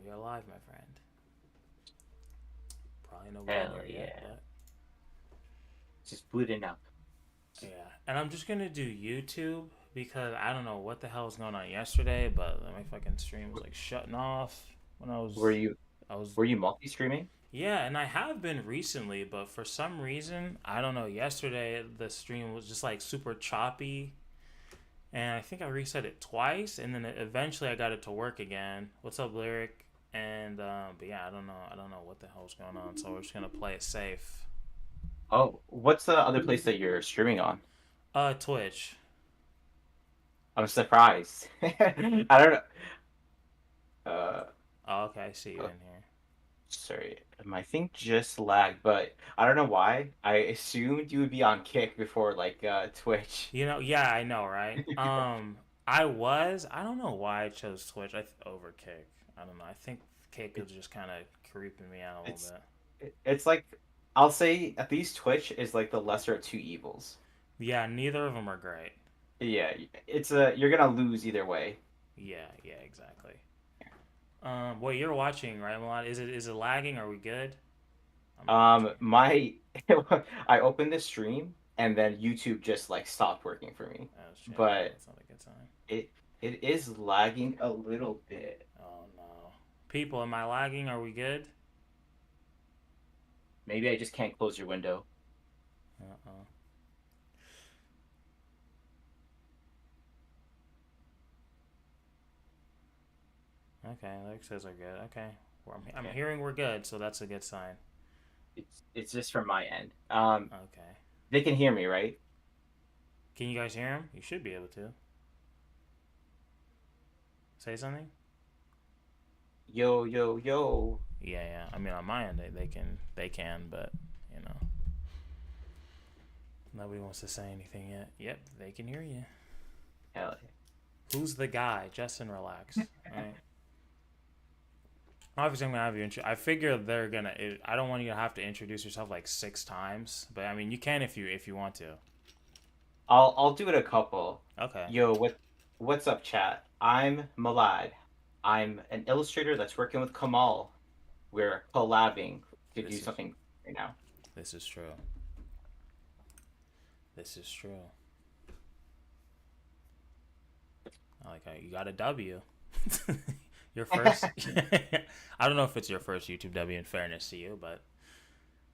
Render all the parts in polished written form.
You're alive, my friend. Probably no Hell baller yet, yeah. but Just boot it up. yeah. And I'm just gonna do YouTube because I don't know what the hell was going on yesterday, but my fucking stream was like shutting off when Were you I was were you multi-streaming? yeah, and I have been recently, but for some reason, I don't know, yesterday the stream was just like super choppy and I think I reset it twice and then eventually I got it to work again. What's up, Lyric? And but yeah, I don't know what the hell's going on, so we're just gonna play it safe. Oh, what's the other place that you're streaming on? Twitch. I'm surprised. I don't know. Uh, Oh, okay, I see you uh, in here. sorry, my thing just lagged, but I don't know why. I assumed you would be on Kick before like Twitch. You know, yeah, I know, right? I don't know why I chose Twitch over Kick. I don't know. I think Kick It, was just kind of creeping me out a little it's bit. it's like I'll say at least Twitch is like the lesser of two evils. Yeah, neither of them are great. Yeah, it's a you're gonna lose either way. Yeah, yeah, exactly. What you're watching, right, Milan? Is it lagging? Are we good? I'm gonna check. My I opened the stream and then YouTube just like stopped working for me. Oh shit, But that's not a good sign. it it is lagging a little bit. Oh no, people, am I lagging? Are we good? Maybe I just can't close your window. Uh oh. Okay, Alex says we're good. Okay, well, I'm Okay. hearing we're good, so that's a good sign. It's just from my end. Okay. They can hear me, right? Can you guys hear him? You should be able to say something. Yo, yo, yo. Yeah, yeah. I mean, on my end, they can, but you know, nobody wants to say anything yet. Yep, they can hear you. Hell Who's the guy? Justin, relax. All right. Obviously, I'm gonna have you. I figure they're gonna. I don't want you to have to introduce yourself like 6 times, but I mean, you can if you want to. I'll do it a couple. Okay. Yo, what's up, chat? I'm Malad. I'm an illustrator that's working with Kamal. We're collabing to do This is something right now. this is true. This is true. I like how you got a W. Your first. I don't know if it's your first YouTube W. In fairness to you, but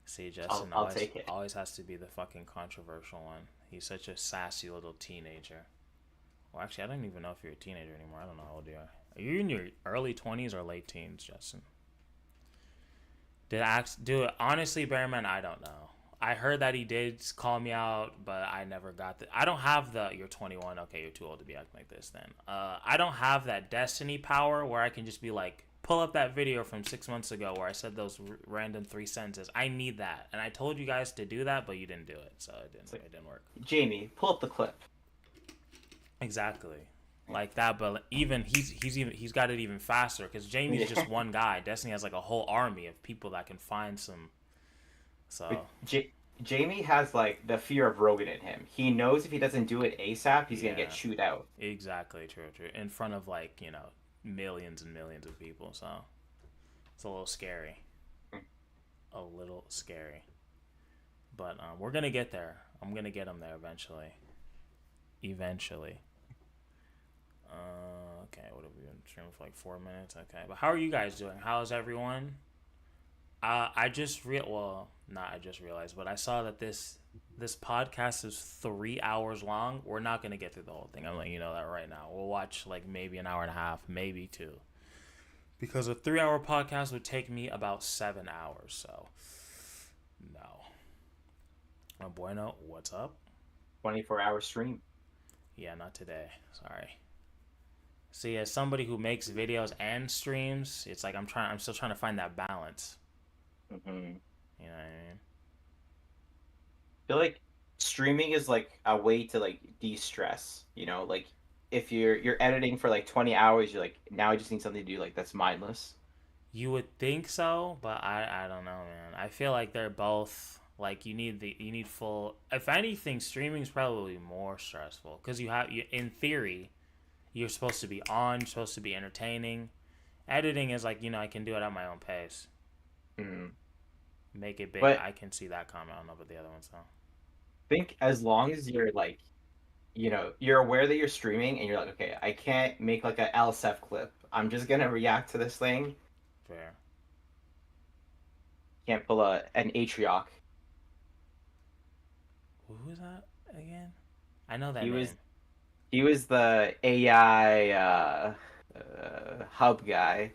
see, I'll Justin I'll always take it. always has to be the fucking controversial one. He's such a sassy little teenager. Well, actually, I don't even know if you're a teenager anymore. I don't know how old you are. Are you in your early 20s or late teens, Justin? Did I do it? Honestly, Bearman, I don't know. I heard that he did call me out, but I never got the. I don't have the. You're 21. Okay, you're too old to be acting like this. Then, I don't have that destiny power where I can just be like, pull up that video from 6 months ago where I said those random three sentences. I need that, and I told you guys to do that, but you didn't do it, so it didn't. It's like, It didn't work. Jamie, pull up the clip. Exactly. Like that, but even he's got it even faster because Jamie's Yeah. just one guy. Destiny has like a whole army of people that can find some. But So Jamie has like the fear of Rogan in him. He knows if he doesn't do it ASAP, he's gonna get yeah, chewed out. exactly, true, true. In front of like millions and millions of people, so it's a little scary, a little scary. But we're gonna get there. I'm gonna get him there eventually. Eventually. Okay, what have we been streaming for like 4 minutes? Okay, but how are you guys doing? How's everyone? I just well, not I just realized, but I saw that this podcast is 3 hours long. We're not gonna get through the whole thing. I'm letting you know that right now. We'll watch like maybe an hour and a half, maybe two, because a 3 hour podcast would take me about 7 hours. So no, bueno, what's up? 24-hour stream. Yeah, not today. Sorry. See, as somebody who makes videos and streams, it's like I'm still trying to find that balance. Hmm You know what I mean? Feel like streaming is like a way to like de-stress, like if you're editing for like 20 hours, you're like, now I just need something to do like that's mindless. You would think so, but I don't know, man. I feel like they're both like you need full. If anything, streaming is probably more stressful because in theory, you're supposed to be on, you're supposed to be entertaining, Editing is like, I can do it at my own pace. Mm. Make it big. But I can see that comment. I don't know about the other ones though. think as long as you're like, you're aware that you're streaming and you're like, okay, I can't make like a LSF clip. I'm just gonna react to this thing. Fair. Can't pull an Atrioc. Who was that again? I know that He was name. he was the AI hub guy.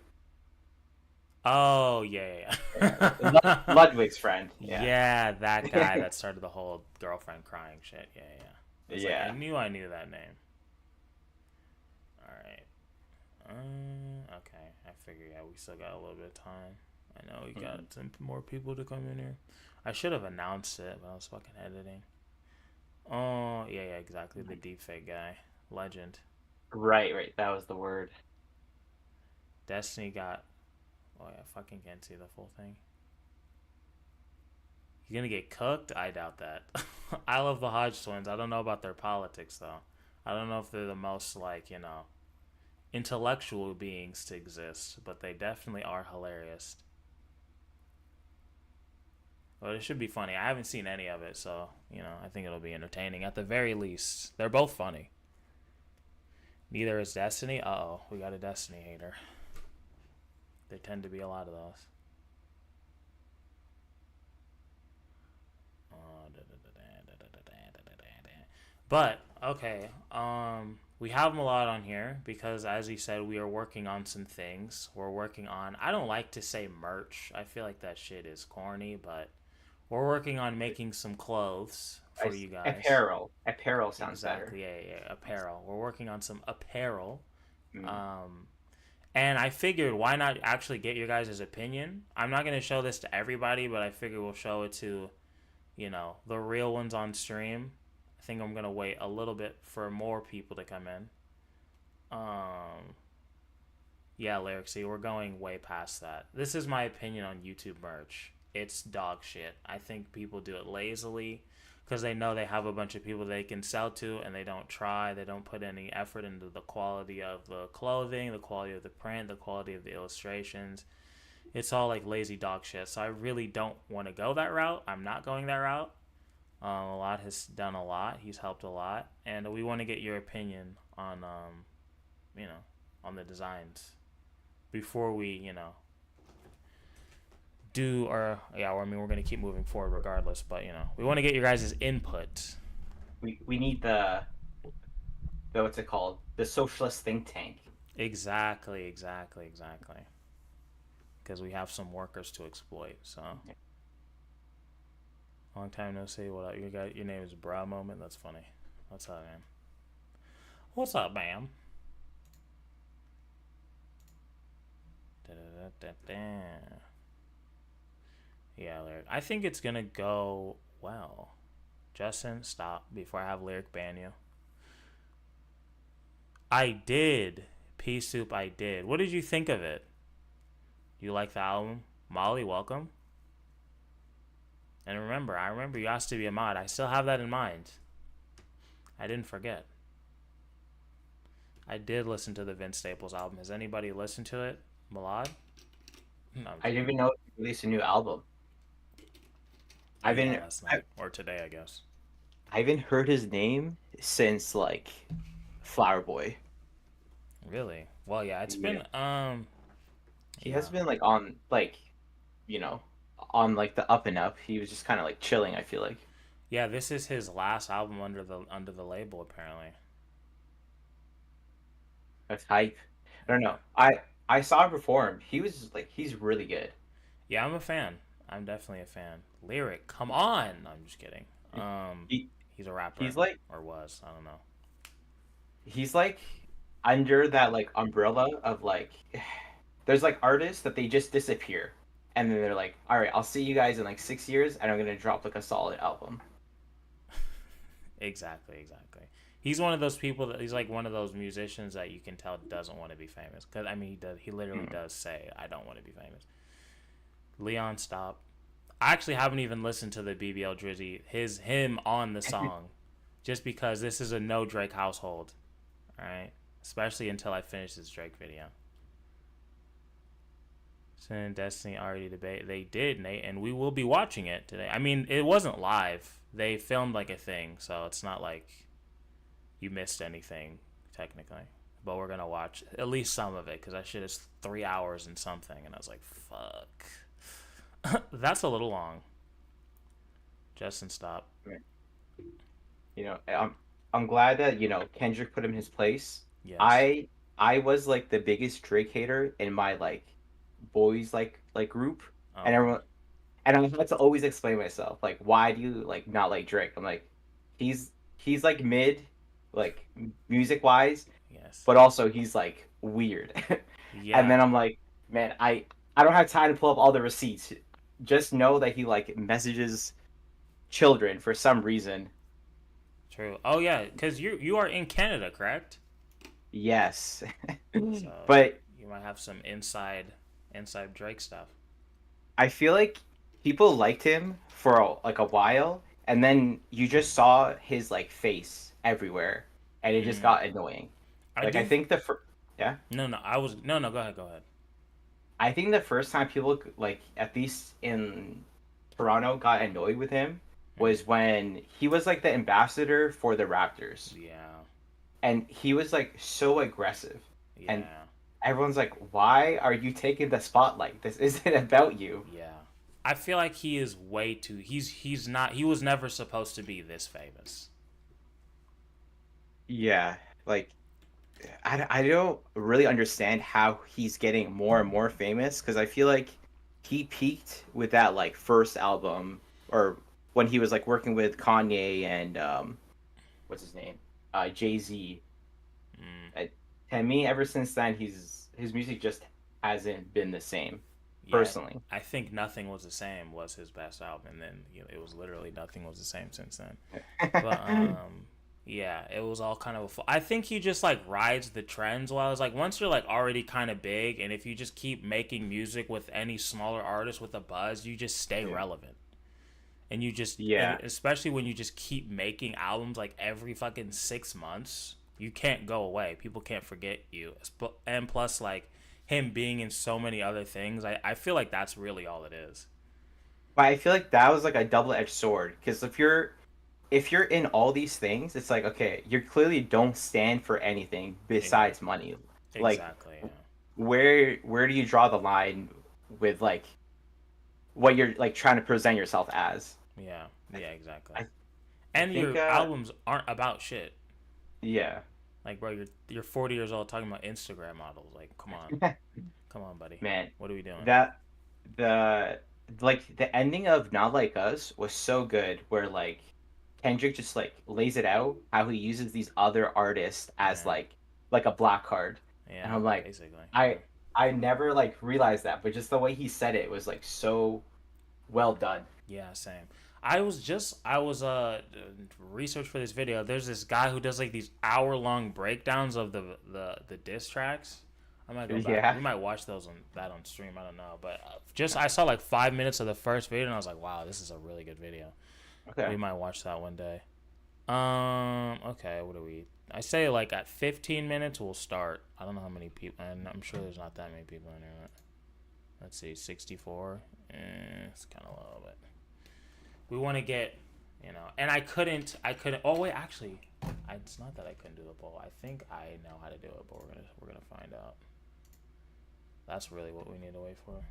Oh yeah, Yeah, yeah. Yeah. Ludwig's friend. Yeah. Yeah, that guy that started the whole girlfriend crying shit. Yeah, yeah. I was like, Yeah. I knew that name. All right. Okay. I figure yeah, we still got a little bit of time. I know we got Mhm. some more people to come in here. I should have announced it, but I was fucking editing. Oh yeah, yeah, exactly. The deepfake guy, legend. Right, right. That was the word. Destiny got. Oh yeah, fucking can't see the full thing. He's gonna get cooked? I doubt that. I love the Hodge twins. I don't know about their politics though. I don't know if they're the most like, intellectual beings to exist, but they definitely are hilarious. But it should be funny. I haven't seen any of it, so, I think it'll be entertaining at the very least. They're both funny. Neither is Destiny. Uh-oh, we got a Destiny hater. There tend to be a lot of those. But okay, we have them a lot on here because, as he said, we are working on some things. We're working on. I don't like to say merch. I feel like that shit is corny, but we're working on making some clothes for you guys. Apparel. Apparel sounds better. Exactly, yeah, yeah, apparel. We're working on some apparel. Mm. Um, and I figured, why not actually get your guys' opinion? I'm not gonna show this to everybody, but I figure we'll show it to the real ones on stream. I think I'm gonna wait a little bit for more people to come in. Um, yeah, Lyric, see, we're going way past that. This is my opinion on YouTube merch. It's dog shit. I think people do it lazily because they know they have a bunch of people they can sell to and they don't try. They don't put any effort into the quality of the clothing, the quality of the print, the quality of the illustrations. It's all like lazy dog shit. So I really don't want to go that route. I'm not going that route. A lot has done a lot. He's helped a lot, and we want to get your opinion on, you know, on the designs before we, do or yeah. Or, I mean, we're gonna keep moving forward regardless, but we want to get your guys' input. We need the what's it called? The socialist think tank. Exactly, exactly, exactly. Because we have some workers to exploit. So, long time no see. What up? Your name is Bra Moment. That's funny. What's up, man? What's up, Bam? Da-da-da-da-da. Yeah, Lyric. I think it's gonna go well. Justin, stop before I have Lyric ban you. I did. Pea Soup, I did. What did you think of it? You like the album? Molly, welcome. And remember, I remember you asked to be a mod. I still have that in mind. I didn't forget. I did listen to the Vince Staples album. Has anybody listened to it? Malad? No, I'm I didn't kidding. even know he released a new album. I've Yeah, been last I, night. Or today, I guess. I haven't heard his name since like Flower Boy. Really? Well, yeah, it's Yeah. been, He yeah. has been like on like, you know, on like the up and up. He was just kind of like chilling, I feel like. Yeah, this is his last album under the label, apparently. That's hype. I don't Yeah. know. I saw him perform. He's really good. Yeah, I'm a fan. I'm definitely a fan. Lyric, come on! No, I'm just kidding. Um, He he's a rapper. he's like Or was. I don't know. he's like under that like umbrella of like there's like artists that they just disappear and then they're like, all right, I'll see you guys in like 6 years and I'm gonna drop like a solid album. Exactly, exactly. He's one of those people that he's like one of those musicians that you can tell doesn't want to be famous. Cause I mean, he does. He literally Mm. does say, "I don't want to be famous." Leon, stop. I actually haven't even listened to the BBL Drizzy him on the song, just because this is a no Drake household. All right, especially until I finish this Drake video. Sin and Destiny already debate. They did, Nate, and we will be watching it today. I mean, it wasn't live. They filmed like a thing, so it's not like you missed anything technically. But we're gonna watch at least some of it because that shit is 3 hours and something, and I was like, fuck, that's a little long. Justin, stop. You know, I'm glad that Kendrick put him in his place. Yes. I was like the biggest Drake hater in my like boys like group, and Okay. everyone and I had to always explain myself like why do you like not like Drake? I'm like he's like mid, like music wise, Yes. but also he's like weird. And Yeah. then I'm like, man, I don't have time to pull up all the receipts. Just know that he like messages children for some reason. True. Oh yeah, because you are in Canada, correct? Yes. So But you might have some inside Drake stuff. I feel like people liked him for like a while, and then you just saw his like face everywhere, and it just Mm. got annoying. I Like I do. think yeah, No, no. I was no, no. Go ahead. Go ahead. I think the first time people like at least in Toronto got annoyed with him Mm. was when he was like the ambassador for the Raptors, Yeah. and he was like so aggressive, and Yeah. everyone's like, "Why are you taking the spotlight? This isn't about you." Yeah. I feel like he is way too. He's not. He was never supposed to be this famous. Yeah, like I don't really understand how he's getting more and more famous because I feel like he peaked with that like first album or when he was like working with Kanye and what's his name? Jay-Z. Mm. Uh, to me, ever since then, his music just hasn't been the same, Yeah. personally. I think Nothing Was the Same was his best album, and then it was literally Nothing Was the Same since then. But yeah, it was all kind of. I think he just like rides the trends. While it's like once you're like already kind of big, and if you just keep making music with any smaller artist with a buzz, you just stay Yeah. relevant. And you just, and Yeah. especially when you just keep making albums like every fucking 6 months, you can't go away. People can't forget you. And plus, like him being in so many other things, I feel like that's really all it is. But I feel like that was like a double-edged sword because if you're in all these things, it's like okay, you clearly don't stand for anything Yeah, besides money. Like, exactly. Yeah. where do you draw the line with like what you're like trying to present yourself as? Yeah, I yeah, exactly. I, I And think your albums aren't about shit. yeah. Like, bro, you're 40 years old talking about Instagram models. Like, come on, buddy. Man, What are we doing? that the like the ending of Not Like Us was so good where like Kendrick just like lays it out how he uses these other artists as Yeah, like a black card. And yeah, I'm like basically. Yeah, I never like realized that, but just the way he said it was like so well done. yeah, same. I was research for this video. There's this guy who does like these hour-long breakdowns of the diss tracks. I might go back. Yeah. We might watch those on stream. I don't know, but just I saw like 5 minutes of the first video and I was like, wow, this is a really good video. Okay. We might watch that one day. Okay, what do we? I say like at 15 minutes we'll start. I don't know how many people, and I'm sure there's not that many people in here. Let's see, 64. It's kind of low, but we want to get, and I couldn't. Oh wait, actually, it's not that I couldn't do the poll. I think I know how to do it, but we're gonna find out. That's really what we need to wait for.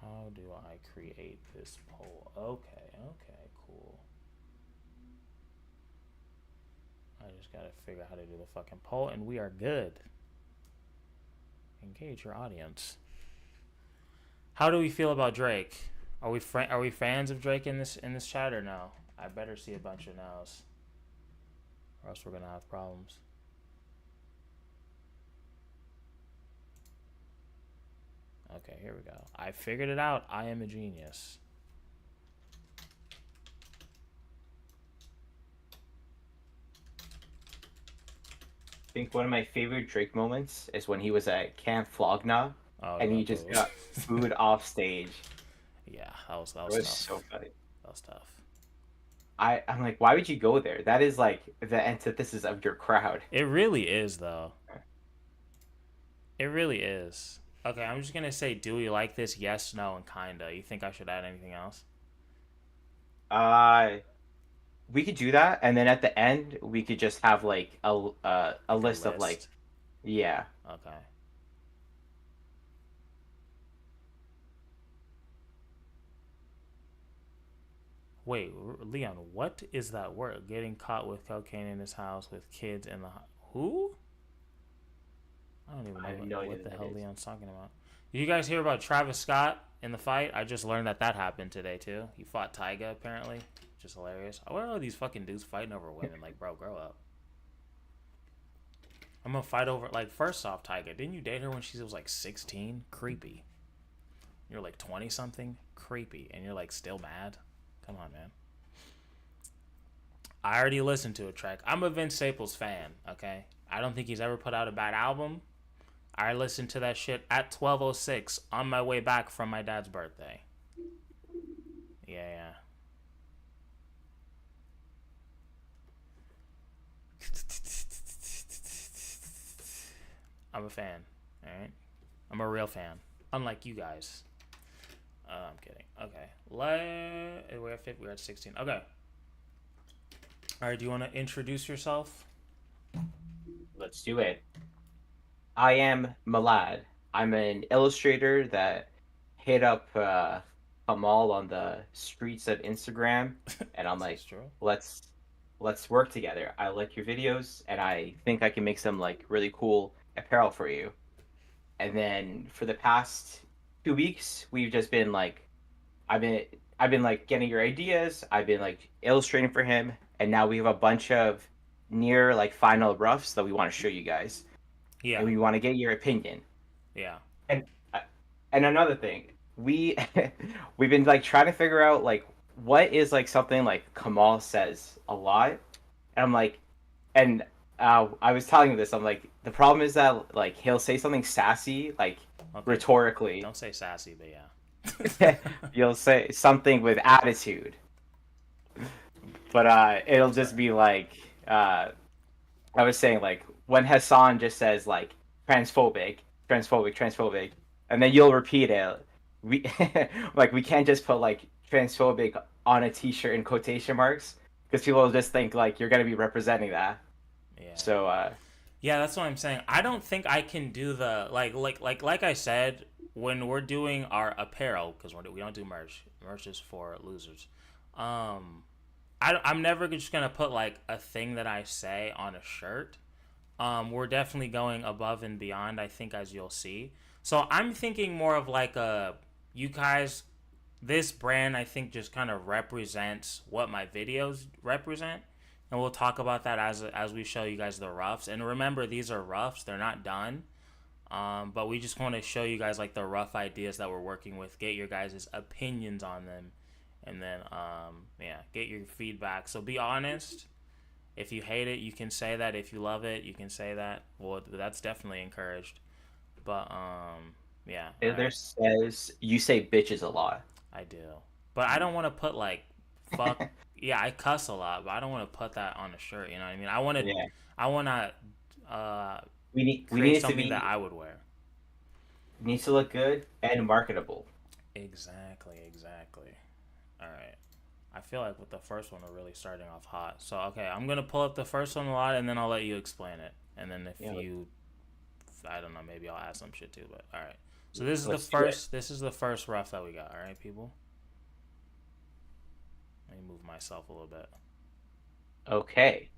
How do I create this poll? Okay, okay, cool. I just gotta figure out how to do the fucking poll, and we are good. Engage your audience. How do we feel about Drake? Are we fans of Drake in this chat or no? I better see a bunch of no's, or else we're gonna have problems. Okay, here we go. I figured it out. I am a genius. think one of my favorite Drake moments is when he was at Camp Flogna Oh, he and he got just booed. got booed off stage. Yeah, that It was was tough. so funny. That was tough. I'm like, why would you go there? That is like the antithesis of your crowd. It really is, though. It really is. Okay, I'm just gonna say, do we like this? Yes, no, and kinda. You think I should add anything else? Uh, we could do that, and then at the end we could just have like a Like a list of like, list. yeah. Okay. Wait, Leon, what is that word? Getting caught with cocaine in his house with kids in the who? I don't even I know have no idea what what the that hell is. Leon's talking about. Did you guys hear about Travis Scott in the fight? I just learned that that happened today too. He fought Tyga apparently. Just hilarious. Why are all these fucking dudes fighting over women? Like, bro, grow up. I'm gonna fight over like first off, Tyga. Didn't you date her when she was like 16? Creepy. You're like 20 something. Creepy, and you're like still mad. Come on, man. I already listened to a track. I'm a Vince Staples fan. Okay, I don't think he's ever put out a bad album. I listened to that shit at 12:06 on my way back from my dad's birthday. Yeah, yeah. I'm a fan. All right. I'm a real fan. Unlike you guys. I'm kidding. Okay. We're at 50. We're at 16. Okay. All right. Do you want to introduce yourself? Let's do it. I am Malad. I'm an illustrator that hit up Kamal on the streets of Instagram, and I'm This is like, true. let's let's work together. I like your videos, and I think I can make some like really cool apparel for you. And then for the past 2 weeks, we've just been like, I've been I've been like getting your ideas. I've been like illustrating for him, and now we have a bunch of near like final roughs that we want to show you guys, and Yeah. we want to get your opinion. Yeah. And uh, and another thing, we we've been like trying to figure out like what is like something like Kamal says a lot, and I'm like, and I was telling you this. I'm like, the problem is that like he'll say something sassy, like Okay. rhetorically. Don't say sassy, but yeah. You'll say something with attitude, but it'll That's just fair. be like I was saying like when Hassan just says like transphobic, transphobic, and then you'll repeat it. We like we can't just put like transphobic on a T-shirt in quotation marks because people will just think like you're gonna be representing that. Yeah. So Yeah, that's what I'm saying. I don't think I can do the like I said when we're doing our apparel because we don't do merch. Merch is for losers. Um, I'm never just gonna put like a thing that I say on a shirt. We're definitely going above and beyond. I think as you'll see. So I'm thinking more of like a you guys. This brand I think just kind of represents what my videos represent, and we'll talk about that as we show you guys the roughs. And remember, these are roughs; they're not done. But we just want to show you guys like the rough ideas that we're working with, get your guys' opinions on them, and then yeah, get your feedback. So be honest. If you hate it, you can say that. If you love it, you can say that. Well, that's definitely encouraged. But yeah, all there right, says you say bitches a lot. I do. But I don't want to put like fuck. Yeah, I cuss a lot, but I don't want to put that on a shirt. You know what I mean? Yeah, I want to we need create it to something that be I would wear. needs to look good and marketable. Exactly, exactly. All right. I feel like with the first one, we're really starting off hot. So, okay, I'm going to pull up the first one a lot and then I'll let you explain it. And then if Yeah, you, I don't know, maybe I'll add some shit too, but all right. So let's do it. this is the first rough that we got. All right, people? Let me move myself a little bit. Okay.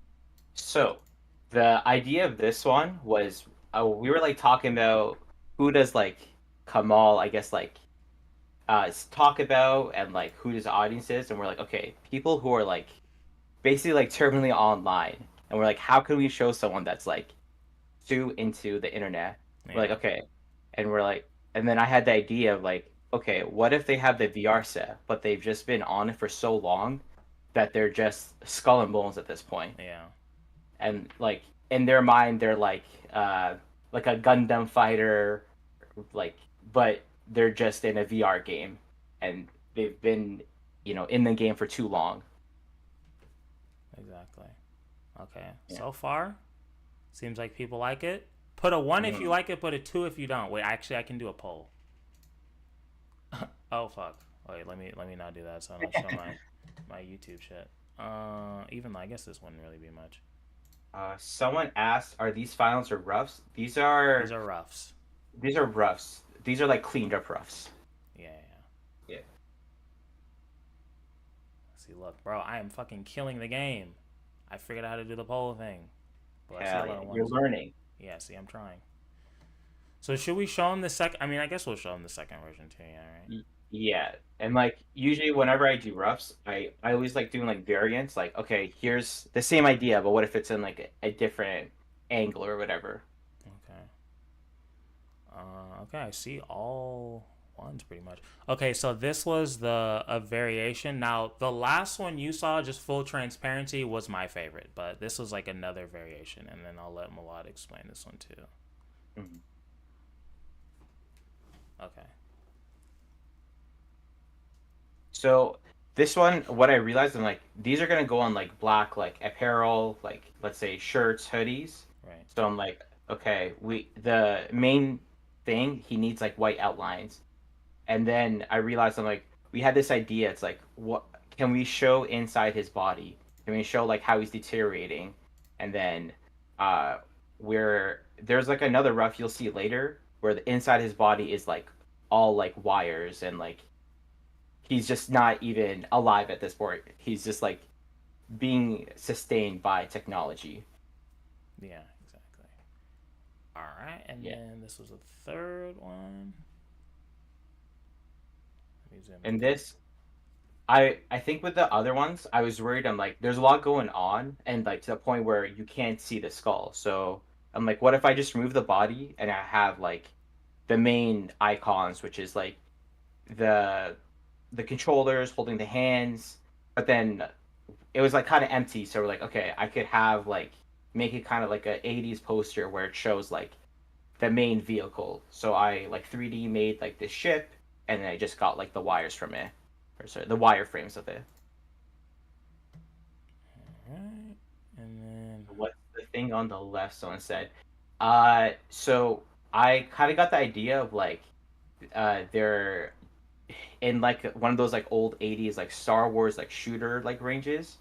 So, the idea of this one was we were like talking about who does like Kamal, I guess like talk about and like who his audience is, and we're like, okay, people who are like basically like terminally online, and we're like, how can we show someone that's like too into the internet? We're like, Yeah. okay, and we're like, and then I had the idea of like, okay, what if they have the VR set, but they've just been on it for so long that they're just skull and bones at this point, Yeah. and like in their mind they're like a Gundam fighter, like, but they're just in a VR game, and they've been, in the game for too long. Exactly. Okay. Yeah. So far, seems like people like it. Put a one if you Mm. like it. Put a two if you don't. Wait, actually, I can do a poll. Oh fuck. Wait, let me not do that. So I don't show my YouTube shit. Even though I guess this wouldn't really be much. Someone asked, "Are these finals or roughs?" These are roughs. These are roughs. These are like cleaned up roughs. Yeah, yeah. Yeah. See, look, bro, I am fucking killing the game. I figured out how to do the poll thing. But I see a Hell lot yeah. of You're ones. learning. Yeah, see, I'm trying. So should we show them the second? I mean, I guess we'll show them the second version too. Yeah, right. Yeah. And like usually whenever I do roughs, I always like doing like variants. Like, okay, here's the same idea, but what if it's in like a different angle or whatever? Okay. Okay, I see all ones pretty much. Okay, so this was the a variation. Now the last one you saw, just full transparency, was my favorite, but this was like another variation, and then I'll let Malad explain this one too. Mhm. Okay. So this one, what I realized, I'm like, these are gonna go on like black, like apparel, like let's say shirts, hoodies. Right. So I'm like, okay, the main thing he needs like white outlines, and then I realized I'm like, we had this idea. It's like, what can we show inside his body? Can we show like how he's deteriorating? And then, uh, where there's like another rough you'll see later, where the inside his body is like all like wires and like he's just not even alive at this point. He's just like being sustained by technology. Yeah. Exactly. All right, and Yeah. then this was the third one. Let me zoom in And quick. this, I think with the other ones, I was worried. I'm like, there's a lot going on, and like to the point where you can't see the skull. So I'm like, what if I just remove the body and I have like the main icons, which is like the the controllers holding the hands, but then it was like kind of empty. So we're like, okay, I could have like make it kind of like a 80s poster where it shows like the main vehicle. So I like 3D made like this ship, and then I just got like the wires from it, or sorry, the wireframes of it. All right, and then What's the thing on the left? Someone said. So I kind of got the idea of like they're in like one of those like old 80s like Star Wars like shooter like ranges,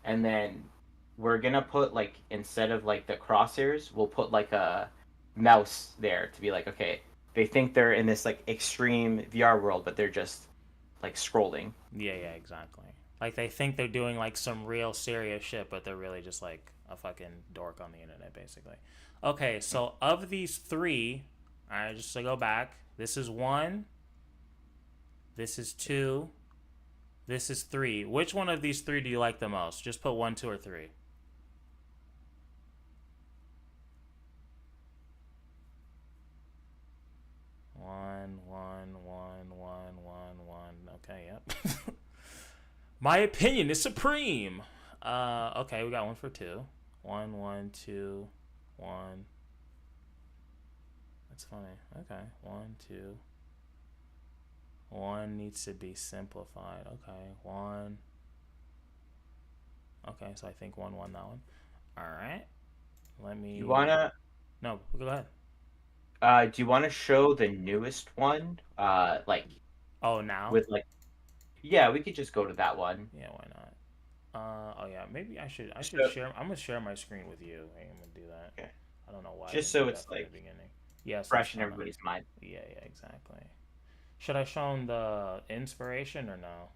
and then we're gonna put like instead of like the crosshairs, we'll put like a mouse there to be like, okay, they think they're in this like extreme VR world, but they're just like scrolling. yeah, yeah, exactly. Like they think they're doing like some real serious shit, but they're really just like a fucking dork on the internet, basically. Okay, so of these three, all right, just to go back, this is one, this is two, this is three. Which one of these three do you like the most? Just put one, two, or three. One, one, one, one, one, one. Okay, yep. My opinion is supreme. Okay, we got one for two. One, one, two, one. That's funny. Okay, one, two. One needs to be simplified. Okay, one. Okay, so I think one won that one. All right. Let You me. wanna No, go ahead. do you wanna show the newest one? Like Oh, now? with like yeah, we could just go to that one. Yeah, why not? Oh yeah, maybe I should. I should So share. I'm gonna share my screen with you. I'm gonna do that. okay. I don't know why I Just didn't do so that it's from the like beginning. Yeah, so it's fresh in kind of. everybody's mind. Yeah, yeah, exactly. Should I show him the inspiration or no?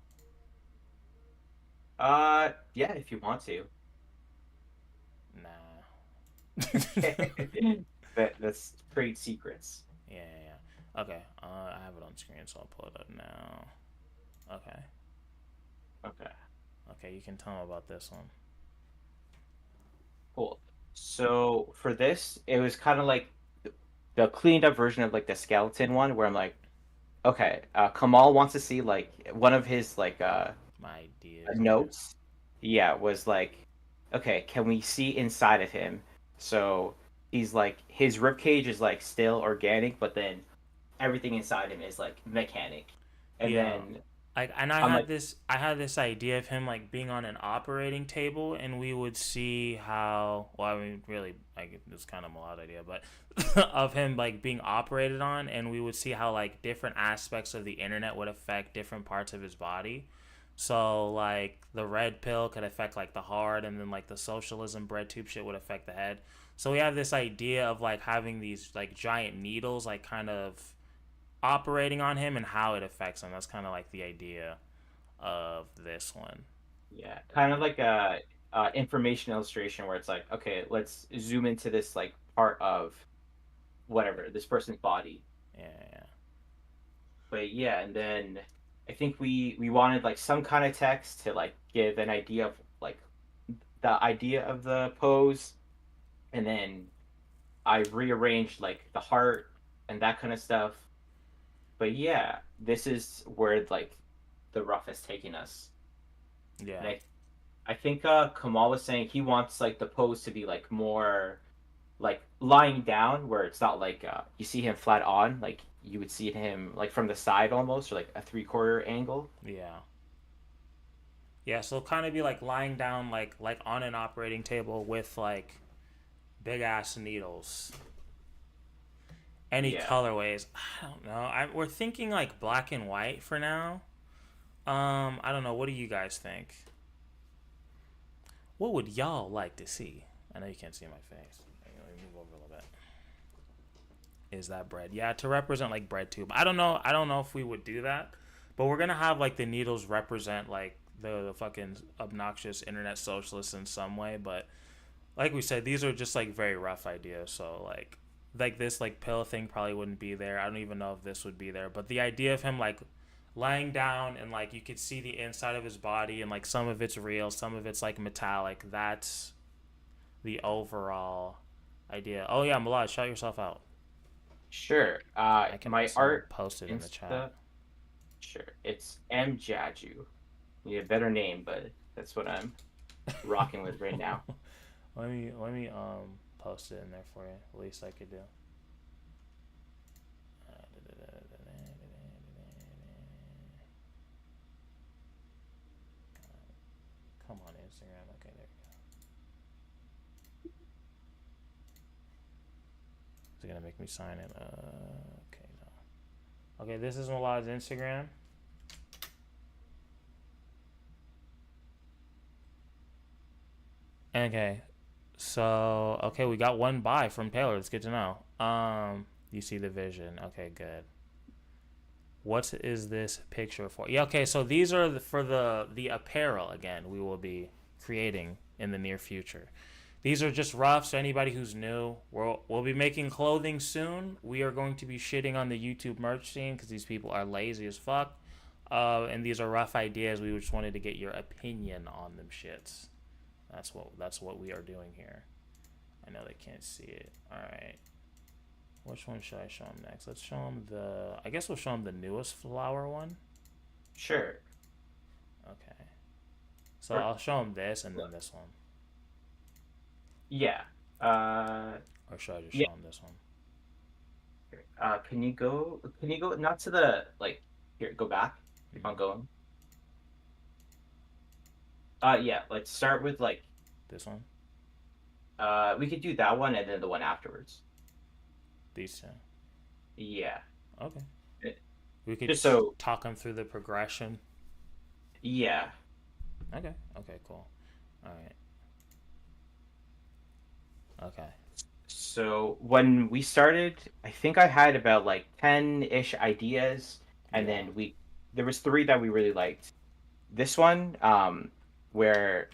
Yeah, if you want to. Nah. That's trade secrets. Yeah, yeah, yeah. Okay. I have it on screen, so I'll pull it up now. Okay. Okay, Okay, you can tell him about this one. cool. So for this, it was kind of like the cleaned up version of like the skeleton one, where I'm like, okay, Kamal wants to see like one of his like My ideas, yeah. notes. Yeah, was like, okay, can we see inside of him? So he's like his rib cage is like still organic, but then everything inside him is like mechanic. And Yeah. then Like, and I I'm had like, this idea of him like being on an operating table, and we would see how. Well, I mean, really, like it's kind of a lot idea, but of him like being operated on, and we would see how like different aspects of the internet would affect different parts of his body. So like the red pill could affect like the heart, and then like the socialism bread tube shit would affect the head. So we have this idea of like having these like giant needles, like kind of operating on him and how it affects him. That's kind of like the idea of this one. yeah, kind of like a information illustration where it's like, okay, let's zoom into this like part of whatever this person's body. Yeah, But yeah, and then I think we wanted like some kind of text to like give an idea of like the idea of the pose, and then I rearranged like the heart and that kind of stuff. But yeah, this is where like the rough is taking us. yeah, yeah, And I think Kamal was saying he wants like the pose to be like more like lying down where it's not like you see him flat on, like you would see him like from the side almost, or like a 3/4 angle. yeah. Yeah, so kind of be like lying down, like on an operating table with like big ass needles. Any Yeah. colorways? I don't know. We're thinking like black and white for now. I don't know. What do you guys think? What would y'all like to see? I know you can't see my face. Let me move over a little bit. Is that bread? Yeah, to represent like bread tube. I don't know. I don't know if we would do that, but we're gonna have like the needles represent like the fucking obnoxious internet socialists in some way. But like we said, these are just like very rough ideas. So like this like pill thing probably wouldn't be there. I don't even know if this would be there. But the idea of him like lying down and like you could see the inside of his body and like some of it's real, some of it's like metallic. That's the overall idea. Oh yeah, Malad, shout yourself out. Sure. I can My also art post it in the chat. Insta. Sure. It's M Jaju. Need a better name, but that's what I'm rocking with right now. let me post it in there for you. At least I could do. Come on, Instagram. Okay, there we go. Is it gonna make me sign it? Okay, no. Okay, this is Malad's Instagram. Okay, so okay, we got one buy from Taylor. It's good to know. You see the vision. Okay, good. What is this picture for? Yeah, okay, so these are for the apparel again we will be creating in the near future. These are just rough, so anybody who's new, we'll be making clothing soon. We are going to be shitting on the YouTube merch scene because these people are lazy as fuck. And these are rough ideas. We just wanted to get your opinion on them shits. That's what we are doing here. I know they can't see it. All right. Which one should I show them next? Let's show them the. I guess we'll show them the newest flower one. Sure. Okay. So Or, I'll show them this and then this one, yeah. Uh, or should I just yeah. show them this one? Can you go? Can you go not to the like? Here, go back. Keep on Mm-hmm. going. Yeah. Let's start with like. This one. We could do that one and then the one afterwards. These two. Yeah. Okay. Eh, We could Just so. talk them through the progression. Yeah. Okay. Okay. Cool. All right. Okay. So when we started, I think I had about like 10-ish ideas, and Yeah. then we there was three that we really liked. This one, where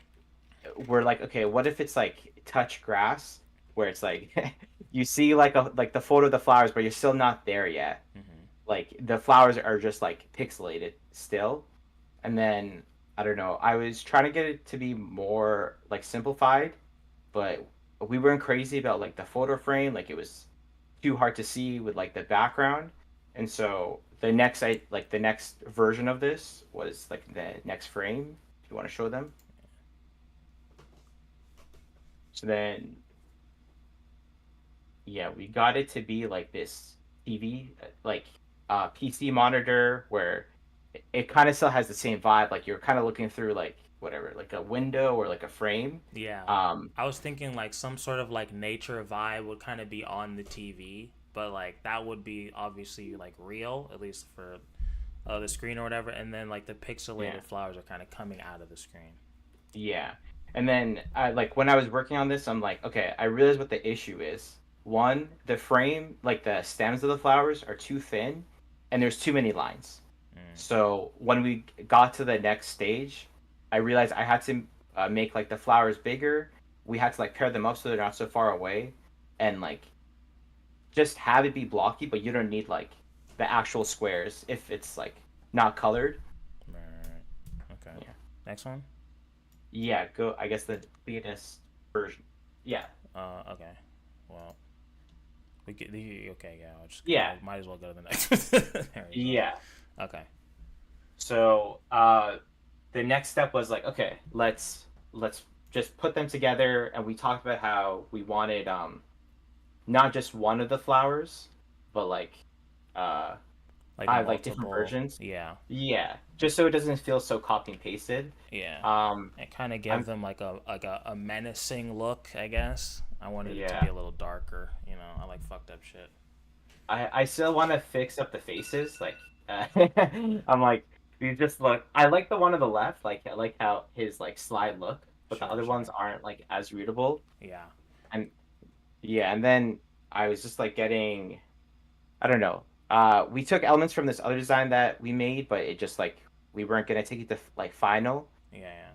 we're like, okay, what if it's like touch grass, where it's like you see like the photo of the flowers, but you're still not there yet. Mm-hmm. Like the flowers are just like pixelated still. And then I don't know, I was trying to get it to be more like simplified, but we weren't crazy about like the photo frame, like it was too hard to see with like the background. And so the next version of this was like the next frame. If you want to show them. So then yeah, we got it to be like this TV, like PC monitor where it kind of still has the same vibe. Like you're kind of looking through like whatever, like a window or like a frame. Yeah. Um, I was thinking like some sort of like nature vibe would kind of be on the TV, but like that would be obviously like real, at least for the screen or whatever. And then like the yeah, pixelated flowers are kind of coming out of the screen. yeah. And then I like when I was working on this, I'm like, okay, I realized what the issue is. One, the frame, like the stems of the flowers are too thin, and there's too many lines. Mm. So when we got to the next stage, I realized I had to make like the flowers bigger. We had to like pair them up so they're not so far away, and like just have it be blocky, but you don't need like the actual squares if it's like not colored. Right. Okay. Yeah, Next one. yeah. Go. I guess the cleanest version. Yeah, Okay. Well, okay. Yeah. yeah, Might as well go to the next. There we go. yeah. Okay. So the next step was like, okay, let's just put them together, and we talked about how we wanted not just one of the flowers, but like uh Like five like different multiple. versions. Yeah. Yeah, just so it doesn't feel so copy and pasted. Yeah. Um, And kind of give I'm them like a menacing look, I guess. I wanted it to be yeah, a little darker. You know, I like fucked up shit. I still want to fix up the faces. Like I'm like these just look. I like the one on the left. Like I like how his like slide look, but the Sure, other ones sure. aren't like as readable. Yeah. And yeah, and then I was just like getting I don't know. We took elements from this other design that we made, but it just like we weren't gonna take it to like final. Yeah, yeah.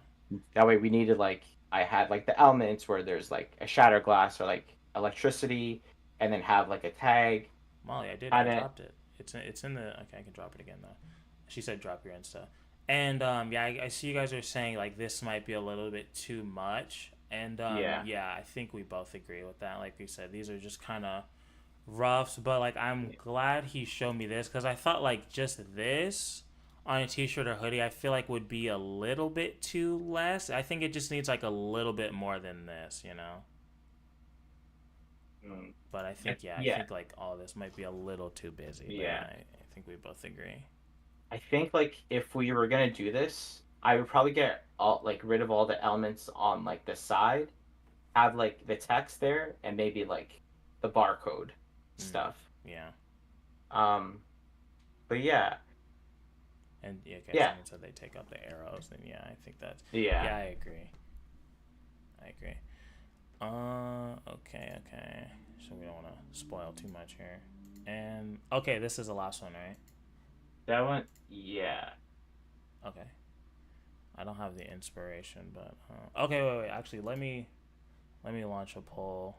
That way we needed like I had like the elements where there's like a shatter glass or like electricity, and then have like a tag. Molly, I Had it. dropped it. It's in the. Okay, I can drop it again though. She said drop your Insta. And yeah, I see you guys are saying like this might be a little bit too much. And Yeah. yeah, I think we both agree with that. Like we said, these are just kind of roughs, but like I'm glad he showed me this because I thought like just this on a t-shirt or hoodie I feel like would be a little bit too less. I think it just needs like a little bit more than this, you know. Mm. But I think yeah, I Yeah. think like all this might be a little too busy. But yeah, Yeah. I think we both agree. I think like if we were gonna do this, I would probably get all like rid of all the elements on like the side, have like the text there, and maybe like the barcode Mm, stuff. yeah, Um, but yeah, and yeah, okay, yeah, someone said they take out the arrows. Then yeah, I think that's yeah. yeah, I agree. I agree. Okay, okay. So we don't want to spoil too much here. And okay, this is the last one, right? That one, yeah. Okay. I don't have the inspiration, but okay, wait. Actually, let me launch a poll.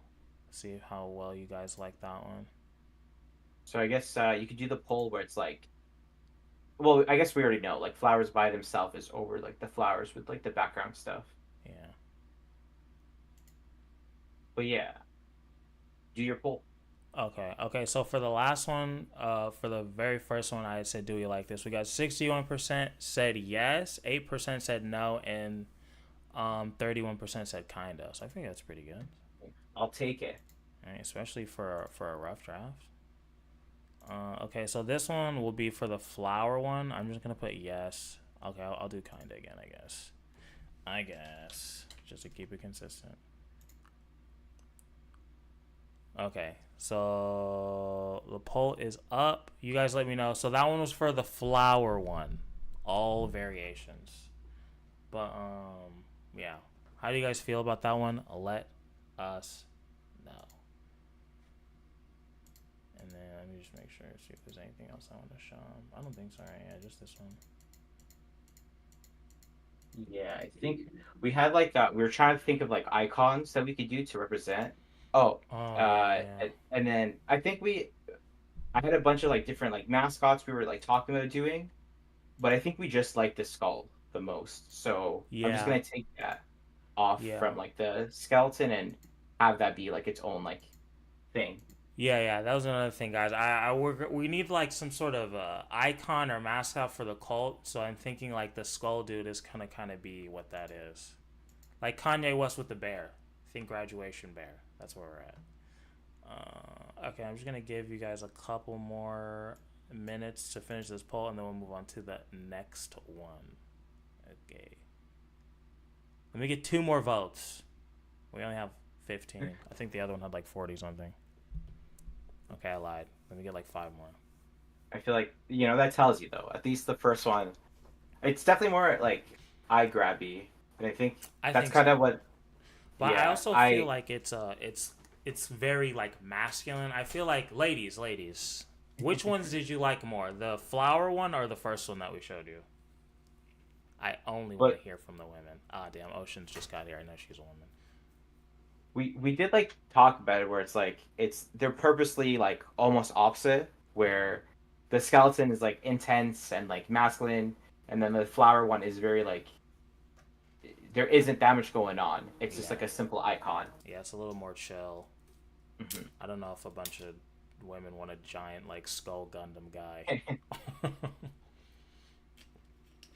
See how well you guys like that one. So I guess you could do the poll where it's like, well, I guess we already know, like flowers by themselves is over like the flowers with like the background stuff. Yeah. But yeah, do your poll. Okay. Okay. So for the last one, for the very first one, I said, "Do you like this?" We got 61% said yes, 8% said no, and 31% said kinda. So I think that's pretty good. I'll take it. Right? Especially for a rough draft. Okay, so this one will be for the flower one. I'm just gonna put yes. Okay, I'll do kinda again, I guess. I guess just to keep it consistent. Okay, so the poll is up. You guys let me know. So that one was for the flower one, all variations. But yeah. How do you guys feel about that one? Let us know. And then let me just make sure see if there's anything else I want to show 'em. I don't think so. Right? Yeah, just this one. Yeah, I think we had like we were trying to think of like icons that we could do to represent. Oh, Oh yeah, yeah. and then I think I had a bunch of like different like mascots we were like talking about doing, but I think we just like the skull the most. So I'm just Yeah, gonna take that off yeah. from like the skeleton and have that be like its own like thing. Yeah, yeah, that was another thing, guys. We need like some sort of icon or mascot for the cult. So I'm thinking like the skull dude is gonna kind of be what that is, like Kanye West with the bear. Think graduation bear. That's where we're at. Okay, I'm just gonna give you guys a couple more minutes to finish this poll, and then we'll move on to the next one. Okay. Let me get two more votes. We only have 15. I think the other one had like 40 something. Okay, I lied. Let me get like five more. I feel like that tells you though. At least the first one, it's definitely more like eye grabby, and I think I that's think kind so. of what. But I Yeah, also feel like it's very like masculine. I feel like ladies. Which ones did you like more? The flower one or the first one that we showed you? I only want to but hear from the women. Ah, damn, Ocean's just got here. I know she's a woman. we did like talk about it where it's like they're purposely like almost opposite, Yeah. where the skeleton is like intense and like masculine, and then the flower one is very like there isn't that much going on. It's just Yeah. like a simple icon. Yeah, it's a little more chill. Hmm. I don't know if a bunch of women want a giant like skull Gundam guy.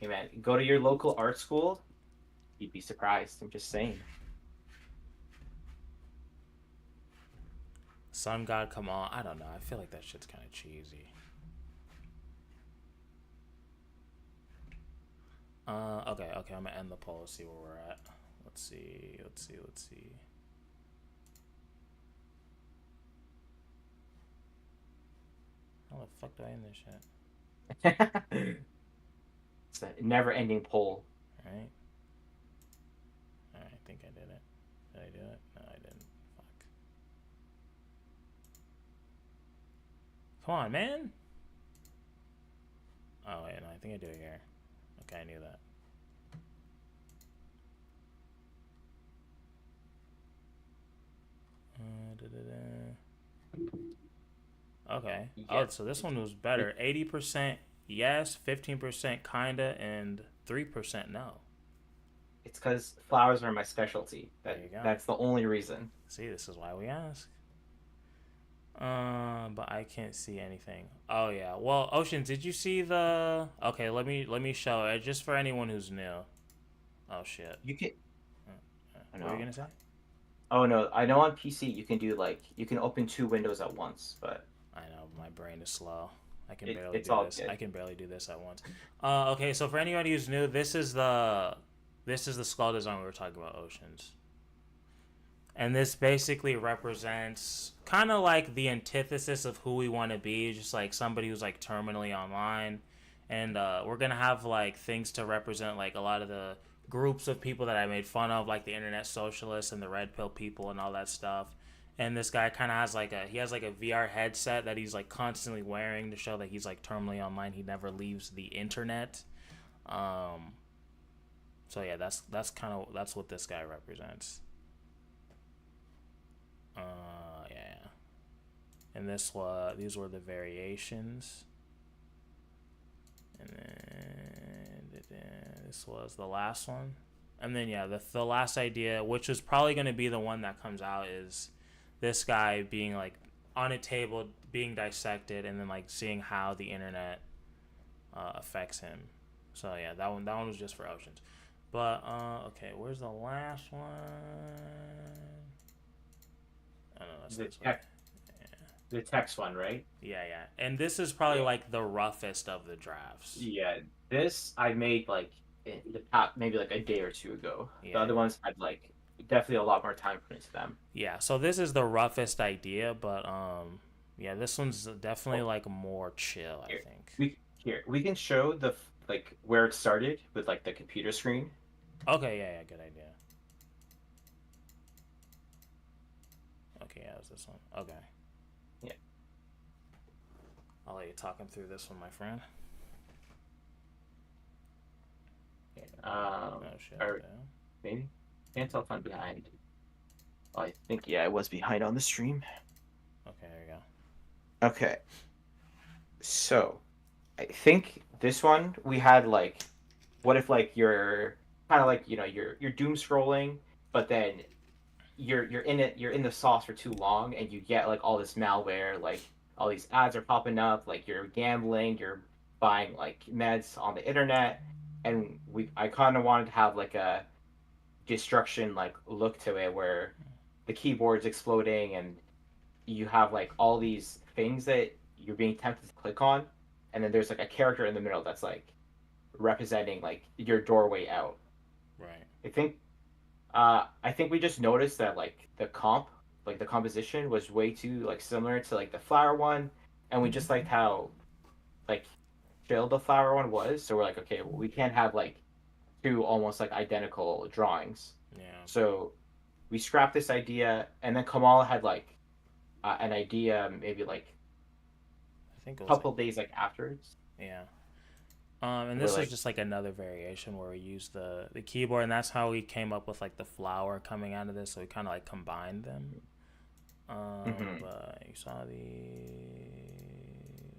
Hey man, go to your local art school. You'd be surprised. I'm just saying. Sun God, come on. I don't know. I feel like that shit's kind of cheesy. Okay. I'm gonna end the poll. See where we're at. Let's see. How the fuck do I end this shit? It's a never-ending poll. Alright. Alright, I think I did it. Did I do it? No, I didn't. Fuck. Come on, man! Oh, wait, no, I think I do it here. Okay, I knew that. Okay. Oh, Yeah, so this one was better. 80% yes, 15% kinda, and 3% no. it's because flowers are my specialty. There you go. That's the only reason. See, this is why we ask. But I can't see anything. Oh yeah. Well, Ocean, did you see the? Okay, let me show it just for anyone who's new. Oh shit. You can. I What were you know. gonna say? Oh no, I know on PC you can do like you can open two windows at once, but I know my brain is slow. I can barely it's do all this. good. I can barely do this at once. Okay. So for anybody who's new, this is the skull design we were talking about, Oceans. And this basically represents kind of like the antithesis of who we want to be, just like somebody who's like terminally online. And we're gonna have like things to represent like a lot of the groups of people that I made fun of, like the internet socialists and the red pill people and all that stuff. And this guy kind of has like a VR headset that he's like constantly wearing to show that he's like terminally online. He never leaves the internet. Um, so yeah, that's what this guy represents. Yeah. And these were the variations. And then this was the last one. And then yeah, the last idea, which is probably going to be the one that comes out, is this guy being like on a table being dissected, and then like seeing how the internet affects him. So yeah, that one was just for Oceans. But okay, where's the last one? I don't know. That's The this way. text, the text one, right? Yeah. And this is probably Yeah. like the roughest of the drafts. Yeah, this I made like in the past, maybe like a day or two ago. The Yeah. other ones had like definitely a lot more time put into them. Yeah. So this is the roughest idea, but yeah, this one's definitely Oh, like more chill, I here think. we can show like where it started with like the computer screen. Okay, yeah, good idea. Okay, yeah, it was this one. Okay. Yeah. I'll let you talk him through this one, my friend. Yeah. Oh shit. Or Yeah. maybe can't tell if I'm behind. Oh, I think yeah, I was behind on the stream. Okay, there you go. Okay, so I think this one we had like, what if like you're kind of like you're doom scrolling, but then you're in the sauce for too long and you get like all this malware, like all these ads are popping up, like you're gambling, you're buying like meds on the internet, and I kind of wanted to have like a destruction like look to it where the keyboard's exploding and you have like all these things that you're being tempted to click on, and then there's like a character in the middle that's like representing like your doorway out. Right. I think I think we just noticed that like the composition was way too like similar to like the flower one, and we just liked how like chill the flower one was. So we're like, okay, well, we can't have like two almost like identical drawings. Yeah. So we scrapped this idea, and then Kamal had like an idea maybe like I think it a was like, couple days like afterwards. yeah. And We're this was like, just like another variation where we used the keyboard, and that's how we came up with like the flower coming out of this. So we kind of like combined them. mhm. But you saw the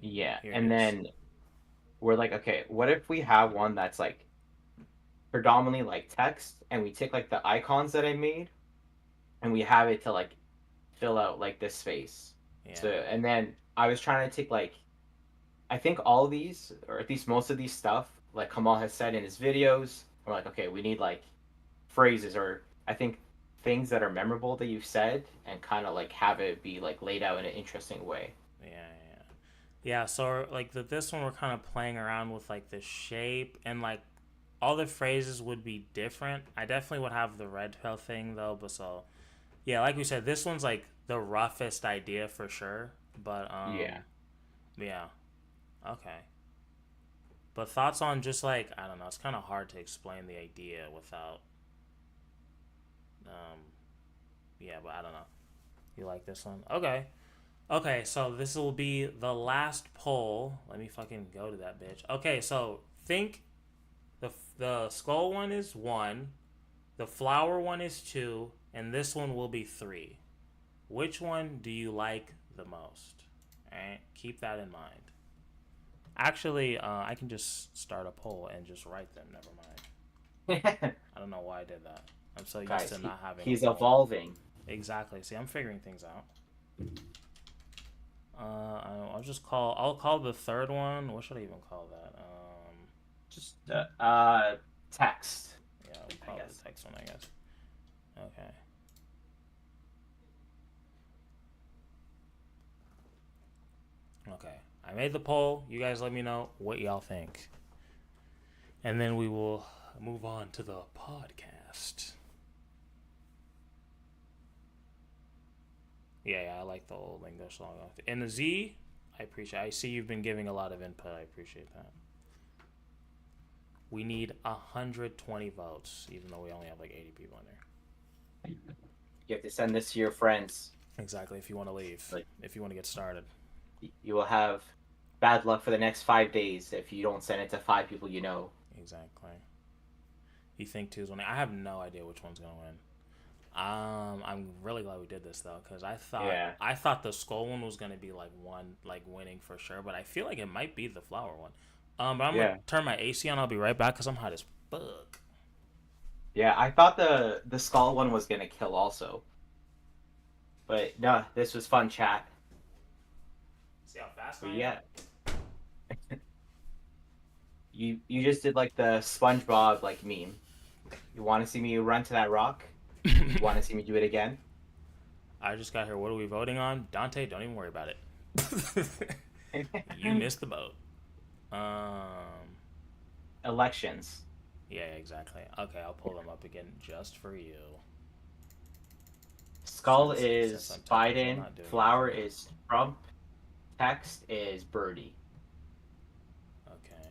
Yeah, here it and is. then we're like, okay, what if we have one that's like predominantly like text, and we take like the icons that I made, and we have it to like fill out like this space. So, Yeah. and then I was trying to take like I think all of these, or at least most of these stuff, like Kamal has said in his videos, we're like, okay, we need like phrases, or I think things that are memorable that you've said, and kind of like have it be like laid out in an interesting way. Yeah. Yeah. Yeah. So like this one, we're kind of playing around with like the shape, and like all the phrases would be different. I definitely would have the red pill thing though, but so yeah, like we said, this one's like the roughest idea for sure. But Yeah. yeah, okay. But thoughts on just like I don't know, it's kind of hard to explain the idea without um yeah, but I don't know. You like this one? Okay. Okay, so this will be the last poll. Let me fucking go to that bitch. Okay, so think the skull one is 1, the flower one is 2, and this one will be 3. Which one do you like the most? All right, keep that in mind. Actually, I can just start a poll and just write them. Never mind. I don't know why I did that. I'm so used Guys, to not having a he's poll. evolving. Exactly. See, I'm figuring things out. I'll just call. I'll call the third one. What should I even call that? Just text, Yeah, we'll I call it guess. the text one, I guess. Okay. Okay. I made the poll. You guys let me know what y'all think. And then we will move on to the podcast. Yeah, I like the old English song. And the Z, I appreciate. I see you've been giving a lot of input. I appreciate that. We need 120 votes, even though we only have like 80 people in there. You have to send this to your friends. Exactly. If you want to leave, Like, if you want to get started. you will have bad luck for the next 5 days if you don't send it to 5 people you know. Exactly. You think two's winning? I have no idea which one's gonna win. I'm really glad we did this though, because Yeah. I thought the skull one was gonna be like one like winning for sure, but I feel like it might be the flower one. But I'm gonna Yeah. turn my AC on. I'll be right back because I'm hot as fuck. Yeah, I thought the skull one was gonna kill also. But no, this was fun chat. See how fast But I am? yeah, you just did like the SpongeBob like meme. You want to see me run to that rock? You want to see me do it again? I just got here. What are we voting on? Dante, don't even worry about it. You missed the boat. Um, Elections. yeah, exactly. Okay, I'll pull them up again just for you. Skull Since is I'm technically Biden. not doing Flower anything. is Trump. Text is Birdie. Okay.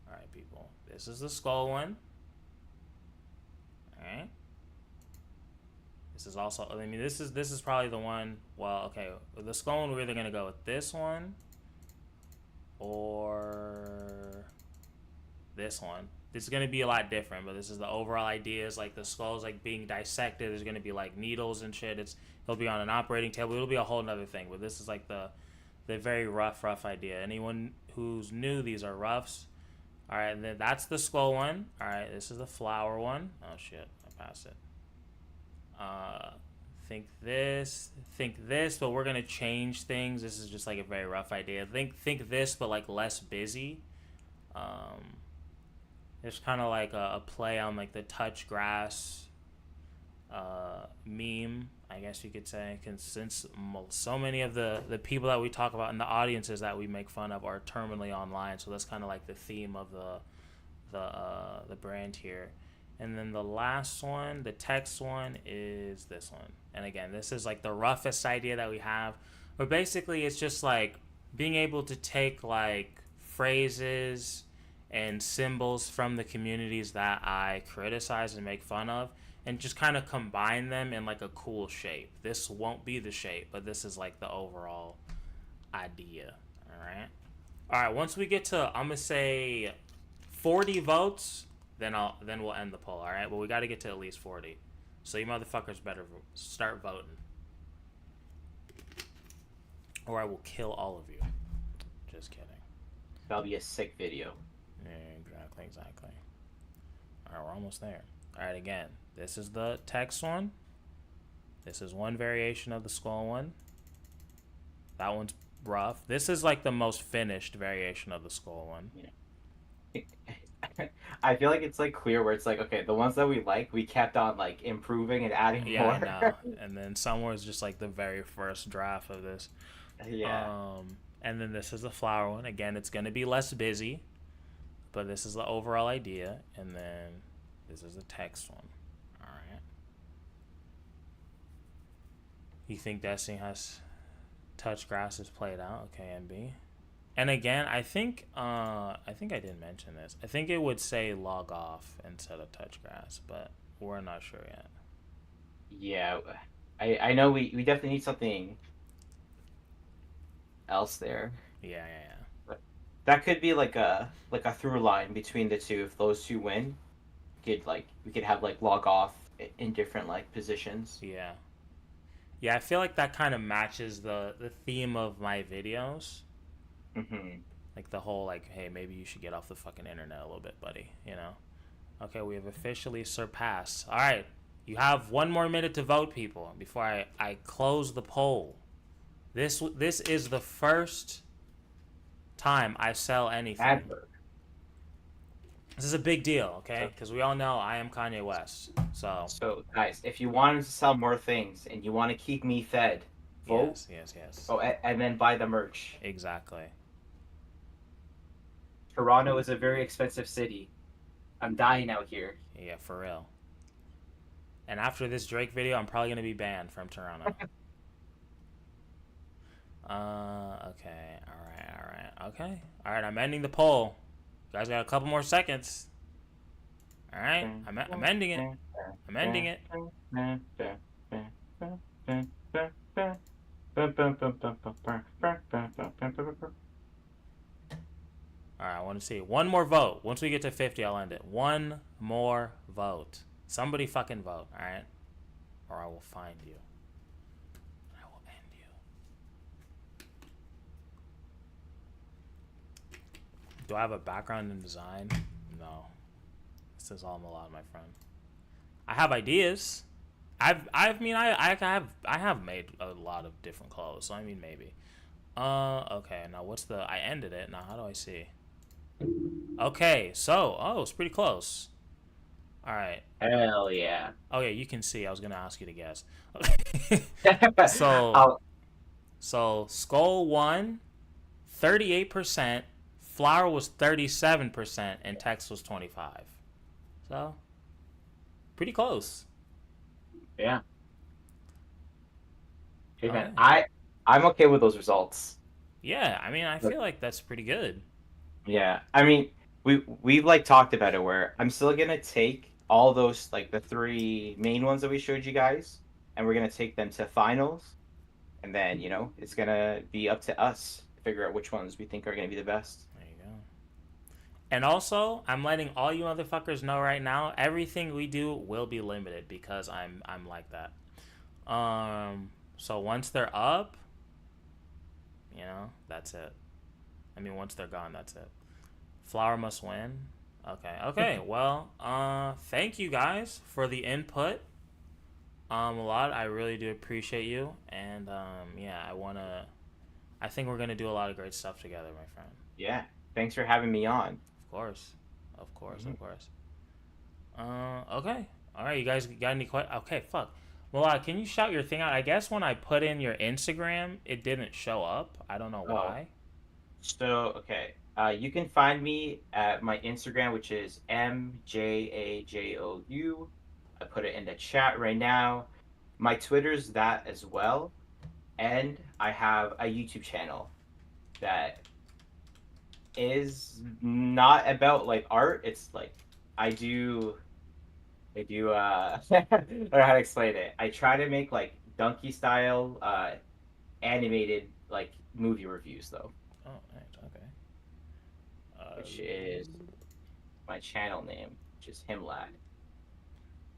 All right, people. This is the skull one. All right. This is also. I mean, this is probably the one. Well, okay. With the skull one, we're either gonna go with this one or this one. This is gonna be a lot different, but this is the overall idea. Is like the skull's like being dissected. There's gonna be like needles and shit. It'll be on an operating table. It'll be a whole nother thing. But this is like the very rough idea. Anyone who's new, these are roughs. All right, and then that's the skull one. All right, this is the flower one. Oh shit, I passed it. Uh, think this, but we're gonna change things. This is just like a very rough idea. Think this, but like less busy. Um, it's kind of like a play on like the touch grass meme. I guess you could say, since so many of the people that we talk about and the audiences that we make fun of are terminally online, so that's kind of like the theme of the brand here. And then the last one, the text one, is this one. And again, this is like the roughest idea that we have, but basically it's just like being able to take like phrases and symbols from the communities that I criticize and make fun of, and just kind of combine them in like a cool shape. This won't be the shape, but this is like the overall idea. All right, once we get to, I'm gonna say 40 votes, then we'll end the poll. All right, but we got to get to at least 40, so you motherfuckers better start voting, or I will kill all of you. Just kidding. That'll be a sick video. Yeah, exactly. All right, we're almost there. All right, again, this is the text one. This is one variation of the skull one. That one's rough. This is like the most finished variation of the skull one. Yeah. I feel like it's like clear where it's like, okay, the ones that we like, we kept on like improving and adding more. Yeah, I know. And then somewhere is just like the very first draft of this. Yeah. And then this is the flower one. Again, it's gonna be less busy, but this is the overall idea. And then this is the text one. All right. You think Destiny has touch grass is played out? Okay, MB. And again, I think I didn't mention this. I think it would say log off instead of touch grass, but we're not sure yet. Yeah, I know we definitely need something else there. Yeah. But that could be like a through line between the two. If those two win, we could have like log off in different like positions. Yeah, I feel like that kind of matches the theme of my videos. Mm-hmm. Like the whole like, hey, maybe you should get off the fucking internet a little bit, buddy. You know? Okay, we have officially surpassed. All right, you have 1 more minute to vote, people, before I close the poll. This is the first time I sell anything. Adverb. This is a big deal, okay? Because we all know I am Kanye West. So guys, if you wanted to sell more things and you want to keep me fed, vote. Yes. Oh, and then buy the merch. Exactly. Toronto is a very expensive city. I'm dying out here. Yeah, for real. And after this Drake video, I'm probably gonna be banned from Toronto. Okay. All right. I'm ending the poll. You guys got a couple more seconds. All right. I'm ending it. I'm ending it. All right, I want to see 1 more vote. Once we get to 50, I'll end it. 1 more vote. Somebody fucking vote, all right? Or I will find you. I will end you. Do I have a background in design? No. This is all Malad, my friend. I have ideas. I have made a lot of different clothes, so I mean maybe. Okay, now what's the... I ended it. Now how do I see? Okay, so... Oh, it's pretty close. Alright. Hell yeah. Oh, yeah, you can see. I was going to ask you to guess. So... So, Skull won 38%, Flower was 37%, and Text was 25%. So, pretty close. Yeah. Hey, man, I'm okay with those results. Yeah, I mean, I feel like that's pretty good. Yeah, I mean, we've like talked about it where I'm still gonna take all those like the 3 main ones that we showed you guys, and we're gonna take them to finals, and then it's gonna be up to us to figure out which ones we think are gonna be the best. There you go. And also, I'm letting all you motherfuckers know right now, everything we do will be limited because I'm like that. So once they're up, that's it. I mean, once they're gone, that's it. Flower must win. Okay. Well, thank you guys for the input. A lot. I really do appreciate you. And yeah, I think we're gonna do a lot of great stuff together, my friend. Yeah. Thanks for having me on. Of course. Okay. All right, you guys got any questions? Okay, fuck. Well, can you shout your thing out? I guess when I put in your Instagram, it didn't show up. I don't know Oh, why. so okay. You can find me at my Instagram, which is MJAJOU. I put it in the chat right now. My Twitter's that as well, and I have a YouTube channel that is not about like art. It's like I do I don't know how to explain it. I try to make like donkey style animated like movie reviews though, Oh, nice. Okay. which is my channel name, which is Himlad.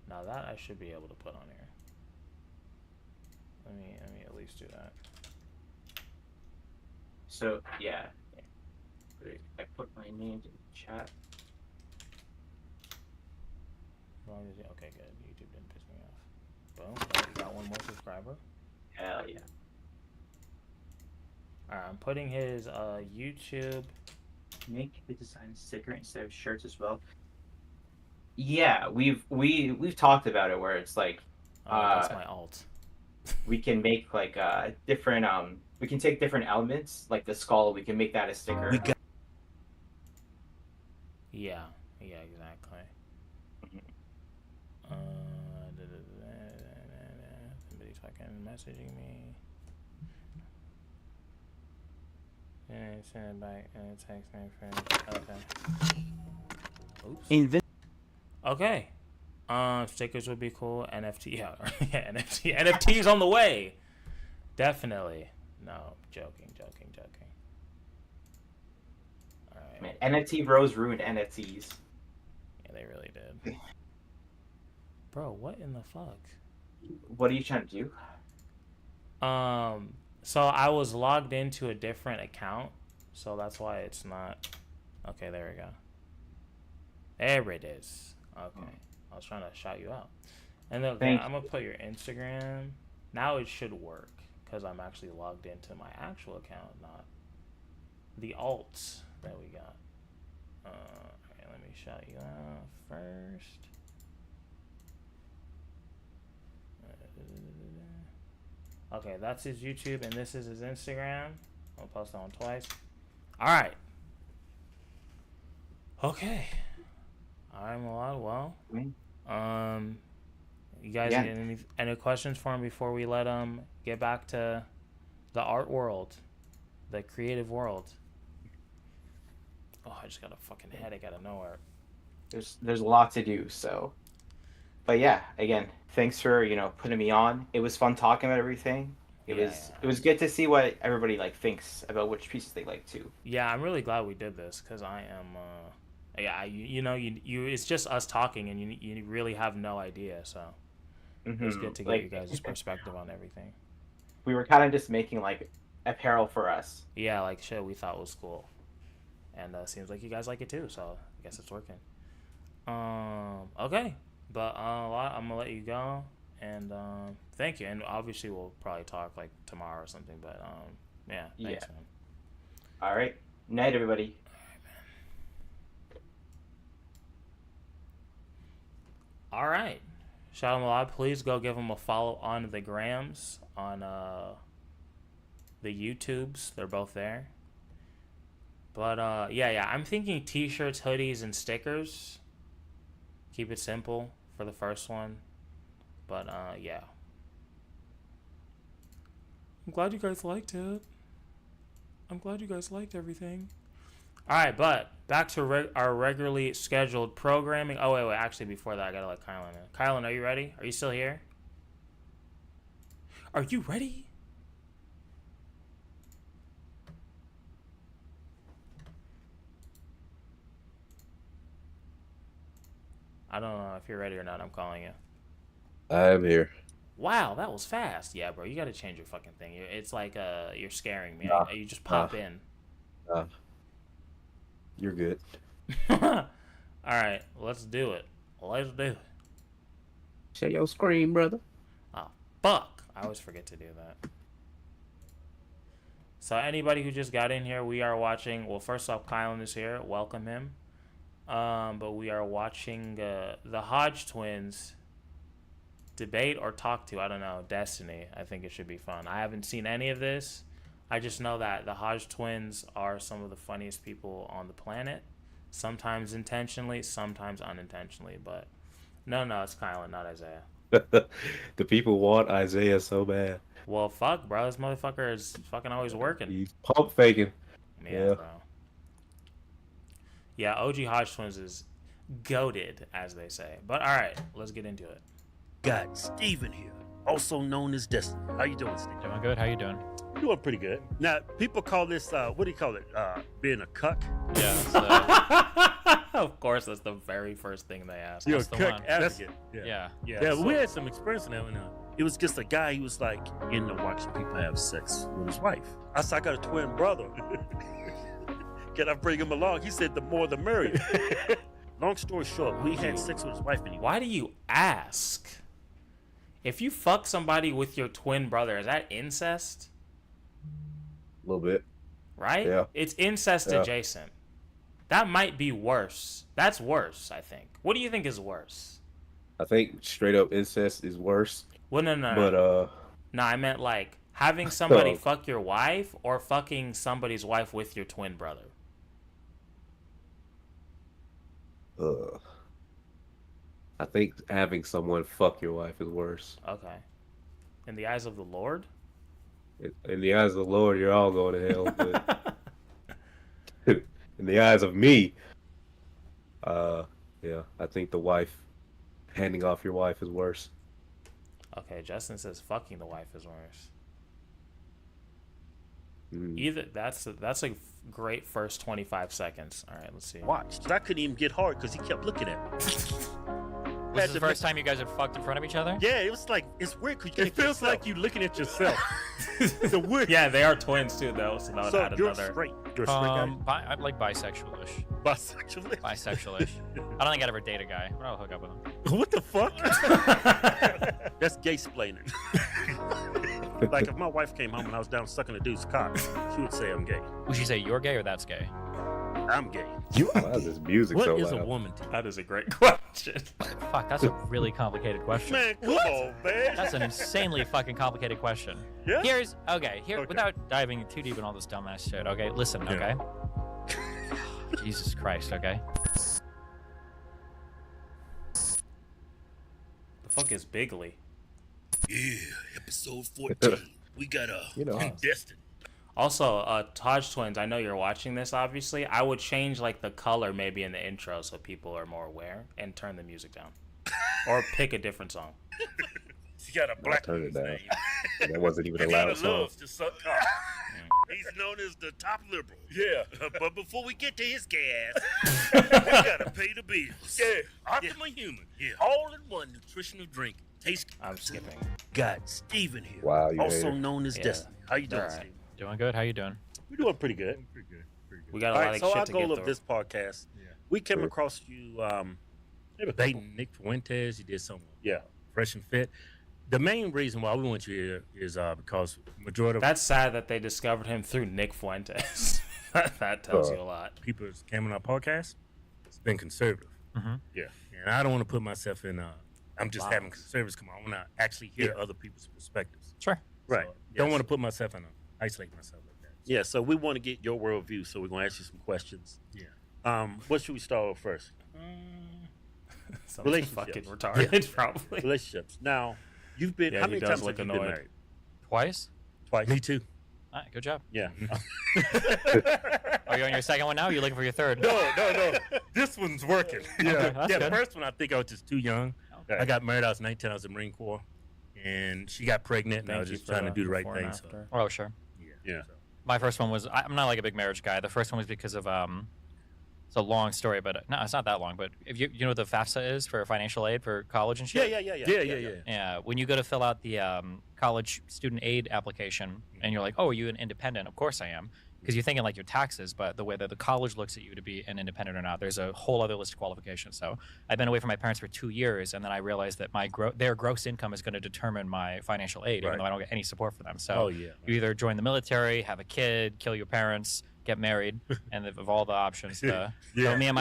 Now that I should be able to put on here. Let me at least do that. So yeah, I put my name in the chat. As long as okay, good. YouTube didn't piss me off. Boom. You got one more subscriber. Hell yeah. All right, I'm putting his YouTube. Make the design sticker instead of shirts as well. Yeah, we've talked about it where it's like Oh, that's my alt. we can make like different we can take different elements like the skull, we can make that a sticker. Yeah, yeah, exactly. Somebody's fucking messaging me. And send it back and text my friend. Okay. Oops. Okay. Stickers would be cool. NFT, yeah, yeah, NFT's on the way. Definitely. No, joking. All right. Man, NFT bros ruined NFTs. Yeah, they really did. Bro, what in the fuck? What are you trying to do? So I was logged into a different account, so that's why it's not. Okay, there we go. There it is. Okay. I was trying to shout you out. And then I'm going to put your Instagram. Now it should work because I'm actually logged into my actual account, not the alts that we got. Alright, let me shout you out first. Okay, that's his YouTube and this is his Instagram. I'll post that one twice. Alright. Okay. Alright, Malad. Well, you guys got any questions for him before we let him get back to the art world, the creative world? Oh, I just got a fucking headache out of nowhere. There's a lot to do, so. But yeah, again, thanks for putting me on. It was fun talking about everything. It was good to see what everybody like thinks about which pieces they like too. Yeah, I'm really glad we did this because I am. It's just us talking, and you really have no idea. So it was good to get you guys' perspective on everything. We were kind of just making like apparel for us. Yeah, like shit we thought was cool, and seems like you guys like it too. So I guess it's working. Okay. But I'm gonna let you go, and thank you. And obviously, we'll probably talk like tomorrow or something. But yeah, thanks, man. All right, night, everybody. All right, Shalom Alad, please go give him a follow on the grams, on the YouTubes. They're both there. But yeah, I'm thinking T-shirts, hoodies, and stickers. Keep it simple for the first one. But yeah. I'm glad you guys liked it. I'm glad you guys liked everything. Alright, but back to our regularly scheduled programming. Oh, wait. Actually, before that, I gotta let Kylan in. Kylan, are you ready? Are you still here? Are you ready? I don't know if you're ready or not. I'm calling you. I'm here. Wow, that was fast. Yeah, bro, you gotta change your fucking thing. It's like you're scaring me. Nah. You just pop in. You're good. All right, let's do it. Let's do it. Share your screen, brother. Oh, fuck. I always forget to do that. So anybody who just got in here, we are watching. Well, first off, Kylan is here. Welcome him. But we are watching the Hodge twins Debate or talk to, I don't know. Destiny. I think it should be fun. I haven't seen any of this. I just know that the Hodge twins are some of the funniest people on the planet. Sometimes intentionally, sometimes unintentionally. But no, it's Kylan, not Isaiah. The people want Isaiah so bad. Well, fuck, bro. This motherfucker is fucking always working. He's pump faking. Yeah, bro. Yeah, OG Hodge twins is goated, as they say. But all right, let's get into it. Got Steven here, also known as Destiny. How you doing, Steven? Doing good. How you doing? Doing pretty good. Now, people call this, what do you call it? Being a cuck? Yeah. Of course, that's the very first thing they ask. You're a That's the cuck one. advocate. Yeah. Yeah, we had some experience in that. It was just a guy, he was like into watching people have sex with his wife. I said, I got a twin brother. Can I bring him along? He said, the more the merrier. Long story short, we had sex with his wife. And Why do you ask? If you fuck somebody with your twin brother, is that incest? A little bit. Right? Yeah. It's incest Yeah. adjacent. That might be worse. That's worse, I think. What do you think is worse? I think straight up incest is worse. Well, no. But No, I meant like having somebody Oh. fuck your wife or fucking somebody's wife with your twin brother. I think having someone fuck your wife is worse. Okay. In the eyes of the Lord? In the eyes of the Lord, you're all going to hell. But in the eyes of me, yeah, I think the wife, handing off your wife is worse. Okay, Justin says fucking the wife is worse. Mm. Either that's a great first 25 seconds. All right, let's see. watched. I couldn't even get hard because he kept looking at me. Was this the first time you guys had fucked in front of each other? Yeah, it was like, it's weird because It feels like you looking at yourself. It's a weird. Yeah, they are twins too, though. So that would So add you're another. straight. You're a straight I'm like bisexual-ish. guy. Bisexual. Bisexual-ish. I don't think I'd ever date a guy, but I'll hook up with him. What the fuck? That's gay splaining. Like if my wife came home and I was down sucking a dude's cock, she would say I'm gay. Would she say you're gay or that's gay? I'm gay. Why is this music What so is a loud? woman to you? That is a great question. Fuck, that's a really complicated question. Man, come on, man. That's an insanely fucking complicated question. Yeah? Okay, without diving too deep in all this dumbass shit, okay? Listen, Yeah. okay? Jesus Christ, okay? The fuck is Bigley? Yeah, episode 14. We got You know. Destiny. Also, Hodge twins. I know you're watching this. Obviously, I would change like the color maybe in the intro so people are more aware, and turn the music down, or pick a different song. He got a black turned it dude's down. name. That wasn't even a He loud song. loves to suck cock. He's known as the top liberal. Yeah. But before we get to his gay ass, we gotta pay the bills. Yeah. Optimally human. Yeah. All in one nutritional drink. Tastes good. I'm skipping. Got Steven here. Wow, you also hater. known as Yeah. Destiny. How you doing, All right. Steven? Doing good? How you doing? We're doing pretty good. We got a All lot right, of so shit our to goal get of through. this podcast, we came Sure. across you debating Nick Fuentes. You did some, Fresh and Fit. The main reason why we want you here is because majority of That's sad that they discovered him through Nick Fuentes. That tells you a lot. people that came on our podcast, it's been conservative. Mhm. Yeah, and I don't want to put myself in. I'm just Wow. having conservatives come on. I want to actually hear other people's perspectives. Sure. Right. So, Don't yes. want to put myself in isolate myself like that. Yeah. So we want to get your worldview. So we're going to ask you some questions. Yeah. What should we start with first? Something Relationships. fucking retarded, probably. Relationships. Now, you've been. Yeah, how he many does times look have you been annoyed. married? Twice? Twice. Me too. All right, good job. Yeah. Are you on your second one now? Or are you looking for your third? No. This one's working. Okay, that's The good. first one I think I was just too young. Okay. I got married. I was 19. I was in the Marine Corps, and she got pregnant, and I Thank was you just for trying to the do the right before thing. and So, after. Oh, sure. yeah. My first one was, I'm not like a big marriage guy. The first one was because of, it's a long story, but no, it's not that long. But if you know what the FAFSA is for financial aid for college and shit? Yeah. Yeah, when you go to fill out the college student aid application and you're like, oh, are you an independent? Of course I am. Because you're thinking like your taxes, but the way that the college looks at you to be an independent or not, there's a whole other list of qualifications. So I've been away from my parents for 2 years, and then I realized that their gross income is going to determine my financial aid, even Right. though I don't get any support for them. So Oh yeah. you either join the military, have a kid, kill your parents, get married, and of all the options, so Yeah. me and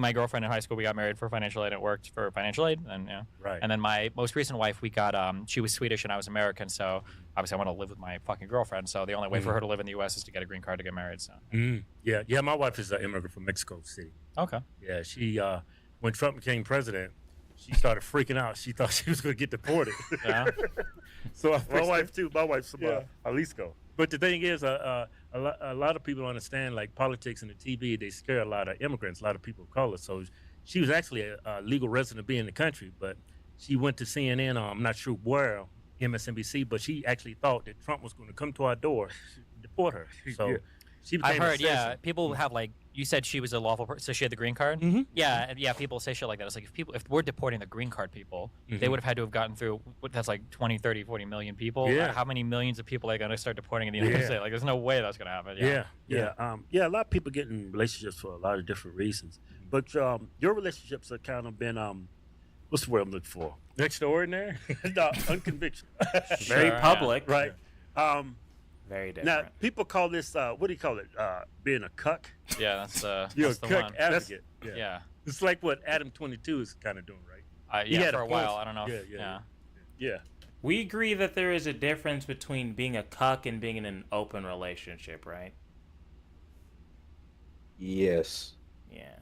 my girlfriend in high school, we got married for financial aid. And it worked for financial aid, and Right. And then my most recent wife, we got she was Swedish and I was American, so obviously I want to live with my fucking girlfriend. So the only way for her to live in the U.S. is to get a green card to get married. So Yeah. My wife is an immigrant from Mexico City. okay, Yeah, she when Trump became president, she started freaking out. She thought she was going to get deported. yeah, So my wife too. My wife's from Jalisco. But the thing is, a lot of people understand like politics and the TV. They scare a lot of immigrants, a lot of people of color. So she was actually a legal resident being in the country, but she went to CNN. I'm not sure where, MSNBC, but she actually thought that Trump was going to come to our door, and deport her. So she became I've heard. a Yeah, citizen. people have like you said she was a lawful person, so she had the green card. Mhm. Yeah, and people say shit like that. It's like if we're deporting the green card people, they would have had to have gotten through. That's like 20, 30, 40 million people. Yeah. How many millions of people are going to start deporting in the United Yeah. States? Like, there's no way that's going to happen. Yeah. A lot of people get in relationships for a lot of different reasons. But your relationships have kind of been what's the word I'm looking for? Extraordinary? No, unconventional. Very Sure, public. Right. Very different. Now people call this what do you call it? Being a cuck. Yeah, that's You're that's a the cuck one. advocate. Yeah. It's like what Adam 22 is kind of doing, right? He Yeah, had for a a while. post- I don't know. Yeah, if- yeah. Yeah. We agree that there is a difference between being a cuck and being in an open relationship, right? Yes. Yeah.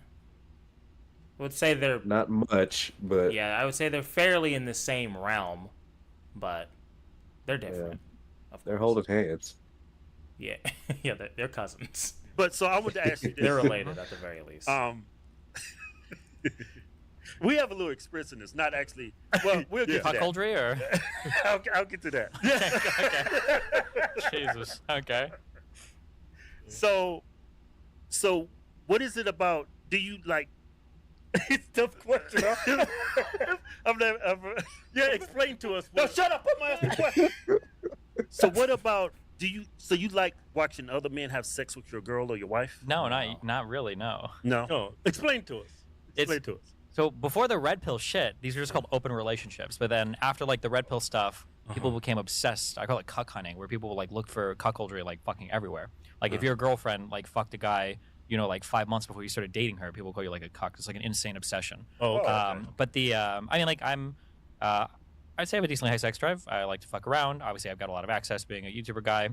I would say they're Not much, but yeah, I would say they're fairly in the same realm, but they're different. Of they're course. holding hands. Yeah, yeah, they're cousins. But so I would ask you this. They're related at the very least. We have a little experience in this. Not actually. Well, we'll get to that. Cuckoldry or I'll get to that. okay. Jesus. Okay. So what is it about? Do you like? It's a tough question. Huh? Yeah, explain to us. No, shut up. Put my ass question. So what about? So you like watching other men have sex with your girl or your wife? No, not really. No. No. Explain to us. Explain to us. So before the red pill shit, these were just called open relationships. But then after like the red pill stuff, people became obsessed. I call it cuck hunting, where people will like look for cuckoldry like fucking everywhere. Like if your girlfriend like fucked a guy, like 5 months before you started dating her, people call you like a cuck. It's like an insane obsession. Oh, okay. But the I mean, like I'd say I have a decently high sex drive. I like to fuck around. Obviously, I've got a lot of access being a YouTuber guy.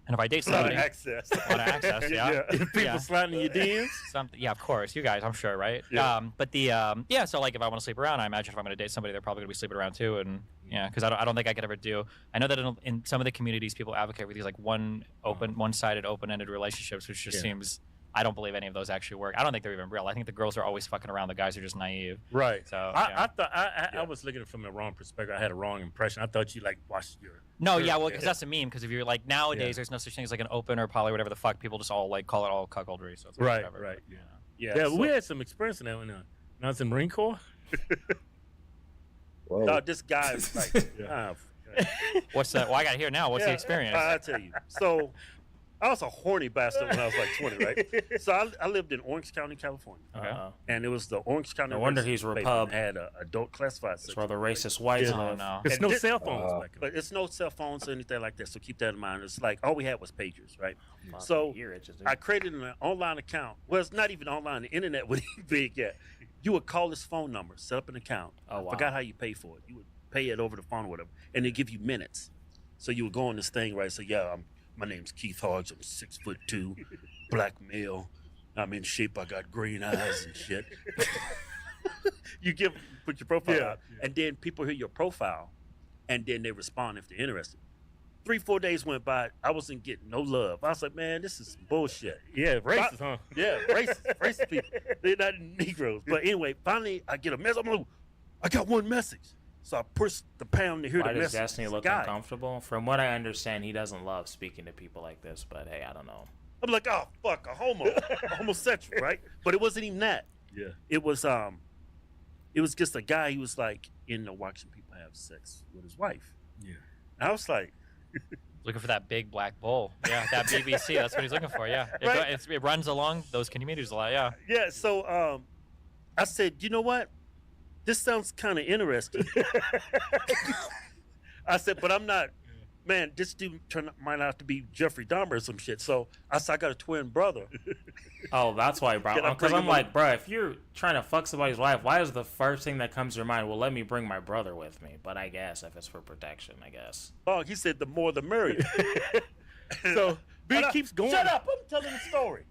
And if I date A lot of somebody, access. a lot of access, yeah. People Yeah. sliding in your DMs. something, yeah, of course, you guys, I'm sure, right? Yeah. But the so like if I want to sleep around, I imagine if I'm going to date somebody, they're probably going to be sleeping around too, and yeah, because I don't think I could ever do. I know that in some of the communities, people advocate for these like one-sided, open-ended relationships, which just seems. I don't believe any of those actually work. I don't think they're even real. I think the girls are always fucking around. The guys are just naive. Right. So I thought I was looking at it from the wrong perspective. I had a wrong impression. I thought you like watched your. No, Sure, yeah, well, because that's a meme. Because if you're like nowadays, there's no such thing as like an open or poly, whatever the fuck. People just all like call it all cuckoldry. So it's like, Right, whatever. right, But, yeah. yeah. Yeah, we had some experience in that when I was in Marine Corps. Whoa. This guy was like, What's that? Well, I got to hear now. What's the experience? I'll tell you. So I was a horny bastard when I was like 20, right? So I lived in Orange County, California. Okay. And it was the Orange County. No wonder racist he's paper repub. and had adult classified That's section. where the racist whites Yeah. live. no. It's And no this- cell phones Wow. back then. But it's no cell phones or anything like that. So keep that in mind. It's like all we had was pagers, right? Fuck, So you're itching, dude. I created an online account. Well, it's not even online. The internet wasn't even big yet. You would call this phone number, set up an account. Oh, I wow. forgot how you pay for it. You would pay it over the phone or whatever, and they give you minutes. So you would go on this thing, right? So yeah, my name's Keith Hodge. I'm 6'2", black male. I'm in shape. I got green eyes and shit. Put your profile out, and then people hear your profile, and then they respond if they're interested. 3-4 days went by. I wasn't getting no love. I was like, man, this is some bullshit. Yeah, racist, huh? Yeah, racist people. They're not Negroes. But anyway, finally, I get a message. I'm like, I got one message. So I push the pound to hear Why the does message. Destiny It's a look guy. uncomfortable? From what I understand, he doesn't love speaking to people like this, but hey, I don't know. I'm like, oh, fuck, a homosexual, right? But it wasn't even that. Yeah. It was just a guy. He was like into watching people have sex with his wife. Yeah. And I was like, Looking for that big black bull. Yeah, that BBC. That's what he's looking for. Yeah, Right. it runs along those communities a lot. Yeah. yeah. So I said, you know what? This sounds kind of interesting. I said, but I'm not man, this dude might out to be Jeffrey Dahmer or some shit. So I said, I got a twin brother. Oh, that's why, bro. Can I Because bring I'm him like, bro, if you're trying to fuck somebody's wife, why is the first thing that comes to your mind? Well, let me bring my brother with me. But I guess if it's for protection, I guess. Oh, he said the more the merrier. So B keeps going. Shut up! I'm telling the story.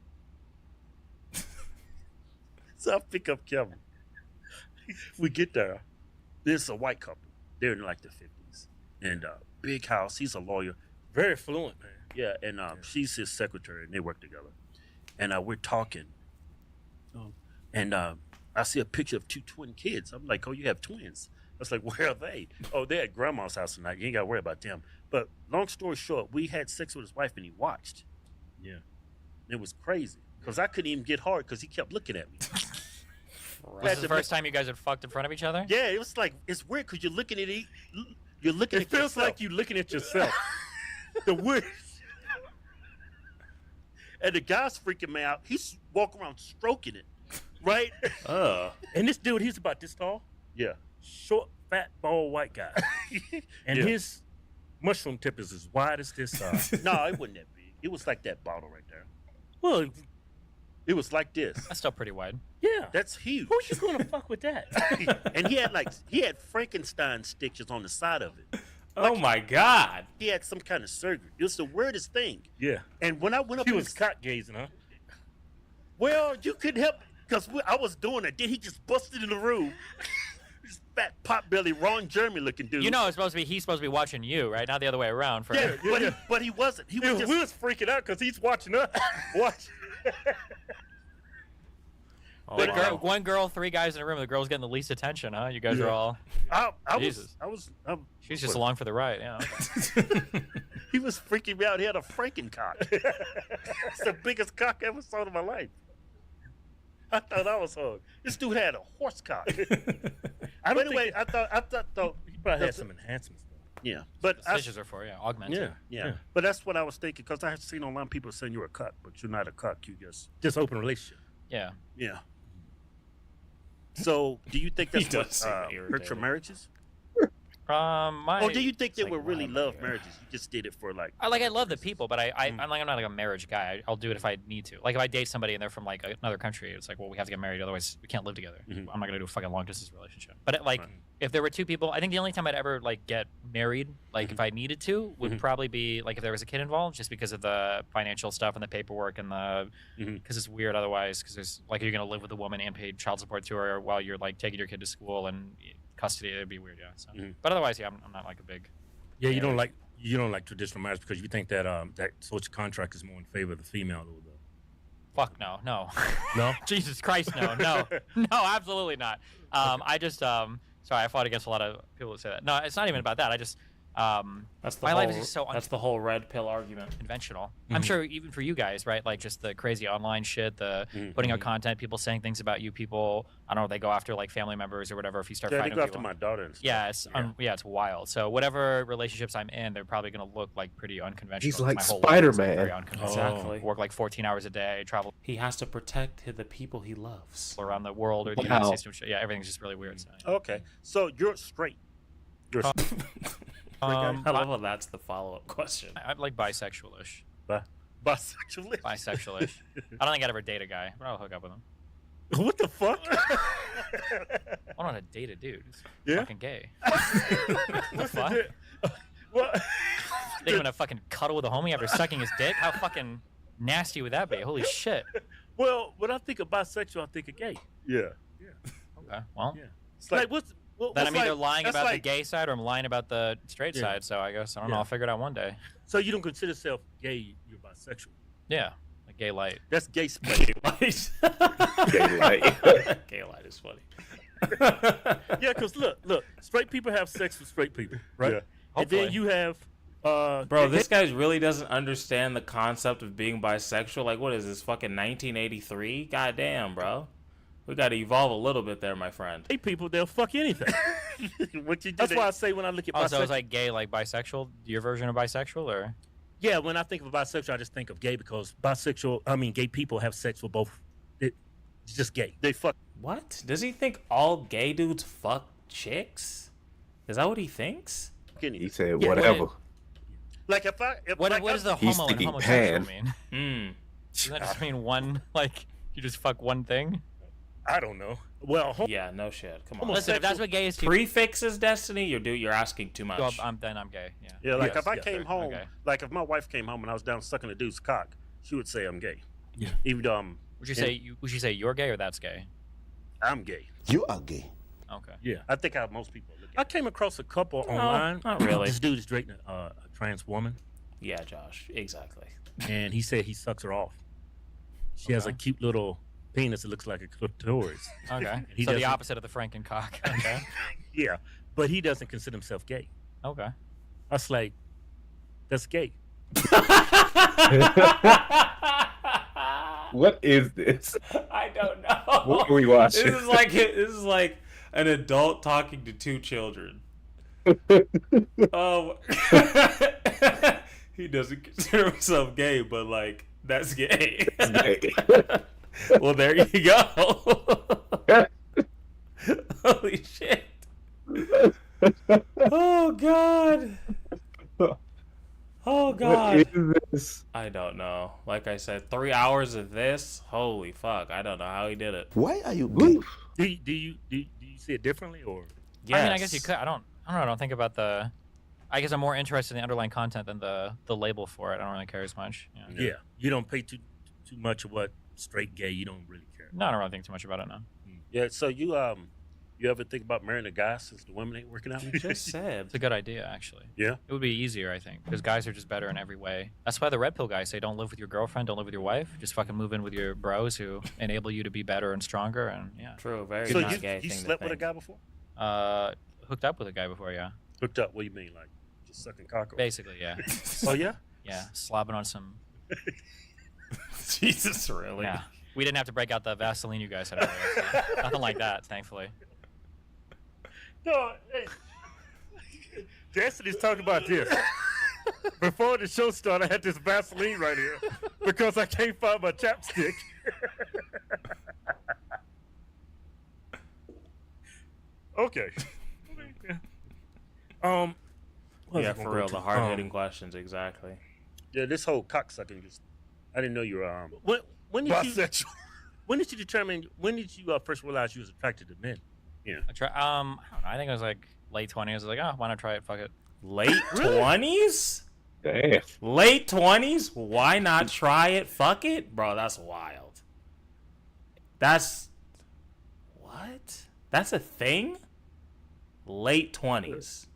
So I pick up Kevin. We get there. This is a white couple. They're in like the 50s. And big house. He's a lawyer. Very fluent, man. Yeah, and she's his secretary, and they work together. And we're talking. And I see a picture of 2 twin kids. I'm like, oh, you have twins. I was like, where are they? Oh, they're at grandma's house tonight. You ain't got to worry about them. But long story short, we had sex with his wife, and he watched. Yeah. It was crazy. Because I couldn't even get hard because he kept looking at me. Was this the first time you guys had fucked in front of each other? Yeah, it was like, it's weird because you're looking at you're looking It at feels yourself. like you looking at yourself. The weird. And the guy's freaking me out. He's walking around stroking it, right? And this dude, he's about this tall. Yeah. Short, fat, bald, white guy. And Yeah. his mushroom tip is as wide as this. No, it wasn't that big. It was like that bottle right there. Well, It was like this. That's still pretty wide. yeah. That's huge. Who you gonna fuck with that? And he had Frankenstein stitches on the side of it. Oh my God. He had some kind of surgery. It was the weirdest thing. Yeah. And when I went up He in was his cock gazing, huh? well, you couldn't help because I was doing it. Then he just busted in the room. This fat pot belly Ron Jeremy looking dude. You know, he's supposed to be watching you, right? Not the other way around. For Yeah, Yeah. but he wasn't. He was We just was freaking out because he's watching us. Watch. Oh, But wow. one girl, 3 guys in a room. The girl's getting the least attention, huh? You guys are all. Jesus. She's just along for the ride. Yeah. He was freaking me out. He had a Frankencock. It's the biggest cock I ever saw in my life. I thought I was hung. This dude had a horse cock. I But don't anyway, think I thought he probably had some enhancements. yeah. But I, Stitches are for augmented. Yeah. yeah. Yeah. But that's what I was thinking because I have seen online people saying you're a cuck, but you're not a cuck. You Just open relationship. Yeah. yeah. So, do you think He that's does what seem hurt your irritated. marriages? My. Or do you think they like, were really what love happened here? marriages? You just did it for like. I love the people, but I'm not like a marriage guy. I'll do it if I need to. Like if I date somebody and they're from like another country, it's like, well, we have to get married, otherwise we can't live together. Mhm. I'm not gonna do a fucking long distance relationship. But like, Right. if there were 2 people, I think the only time I'd ever like get married, like if I needed to, would Mhm. probably be like if there was a kid involved, just because of the financial stuff and the paperwork and the Mhm. because it's weird otherwise. Because there's like you're gonna live with a woman and pay child support to her while you're like taking your kid to school and custody. It'd be weird, yeah. So, Mhm. but otherwise, yeah, I'm not like a big. Yeah, you don't like traditional marriage because you think that that social contract is more in favor of the female or the. Fuck no. No. Jesus Christ, no, absolutely not. I just, sorry, I fought against a lot of people who say that. No, it's not even about that. I just, That's the my whole, life is just so that's the whole red pill argument. unconventional. I'm Mhm. sure even for you guys, right? Like just the crazy online shit, the Mhm. putting out content, people saying things about you, people, I don't know, they go after like family members or whatever if you start Yeah, they fighting go with after people. my daughter and stuff. Yeah, it's wild. So whatever relationships I'm in, they're probably gonna look like pretty unconventional. He's like My whole life is, Spider-Man. very unconventional. Exactly. Work like 14 hours a day, travel He has to protect the people he loves. around the world or the Wow. United States. Doing shit. Yeah, everything's just really weird. So, Okay, so you're straight. You're I love how that's the follow-up question. I'm like bisexual-ish. bisexual. Bisexual-ish. I don't think I'd ever date a guy, but I'll hook up with him. What the fuck? I don't want to date a dude. It's Yeah? fucking gay. What's fuck? the what? They're gonna fucking cuddle with a homie after sucking his dick? How fucking nasty would that be? Holy shit. Well, when I think of bisexual, I think of gay. Yeah. Okay, well, Yeah. It's Like what's then I'm either like, lying that's about the like- gay side or I'm lying about the straight Yeah. side. So I guess I don't know. Yeah. I'll figure it out one day. So you don't consider yourself gay? You're bisexual. Yeah, like gay light. That's gay spray. Gay light. Gay light. Gay light is funny. Yeah, because look, straight people have sex with straight people, right? Yeah. And then Hopefully. you have, Bro, this guy really doesn't understand the concept of being bisexual. Like, what is this, fucking 1983? Goddamn, bro. We got to evolve a little bit there, my friend. gay people, they'll fuck anything. What you do? That's why I say when I look at Oh, bisexual, so it's like gay, like bisexual? Your version of bisexual, or? yeah, when I think of bisexual, I just think of gay because gay people have sex with both. It's just gay. they fuck. What? Does he think all gay dudes fuck chicks? Is that what he thinks? He Anything. said Yeah, whatever. Like if What like, does the He's homo and thinking homosexual pan. mean? Doesn't that just mean one? Like you just fuck one thing? I don't know. Well, Yeah, no shit. Come on. Listen, if that's what gay is to you, Prefixes Destiny, you're asking too much. well, then I'm gay. Yeah. yeah, like Yes, if I yes, came sir. home, Okay. like if my wife came home and I was down sucking a dude's cock, she would say I'm gay. Yeah. Even though Would you say you're gay or that's gay? I'm gay. You are gay. Okay. Yeah, I think how most people look at it. I came across a couple No, online. not really. This dude is dating a trans woman, Yeah, Josh. Exactly. and he said he sucks her off. She has a Okay. cute little penis that looks like a clitoris. Okay. He So the doesn't- opposite of the Franken cock. Okay. Yeah, but he doesn't consider himself gay. Okay. I was like, that's gay. What is this? I don't know. What are we watching? This is like an adult talking to two children. Oh, he doesn't consider himself gay, but like that's gay. Well, there you go. Holy shit. Oh god. Oh god. What is this? I don't know. Like I said, 3 hours of this. Holy fuck! I don't know how he did it. Why are you gay? Do you see it differently or? Yes. I mean, I guess you could. I don't know. I don't think about the. I guess I'm more interested in the underlying content than the label for it. I don't really care as much. Yeah. Yeah, you don't pay too much of what straight gay. You don't really care. No, I don't really think too much about it now. Yeah. So you ever think about marrying a guy since the women ain't working out? You just said. It's a good idea, actually. Yeah. It would be easier, I think, because guys are just better in every way. That's why the red pill guys say don't live with your girlfriend, don't live with your wife. Just fucking move in with your bros who enable you to be better and stronger. And yeah, True. Very So not gay you thing to slept with a think. guy before? hooked up with a guy before, yeah. Hooked up? What do you mean, like just sucking cock? Basically, yeah. Oh yeah. Yeah, slobbing on some. Jesus, really? Yeah, we didn't have to break out the Vaseline you guys had earlier. So nothing like that, thankfully. No, hey. Destiny's talking about this. Before the show started, I had this Vaseline right here because I can't find my chapstick. Okay. What was Yeah, I gonna for go real. to? The hard hitting questions, exactly. Yeah, this whole cocksucking just. I didn't know you were when did Bisexual. when did you determine when did you first realize you was attracted to men? I don't know. I think it was like late 20s. I was like, oh, why not try it? Fuck it. Late 20s? Damn. Late 20s? Why not try it? Fuck it? Bro, that's wild. That's. What? That's a thing? Late 20s.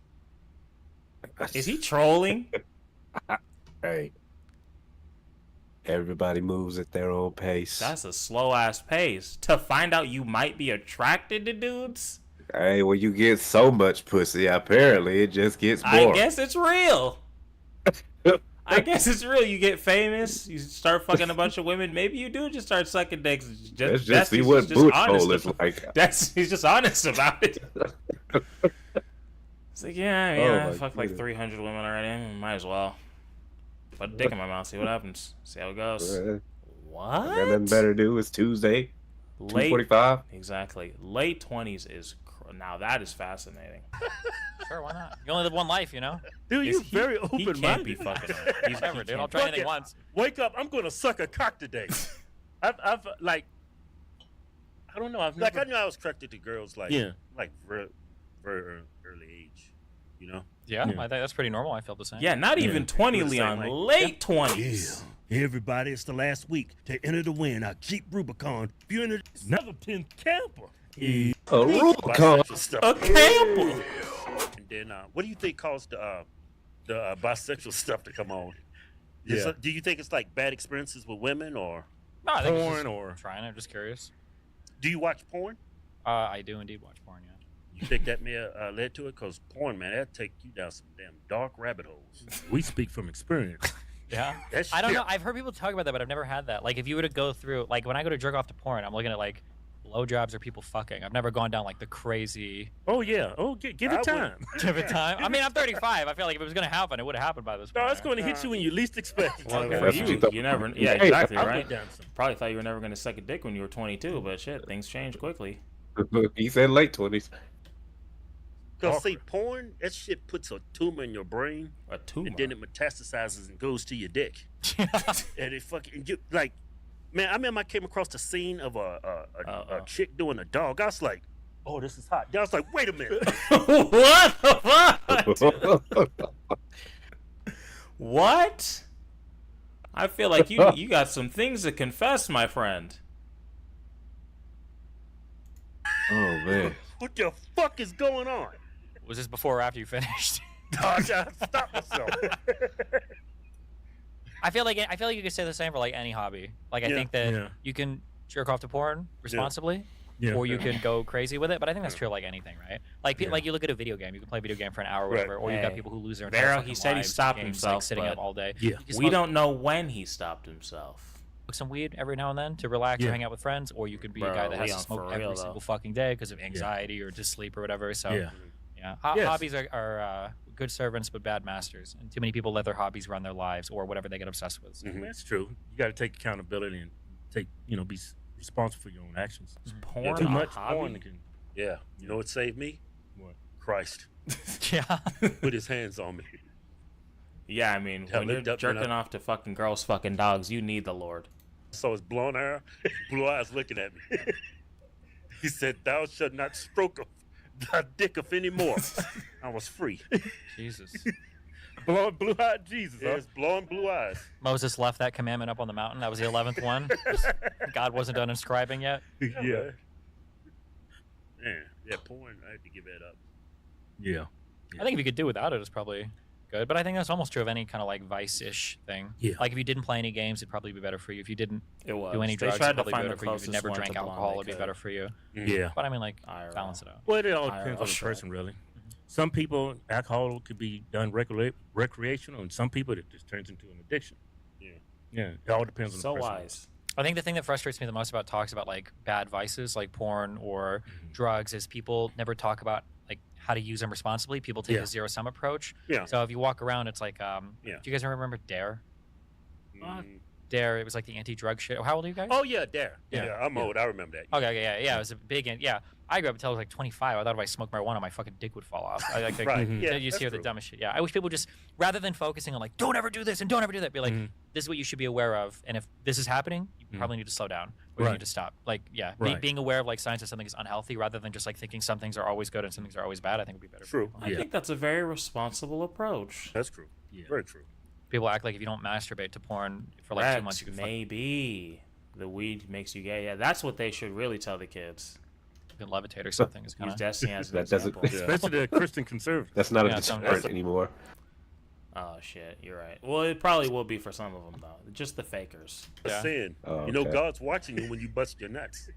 Is he trolling? Hey. Everybody moves at their own pace. That's a slow ass pace. To find out you might be attracted to dudes? Hey, when you get so much pussy, apparently it just gets boring. I guess it's real. I guess it's real. You get famous, you start fucking a bunch of women. Maybe you do just start sucking dicks. Let's just see what boot hole is like. He's just honest about it. It's like, yeah, Oh I my fucked like goodness. 300 women already. Might as well. Put a dick in my mouth, see what happens. See how it goes. I got What? nothing better to do. It's Tuesday, Late, 2:45. exactly. Late 20s is now that is fascinating. Sure, why not? You only live one life, you know? Dude, Is you he- very He open can't be minded. fucking. Whatever, dude. I'll can't try Fuck anything it. once. Wake up! I'm gonna suck a cock today. I've like, I don't know. I knew I was attracted to girls like very early age. You know. Yeah, Yeah. I think that's pretty normal. I feel the same. Yeah, not even 20, We're the same, Leon. like- Late 20s. Everybody, it's the last week to enter the win. Our Jeep Rubicon. If you enter another 10 camper. Yeah. A Rubicon. Bisexual stuff. A camper. And then, what do you think caused the bisexual stuff to come on? Yeah. Do you think it's like bad experiences with women, or No, I think it's porn, just or trying it. Just curious. do you watch porn? I do indeed watch porn, yeah. You think that may have led to it? Because porn, man, that'd take you down some damn dark rabbit holes. We speak from experience. Yeah. That's I don't shit. know. I've heard people talk about that, but I've never had that. Like, if you were to go through, like, when I go to jerk off to porn, I'm looking at, like, blowjobs or people fucking. I've never gone down, like, the crazy Oh yeah. Oh, give I it would- time. give it time. I mean, I'm 35. I feel like if it was going to happen, it would have happened by this point. No, it's going to hit you when you least expect it. Well, Okay. for That's what you you, thought. you never. Yeah, Hey, exactly, I went right? down some. Probably thought you were never going to suck a dick when you were 22, but shit, things change quickly. He said late 20s. Because, see, porn, that shit puts a tumor in your brain. A tumor. And then it metastasizes and goes to your dick. And it fucking, like, man, I remember I came across the scene of a chick doing a dog. I was like, oh, this is hot. Then I was like, wait a minute. What the fuck? What? I feel like you got some things to confess, my friend. Oh man. What the fuck is going on? Was this before or after you finished? I gotta stop myself. I feel like you could say the same for like any hobby. Like I think that you can jerk off to porn responsibly, or you can go crazy with it. But I think that's true of like anything, right? Like like you look at a video game, you can play a video game for an hour or whatever, or you got people who lose their entire Vero, fucking he said he lives stopped in games, himself, like, sitting but up all day. Yeah. We don't know when he stopped himself. Smoke some weed every now and then to relax or hang out with friends, or you could be a guy that has to smoke every single fucking day because of anxiety or just sleep or whatever. So hobbies are good servants but bad masters, and too many people let their hobbies run their lives or whatever they get obsessed with. So. That's true. You got to take accountability and be responsible for your own actions. Porn, too much hobby? porn can. Yeah, you know what saved me? What? Christ. Yeah. Put his hands on me. Yeah, I mean, when you're jerking off to fucking girls, fucking dogs, you need the Lord. So his blonde hair, blue eyes looking at me. He said, "Thou shalt not stroke thy dick of any more." I was free. Jesus. Blue-eyed Jesus. Yes, blonde, blue eyes. Moses left that commandment up on the mountain. That was the 11th one. God wasn't done inscribing yet. Yeah. Yeah, porn. I had to give that up. Yeah. I think if you could do without it, it's probably good. But I think that's almost true of any kind of like vice-ish thing. Yeah. Like if you didn't play any games, it'd probably be better for you. If you didn't do any drugs, it'd probably be better for you. If you never drank alcohol, it'd be better for you. Yeah. But I mean, like, balance it out. Well, it all depends on the person, really. Some people, alcohol could be done recreational, and some people, it just turns into an addiction. Yeah. It all depends on the person. So wise. I think the thing that frustrates me the most about talks about like bad vices, like porn or drugs, is people never talk about like how to use them responsibly. People take a zero-sum approach. Yeah. So if you walk around, it's like, do you guys remember Dare? Dare, it was like the anti-drug shit. How old are you guys? Oh yeah, Dare. Yeah, I'm old. I remember that. Okay, yeah. It was a big, I grew up until I was like 25. I thought if I smoked marijuana, my fucking dick would fall off. You just hear the dumbest shit. Yeah, I wish people just, rather than focusing on like, don't ever do this and don't ever do that, be like, this is what you should be aware of. And if this is happening, you probably need to slow down or you need to stop. Like, being aware of like signs that something is unhealthy rather than just like thinking some things are always good and some things are always bad, I think would be better. True. I think that's a very responsible approach. That's true. Yeah. Very true. People act like if you don't masturbate to porn for like 2 months, you can maybe the weed makes you gay. Yeah, that's what they should really tell the kids. You can levitate or something. Is kind Use Destiny as an That doesn't- example. Especially the Christian conservatives. That's not a Yeah, deterrent anymore. Oh shit, you're right. Well, it probably will be for some of them though. Just the fakers. That's sin. Oh, You know, okay. God's watching you when you bust your nuts.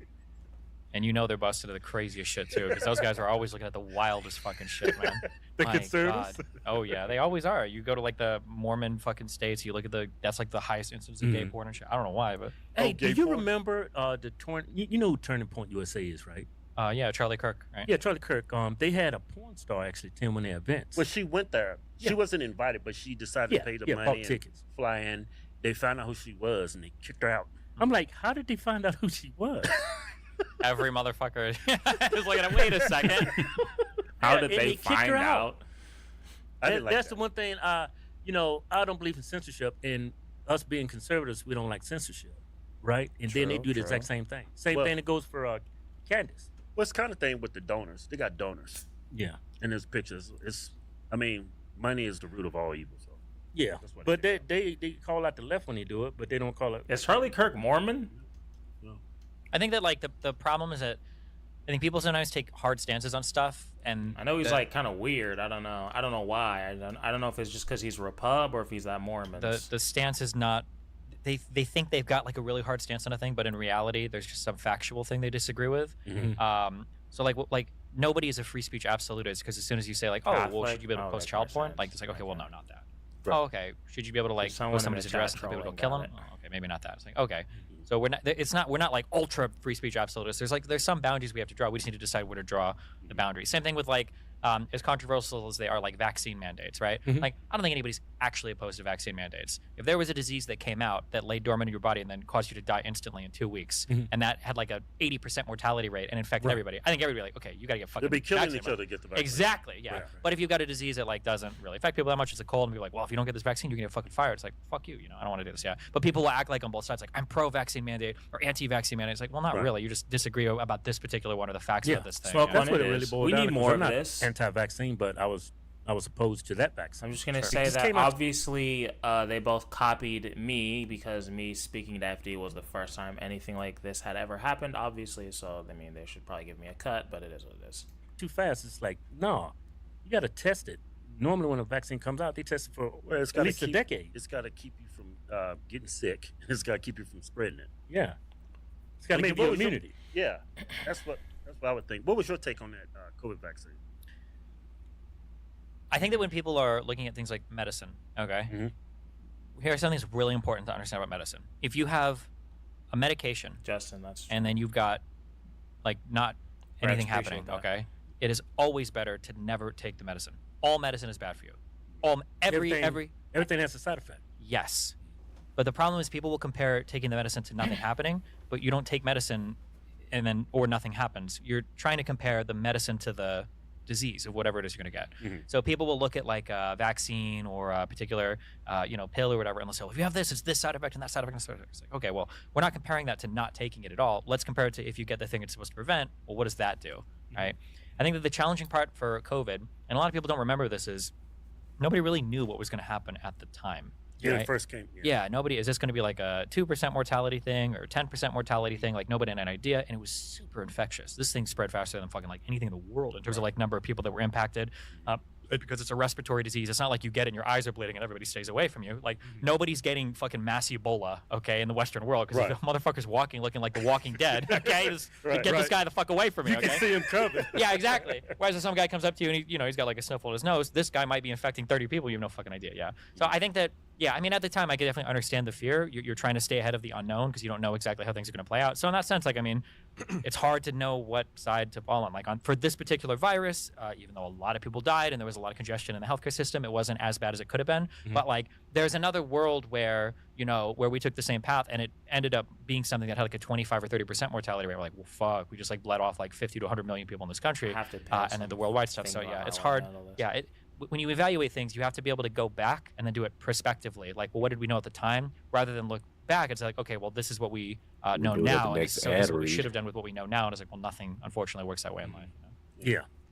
And you know they're busted to the craziest shit too, because those guys are always looking at the wildest fucking shit, man. The My conservatives? God. Oh yeah, they always are. You go to like the Mormon fucking states, you look at that's like the highest instance of gay porn and shit. I don't know why, but Hey, do you remember the you know who Turning Point USA is, right? yeah, Charlie Kirk, right? Yeah, Charlie Kirk. They had a porn star actually attend one of their events. Well, she went there. She wasn't invited, but she decided to pay the money and tickets, fly in. They found out who she was and they kicked her out. I'm like, how did they find out who she was? Every motherfucker is looking at. Wait a second. How did they find out? That's the one thing. I don't believe in censorship, and us being conservatives, we don't like censorship, right? And then they do the exact same thing. Same thing that goes for Candace. Well, it's kind of thing with the donors. They got donors. Yeah. And there's pictures. Money is the root of all evil. So. Yeah. But they call out the left when they do it, but they don't call it. Is Charlie Kirk Mormon? I think that like the problem is that I think people sometimes take hard stances on stuff, and I know he's like kind of weird. I don't know why. I don't know if it's just because he's Repub or if he's that Mormon. The stance is not. They think they've got like a really hard stance on a thing, but in reality, there's just some factual thing they disagree with. So like nobody is a free speech absolutist, because as soon as you say like, oh, well, should you be able to post child porn? Like it's like, okay, well, no, not that. Right. Oh, okay. Should you be able to like post somebody's address and be able to go kill him? Oh, okay, maybe not that. It's like, okay, so we're not like ultra free speech absolutists. There's some boundaries we have to draw. We just need to decide where to draw the boundaries. Same thing with like, as controversial as they are, like vaccine mandates, right? Like, I don't think anybody's actually opposed to vaccine mandates. If there was a disease that came out that lay dormant in your body and then caused you to die instantly in 2 weeks, and that had like a 80% mortality rate and infected everybody, I think everybody would be like, okay, you got to get fucking They'll be killing vaccinated. each other to get the vaccine. Exactly, yeah. Right. But if you've got a disease that like doesn't really affect people that much, it's a cold, and be like, well, if you don't get this vaccine, you're gonna get fucking fired. It's like, fuck you, I don't want to do this, yeah. But people will act like on both sides, like, I'm pro-vaccine mandate or anti-vaccine mandate. It's like, well, not really. You just disagree about this particular one or the facts of this thing. Smoke That's on what it it really is. boils We down need to, more of I'm not this. anti-vaccine, but I was opposed to that vaccine. I'm just gonna It say just that came out- obviously they both copied me because me speaking to FD was the first time anything like this had ever happened. Obviously, so I mean they should probably give me a cut, but it is what it is. too fast. It's like, no, you got to test it. Normally, when a vaccine comes out, they test it for It's at gotta least a decade. It's got to keep you from getting sick. It's got to keep you from spreading it. Yeah, it's got to give you what was your- immunity. Yeah, that's what I would think. What was your take on that COVID vaccine? I think that when people are looking at things like medicine, okay, here are some things really important to understand about medicine. If you have a medication, Justin, that's and then you've got like not anything Right, happening, appreciate that. okay, it is always better to never take the medicine. All medicine is bad for you. Everything has a side effect. Yes. But the problem is people will compare taking the medicine to nothing happening, but you don't take medicine or nothing happens. You're trying to compare the medicine to the disease of whatever it is you're going to get. So people will look at like a vaccine or a particular, pill or whatever, and they'll say, well, if you have this, it's this side effect and that side effect and that side effect. It's like, okay, well, we're not comparing that to not taking it at all. Let's compare it to if you get the thing it's supposed to prevent, well, what does that do, right? I think that the challenging part for COVID, and a lot of people don't remember this, is nobody really knew what was going to happen at the time. Yeah, right? it first came. Yeah, nobody, is this going to be like a 2% mortality thing or 10% mortality thing? Like nobody had an idea, and it was super infectious. This thing spread faster than fucking like anything in the world in terms of like number of people that were impacted. Because it's a respiratory disease. It's not like you get it and your eyes are bleeding and everybody stays away from you. Like nobody's getting fucking mass Ebola, okay, in the Western world because the motherfucker's walking looking like the Walking Dead, okay? Get this guy the fuck away from me, You okay? can see him coming. Yeah, exactly. Whereas if some guy comes up to you and he's got like a sniffle in his nose, this guy might be infecting 30 people. You have no fucking idea. Yeah. So I think that, yeah, I mean, at the time, I could definitely understand the fear. You're trying to stay ahead of the unknown because you don't know exactly how things are going to play out. So in that sense, like, I mean, it's hard to know what side to fall on. Like for this particular virus, even though a lot of people died and there was a lot of congestion in the healthcare system, it wasn't as bad as it could have been. But like, there's another world where where we took the same path and it ended up being something that had like a 25 or 30% mortality rate. We're like, well, fuck, we just like bled off like 50 to 100 million people in this country, Have to pay and then the worldwide stuff. So yeah, it's hard. Yeah, when you evaluate things, you have to be able to go back and then do it prospectively. Like, well, what did we know at the time? Rather than look back, it's like, okay, well, this is what we know do it at now, the and next so this is what we ad should have done with what we know now. And it's like, well, nothing, unfortunately, works that way in life.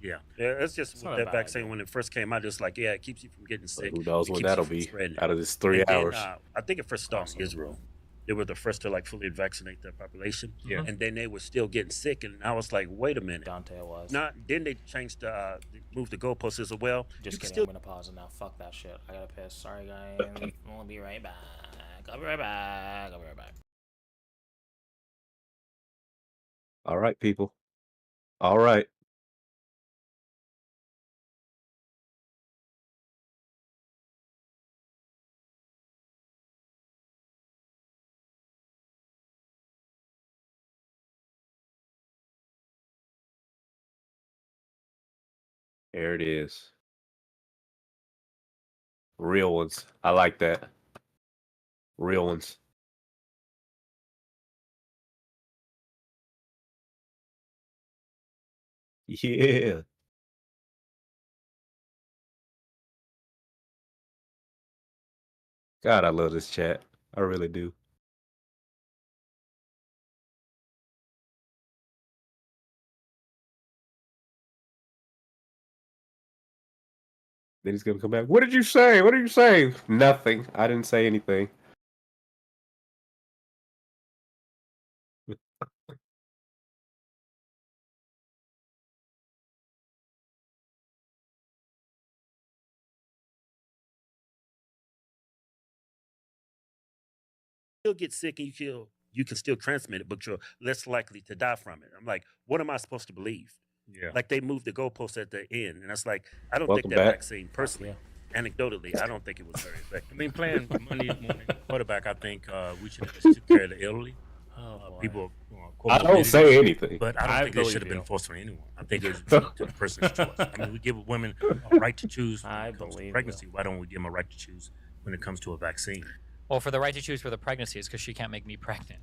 Yeah, it's just It's not with a that bad vaccine idea. when it first came out. Just like, yeah, it keeps you from getting sick. Who knows It when keeps you that'll from be spreading it. out of this 3 And then, hours. I think it first started in Israel. They were the first to like fully vaccinate their population. Yeah. And then they were still getting sick, and I was like, wait a minute. Dante was. Then they changed move the goalposts as well. Just You can kidding. still I'm gonna pause it now. Fuck that shit. I gotta piss. Sorry, guys. We'll be right back. I'll be right back. I'll be right back. All right, people. All right. There it is. Real ones. I like that. Real ones. Yeah. God, I love this chat. I really do. Then he's gonna come back. What did you say? What did you say? Nothing. I didn't say anything. get sick and you can still transmit it, but you're less likely to die from it. I'm like, what am I supposed to believe? Yeah. Like they moved the goalpost at the end, and that's like, I don't Welcome think that back. vaccine personally anecdotally, I don't think it was very effective. I mean, playing Monday morning quarterback, I think we should have just took care of the elderly. People, I don't say anything. but I don't think it should have been forced on anyone. I think it was to the person's choice. I mean, we give women a right to choose when it comes to pregnancy. Why don't we give them a right to choose when it comes to a vaccine? Well, for the right to choose for the pregnancy is because she can't make me pregnant.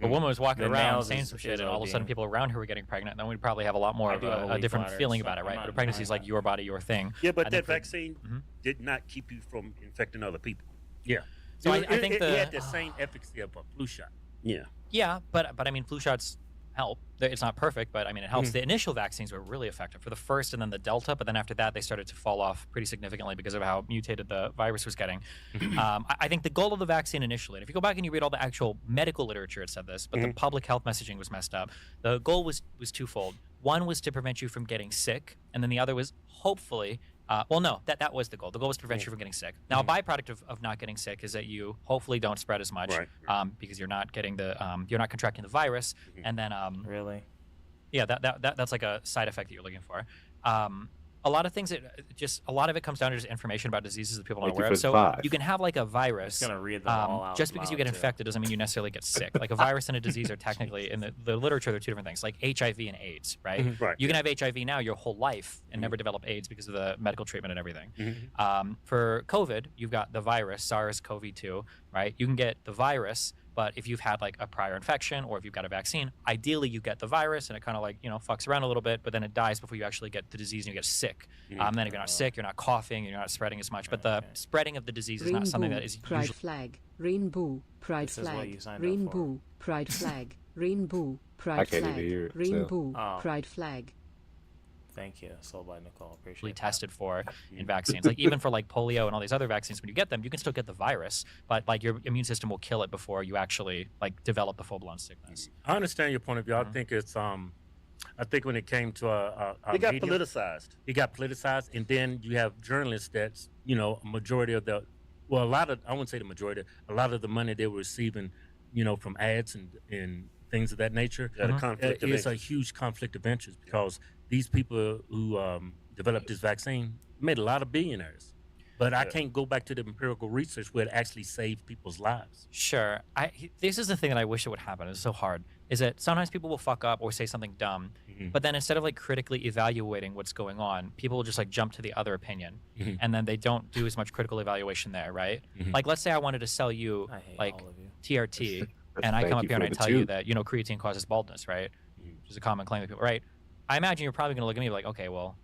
A woman was walking around saying some shit, and all of a sudden people around her were getting pregnant. Then we'd probably have a lot more of a different feeling about it, right? But a pregnancy is like your body, your thing. Yeah, but that vaccine did not keep you from infecting other people. Yeah. So I think it had the same efficacy of a flu shot. Yeah. Yeah, but I mean, flu shots help. It's not perfect, but I mean, it helps. The initial vaccines were really effective for the first and then the Delta, but then after that, they started to fall off pretty significantly because of how mutated the virus was getting. I think the goal of the vaccine initially, and if you go back and you read all the actual medical literature, it said this, but the public health messaging was messed up. The goal was twofold. One was to prevent you from getting sick, and then the other was hopefully that was the goal. The goal was to prevent you from getting sick. Now, a byproduct of not getting sick is that you hopefully don't spread as much, because you're not getting you're not contracting the virus, and then Really? yeah, that's like a side effect that you're looking for. A lot of things, a lot of it comes down to just information about diseases that people aren't aware of. So you can have like a virus. Just gonna read them all out just because you get infected doesn't mean you necessarily get sick. Like a virus and a disease are technically, in the literature, they're two different things. Like HIV and AIDS, right? You can have HIV now your whole life and never develop AIDS because of the medical treatment and everything. For COVID, you've got the virus, SARS-CoV-2, right? You can get the virus, but if you've had like a prior infection or if you've got a vaccine, ideally you get the virus and it kind of like, fucks around a little bit, but then it dies before you actually get the disease and you get sick. Then if you're not sick, you're not coughing, you're not spreading as much. But the spreading of the disease is not something that is pride usually... flag, rainbow, pride This is what flag, you signed up rainbow, pride flag, rainbow, pride I can't flag, even hear it, so- rainbow, Oh. pride flag. Thank you. Sold by Nicole. Appreciate it. tested for in vaccines. Like even for like polio and all these other vaccines, when you get them, you can still get the virus, but like your immune system will kill it before you actually like develop the full-blown sickness. I understand your point of view. I think it's I think when it came to It got media, politicized. it got politicized, and then you have journalists that's a majority of the I wouldn't say the majority, a lot of the money they were receiving, from ads and things of that nature. Got a conflict of It's a interest. huge conflict of interest because these people who developed this vaccine made a lot of billionaires. But I can't go back to the empirical research where it actually saved people's lives. Sure. This is the thing that I wish it would happen. It's so hard. Is that sometimes people will fuck up or say something dumb, but then instead of like critically evaluating what's going on, people will just like jump to the other opinion, and then they don't do as much critical evaluation there, right? Like let's say I wanted to sell you I hate like all of you. TRT, and I Thank come up you here and for I the tell you tube. that creatine causes baldness, right? Which is a common claim of people, right? I imagine you're probably going to look at me like, okay, well,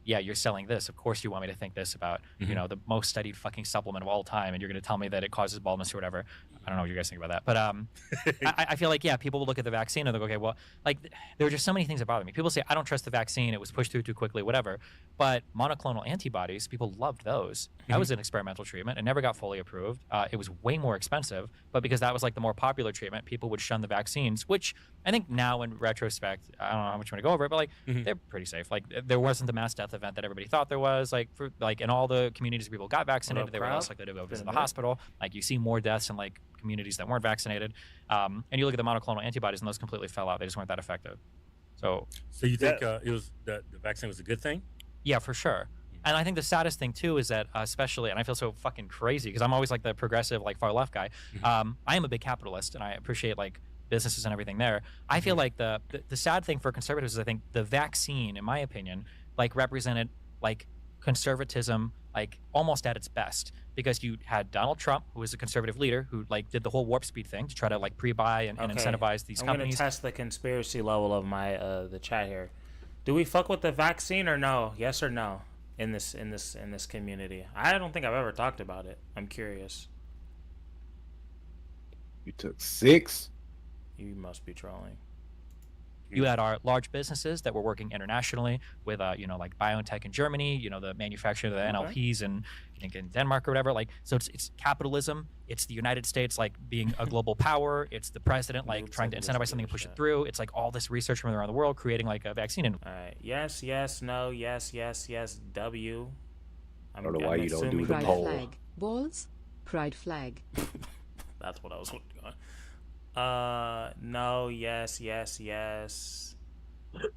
yeah, you're selling this. Of course you want me to think this about, the most studied fucking supplement of all time, and you're going to tell me that it causes baldness or whatever. I don't know what you guys think about that. But I feel like, yeah, people will look at the vaccine and they'll go, okay, well, like, there are just so many things that bother me. People say, I don't trust the vaccine. It was pushed through too quickly, whatever. But monoclonal antibodies, people loved those. That was an experimental treatment. It never got fully approved. It was way more expensive. But because that was like the more popular treatment, people would shun the vaccines, which I think now in retrospect, I don't know how much you want to go over it, but like, they're pretty safe. Like, there wasn't the mass death event that everybody thought there was. Like, in all the communities where people got vaccinated, they were less likely to go visit the hospital. Like, you see more deaths in like communities that weren't vaccinated. And you look at the monoclonal antibodies, and those completely fell out. They just weren't that effective. So you think it was the vaccine was a good thing? yeah, for sure. And I think the saddest thing too is that, especially, and I feel so fucking crazy because I'm always like the progressive, like far left guy. I am a big capitalist, and I appreciate like businesses and everything there. I feel like the sad thing for conservatives is I think the vaccine, in my opinion, like represented like conservatism like almost at its best, because you had Donald Trump, who was a conservative leader, who like did the whole warp speed thing to try to like pre-buy and incentivize these I'm companies. gonna test the conspiracy level of my the chat here. Do we fuck with the vaccine or no? Yes or no? In this community, I don't think I've ever talked about it. I'm curious. You took 6. You must be trolling. You had our large businesses that were working internationally with, like BioNTech in Germany, the manufacturing of the NLPs in Denmark or whatever. Like, so it's capitalism. It's the United States like being a global power. It's the president like trying to incentivize something and push it through. It's like all this research from around the world creating like a vaccine. And All right. Yes. Yes. No. Yes. Yes. Yes. W. I don't know why you don't do the Pride poll. flag. Balls. Pride flag. That's what I was looking on. No. Yes. Yes. Yes.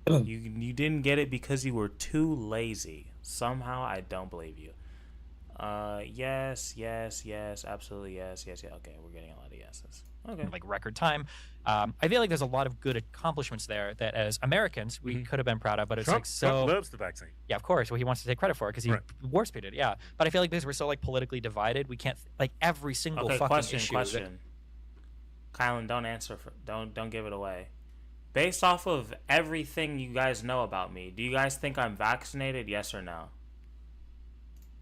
You didn't get it because you were too lazy. Somehow I don't believe you. Yes, absolutely yes. Okay, we're getting a lot of yeses. Okay. Like record time. I feel like there's a lot of good accomplishments there that as Americans we could have been proud of, but it's Trump, like so. Trump loves the vaccine. Yeah, of course. Well, he wants to take credit for it because he war speeded. Yeah, but I feel like because we're so like politically divided, we can't like every single fucking issue. Question. Kylan, don't answer. Don't give it away. Based off of everything you guys know about me, do you guys think I'm vaccinated? Yes or no?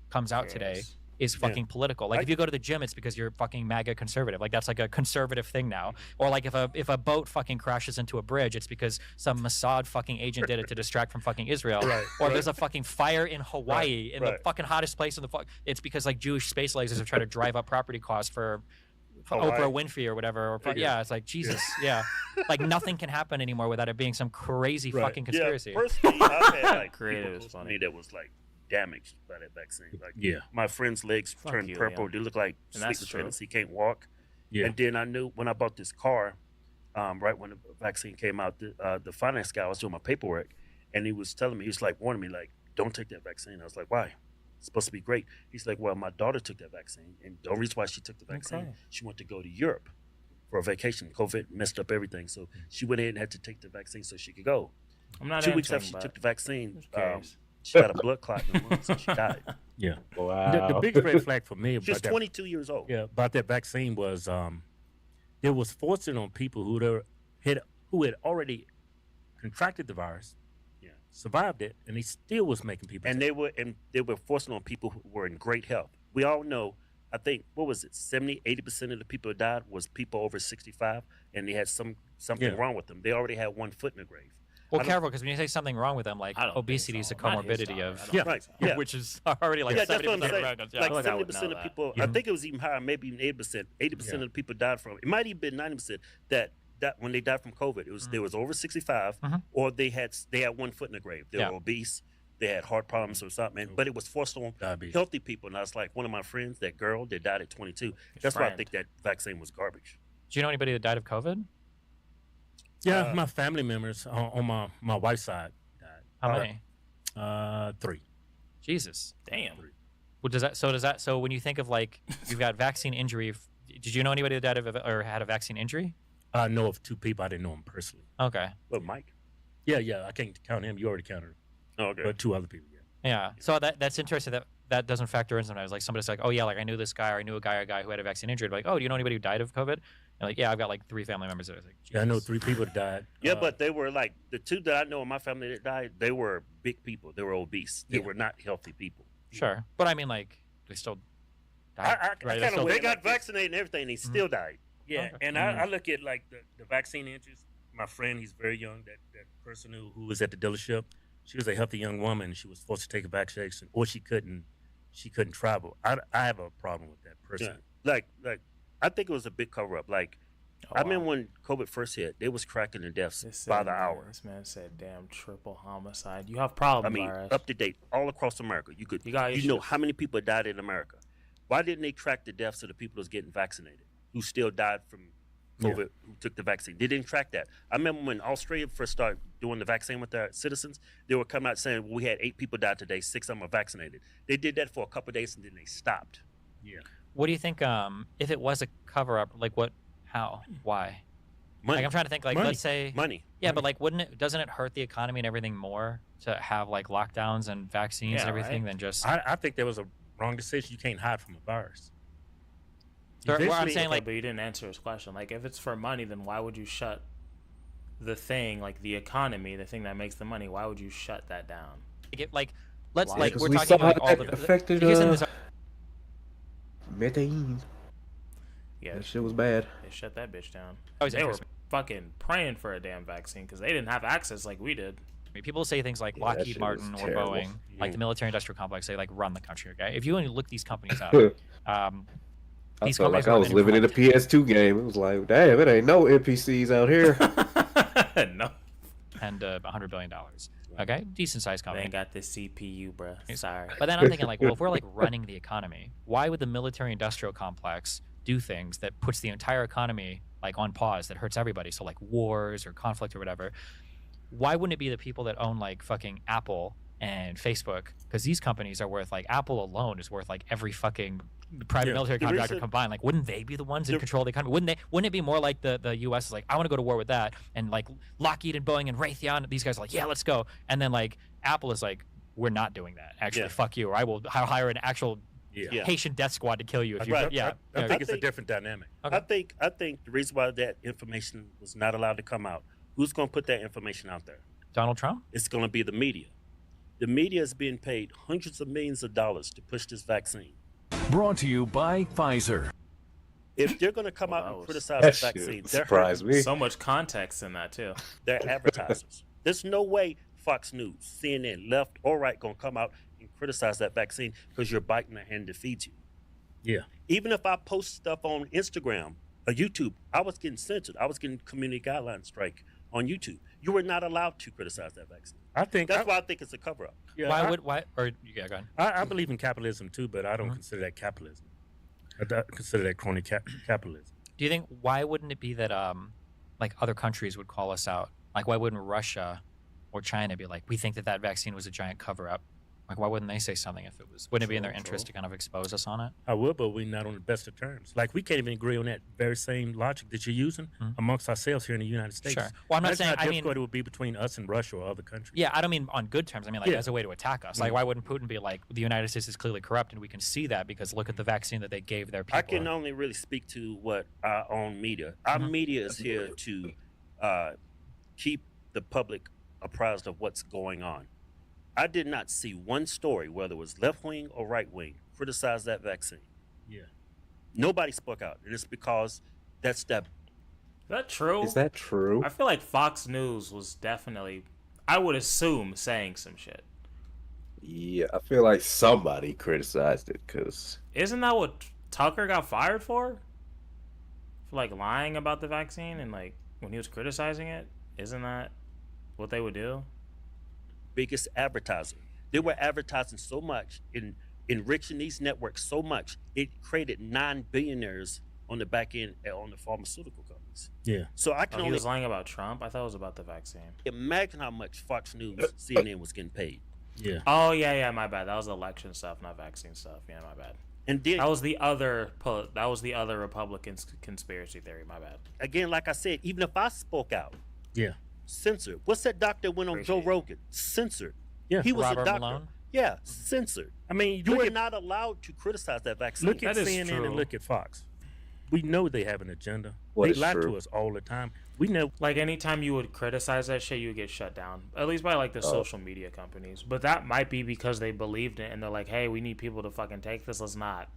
Comes out today is fucking political. Like if you go to the gym, it's because you're fucking MAGA conservative. Like that's like a conservative thing now. Or like if a boat fucking crashes into a bridge, it's because some Mossad fucking agent did it to distract from fucking Israel. Or there's a fucking fire in Hawaii in the fucking hottest place in the it's because like Jewish space lasers are trying to drive up property costs for Oprah Winfrey or whatever. Or, it's like Jesus. Like nothing can happen anymore without it being some crazy fucking conspiracy. Yeah, personally, I've had like creative people close to me that was like damaged by that vaccine. Like my friend's legs turned purple. They look like sleep attendants. He can't walk. And then I knew when I bought this car, right when the vaccine came out, the finance guy, I was doing my paperwork, and he was telling me, he was like warning me, like, don't take that vaccine. I was like, why? It's supposed to be great. He's like, well, my daughter took that vaccine, and the only reason why she took the vaccine, she wanted to go to Europe for a vacation. COVID messed up everything, so she went in and had to take the vaccine so she could go. I'm not 2 weeks after she took the vaccine, she had a blood clot in her lungs, and she died. Yeah. Wow. The biggest red flag for me She was 22 years old. Yeah, about that vaccine was it was forcing on people who had already contracted the virus, survived it, and they still was making people And sick. they were forcing on people who were in great health. We all know, I think, what was it, 70-80% of the people who died was people over 65, and they had something wrong with them. They already had one foot in the grave. Well, careful, because when you say something wrong with them, like obesity is a comorbidity of, which is already like 70% of Americans. Like 70% of people, I think it was even higher, maybe even 80%. 80% of the people died from it. It might even been 90% that when they died from COVID, it was they was over 65, or they had one foot in the grave. They were obese, they had heart problems or something, but it was forced on healthy people. And I was like, one of my friends, that girl that died at 22, that's why I think that vaccine was garbage. Do you know anybody that died of COVID? Yeah, my family members on my wife's side died. How many? 3. Jesus. Damn. Well, so when you think of like you've got vaccine injury, did you know anybody that died of or had a vaccine injury? I know of 2 people. I didn't know them personally. Okay. But Mike? Yeah. I can't count him. You already counted him. Oh, okay. But 2 other people. Yeah. So that's interesting that doesn't factor in sometimes. Like somebody's like, oh yeah, like I knew this guy, or I knew a guy who had a vaccine injury. Like, oh, do you know anybody who died of COVID? And like, yeah, I've got like 3 family members that are like, yeah, I know 3 people that died. Yeah, but they were like, the 2 that I know in my family that died, they were big people. They were obese. They were not healthy people. Sure. But I mean, like, they still died. They got vaccinated and everything, they still died. Yeah, and I look at like the vaccine injuries. My friend, he's very young. That person who was at the dealership, she was a healthy young woman. She was forced to take a vaccination, or she couldn't travel. I have a problem with that person. Yeah. Like I think it was a big cover up. Like I remember when COVID first hit, they was cracking the deaths by the hour. This man said, "Damn, triple homicide. You have problems." I mean, RS. up to date, all across America. You know how many people died in America. Why didn't they track the deaths of the people who's getting vaccinated, who still died from COVID, who took the vaccine? They didn't track that. I remember when Australia first started doing the vaccine with their citizens, they were coming out saying, well, we had 8 people die today, 6 of them are vaccinated. They did that for a couple of days and then they stopped. Yeah. What do you think, if it was a cover-up, like what, how, why? Money. Like I'm trying to think, like let's say... Money. Yeah, but like doesn't it hurt the economy and everything more to have like lockdowns and vaccines and everything than just... I think there was a wrong decision. You can't hide from a virus. I'm saying, but you didn't answer his question. Like, if it's for money, then why would you shut the thing, like the economy, the thing that makes the money? Why would you shut that down? Let's Why? like Because we're we talking saw about how all that the affected Medellin. Yeah, That shit was bad. they shut that bitch down. Always They were interesting. fucking praying for a damn vaccine because they didn't have access like we did. I mean, people say things like Yeah, that Lockheed shit Martin was or terrible. Boeing, like the military-industrial complex, they like run the country. Okay, if you only look these companies up, I these felt like companies I are was running living in a for, PS2 game. It was like, damn, it ain't no NPCs out here. No, and $100 billion. Okay, decent sized they company. ain't got this CPU, bruh. Sorry. But then I'm thinking, like, well, if we're like running the economy, why would the military-industrial complex do things that puts the entire economy like on pause, that hurts everybody? So like wars or conflict or whatever. Why wouldn't it be the people that own like fucking Apple and Facebook, because these companies are worth, like, Apple alone is worth like every fucking private military contractor combined. Like, wouldn't they be the ones in control of the economy? Wouldn't it be more like the US is like, I want to go to war with that, and like Lockheed and Boeing and Raytheon, these guys are like, yeah, let's go, and then like Apple is like, we're not doing that, actually, fuck you, or I'll hire an actual Haitian death squad to kill you if you I think it's a different dynamic. Okay. I think the reason why that information was not allowed to come out, who's going to put that information out there? Donald Trump? It's going to be the media. The media is being paid hundreds of millions of dollars to push this vaccine. Brought to you by Pfizer. If they're going to come out and criticize the vaccine, surprise me. So much context in that too. They're advertisers. There's no way Fox News, CNN, left or right, going to come out and criticize that vaccine because you're biting the hand that feeds you. Yeah. Even if I post stuff on Instagram or YouTube, I was getting censored. I was getting community guideline strike on YouTube. You were not allowed to criticize that vaccine. That's why I think it's a cover-up. Yeah, Go ahead. I believe in capitalism too, but I don't consider that capitalism. I consider that crony capitalism. Do you think, why wouldn't it be that like other countries would call us out? Like, why wouldn't Russia or China be like, we think that vaccine was a giant cover-up? Like, why wouldn't they say something if it was? Wouldn't it be in their interest to kind of expose us on it? I would, but we're not on the best of terms. Like, we can't even agree on that very same logic that you're using amongst ourselves here in the United States. Sure. Well, I'm not saying. How difficult it would be between us and Russia or other countries. Yeah, I don't mean on good terms. I mean, like, as a way to attack us. Like, why wouldn't Putin be like, the United States is clearly corrupt, and we can see that because look at the vaccine that they gave their people. I can only really speak to what our own media. Our media is here to keep the public apprised of what's going on. I did not see one story, whether it was left wing or right wing, criticize that vaccine. Yeah. Nobody spoke out. And it's because that's that. Is that true? Is that true? I feel like Fox News was definitely, I would assume, saying some shit. Yeah, I feel like somebody criticized it because Isn't that what Tucker got fired for? For like lying about the vaccine and like when he was criticizing it? Isn't that what they would do? Biggest advertiser. They were advertising so much, enriching these networks so much, it created 9 billionaires on the back end on the pharmaceutical companies. Yeah. So I can He only was lying about Trump? I thought it was about the vaccine. imagine how much Fox News, CNN was getting paid. Yeah. Oh, yeah, my bad. That was election stuff, not vaccine stuff. Yeah, my bad. And then That was the other Republican conspiracy theory, my bad. again, like I said, even if I spoke out, Yeah. censored. What's that doctor went on Joe Rogan? Censored. Yeah. He was Robert a doctor. Malone? Yeah, censored. I mean, You look were at, not allowed to criticize that vaccine. look at That is CNN true. and look at Fox. We know they have an agenda. What They is lie true? to us all the time. We know. Like, anytime you would criticize that shit, you would get shut down. At least by, like, the social media companies. But that might be because they believed it, and they're like, hey, we need people to fucking take this. Let's not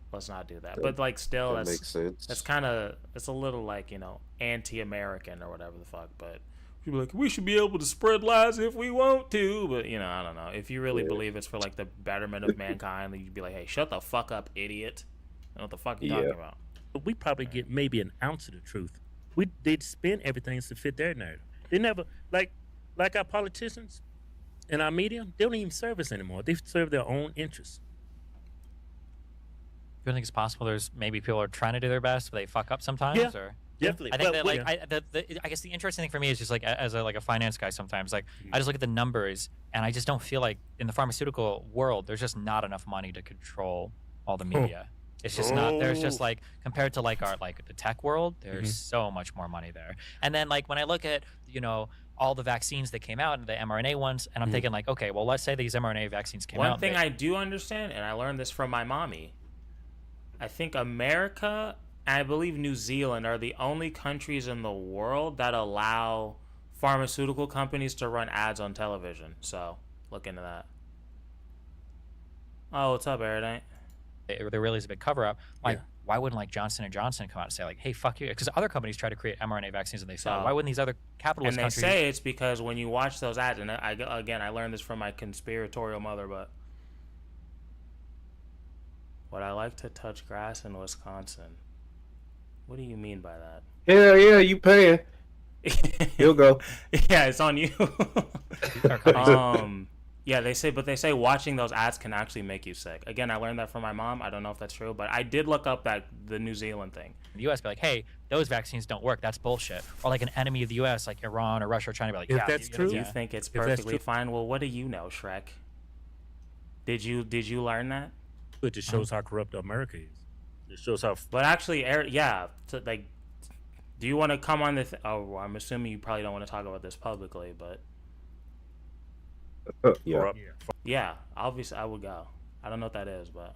do that. But, like, still, that makes sense. that's kind of, it's a little, like, anti-American or whatever the fuck. But people are like, we should be able to spread lies if we want to. But, I don't know. If you really believe it's for, like, the betterment of mankind, then you'd be like, hey, shut the fuck up, idiot. I know what the fuck you talking about. We probably get maybe an ounce of the truth. They spin everything to fit their narrative. They never like our politicians and our media. They don't even serve us anymore. They serve their own interests. Do you think it's possible there's maybe people are trying to do their best, but they fuck up sometimes? Yeah. Or Definitely. I think But I guess the interesting thing for me is just like as a finance guy sometimes, like I just look at the numbers and I just don't feel like in the pharmaceutical world there's just not enough money to control all the media. It's just not. There's just like compared to like our the tech world, there's so much more money there. And then like when I look at all the vaccines that came out and the mRNA ones, and I'm thinking like, okay, well let's say these mRNA vaccines came out. One thing I do understand, and I learned this from my mommy, I think America and I believe New Zealand are the only countries in the world that allow pharmaceutical companies to run ads on television. So look into that. Oh, what's up, Erudite? there really is a big cover up. Like, why wouldn't like Johnson and Johnson come out and say like, hey, fuck you? Because other companies try to create mRNA vaccines and they fail. Why wouldn't these other capitalist countries? And they say it's because when you watch those ads, and I learned this from my conspiratorial mother, but would I like to touch grass in Wisconsin? What do you mean by that? Hell yeah, you paying. You'll go. Yeah, it's on you. Yeah, they say watching those ads can actually make you sick. Again, I learned that from my mom. I don't know if that's true, but I did look up the New Zealand thing. The U.S. be like, hey, those vaccines don't work. That's bullshit. Or like an enemy of the U.S., like Iran or Russia, or China, be like, if yeah, that's true, you think it's perfectly fine? Well, what do you know, Shrek? Did you learn that? It just shows how corrupt America is. It shows how. But actually, yeah. So, like, do you want to come on this? Oh, I'm assuming you probably don't want to talk about this publicly, but Yeah. yeah, obviously I would go. I don't know what that is, but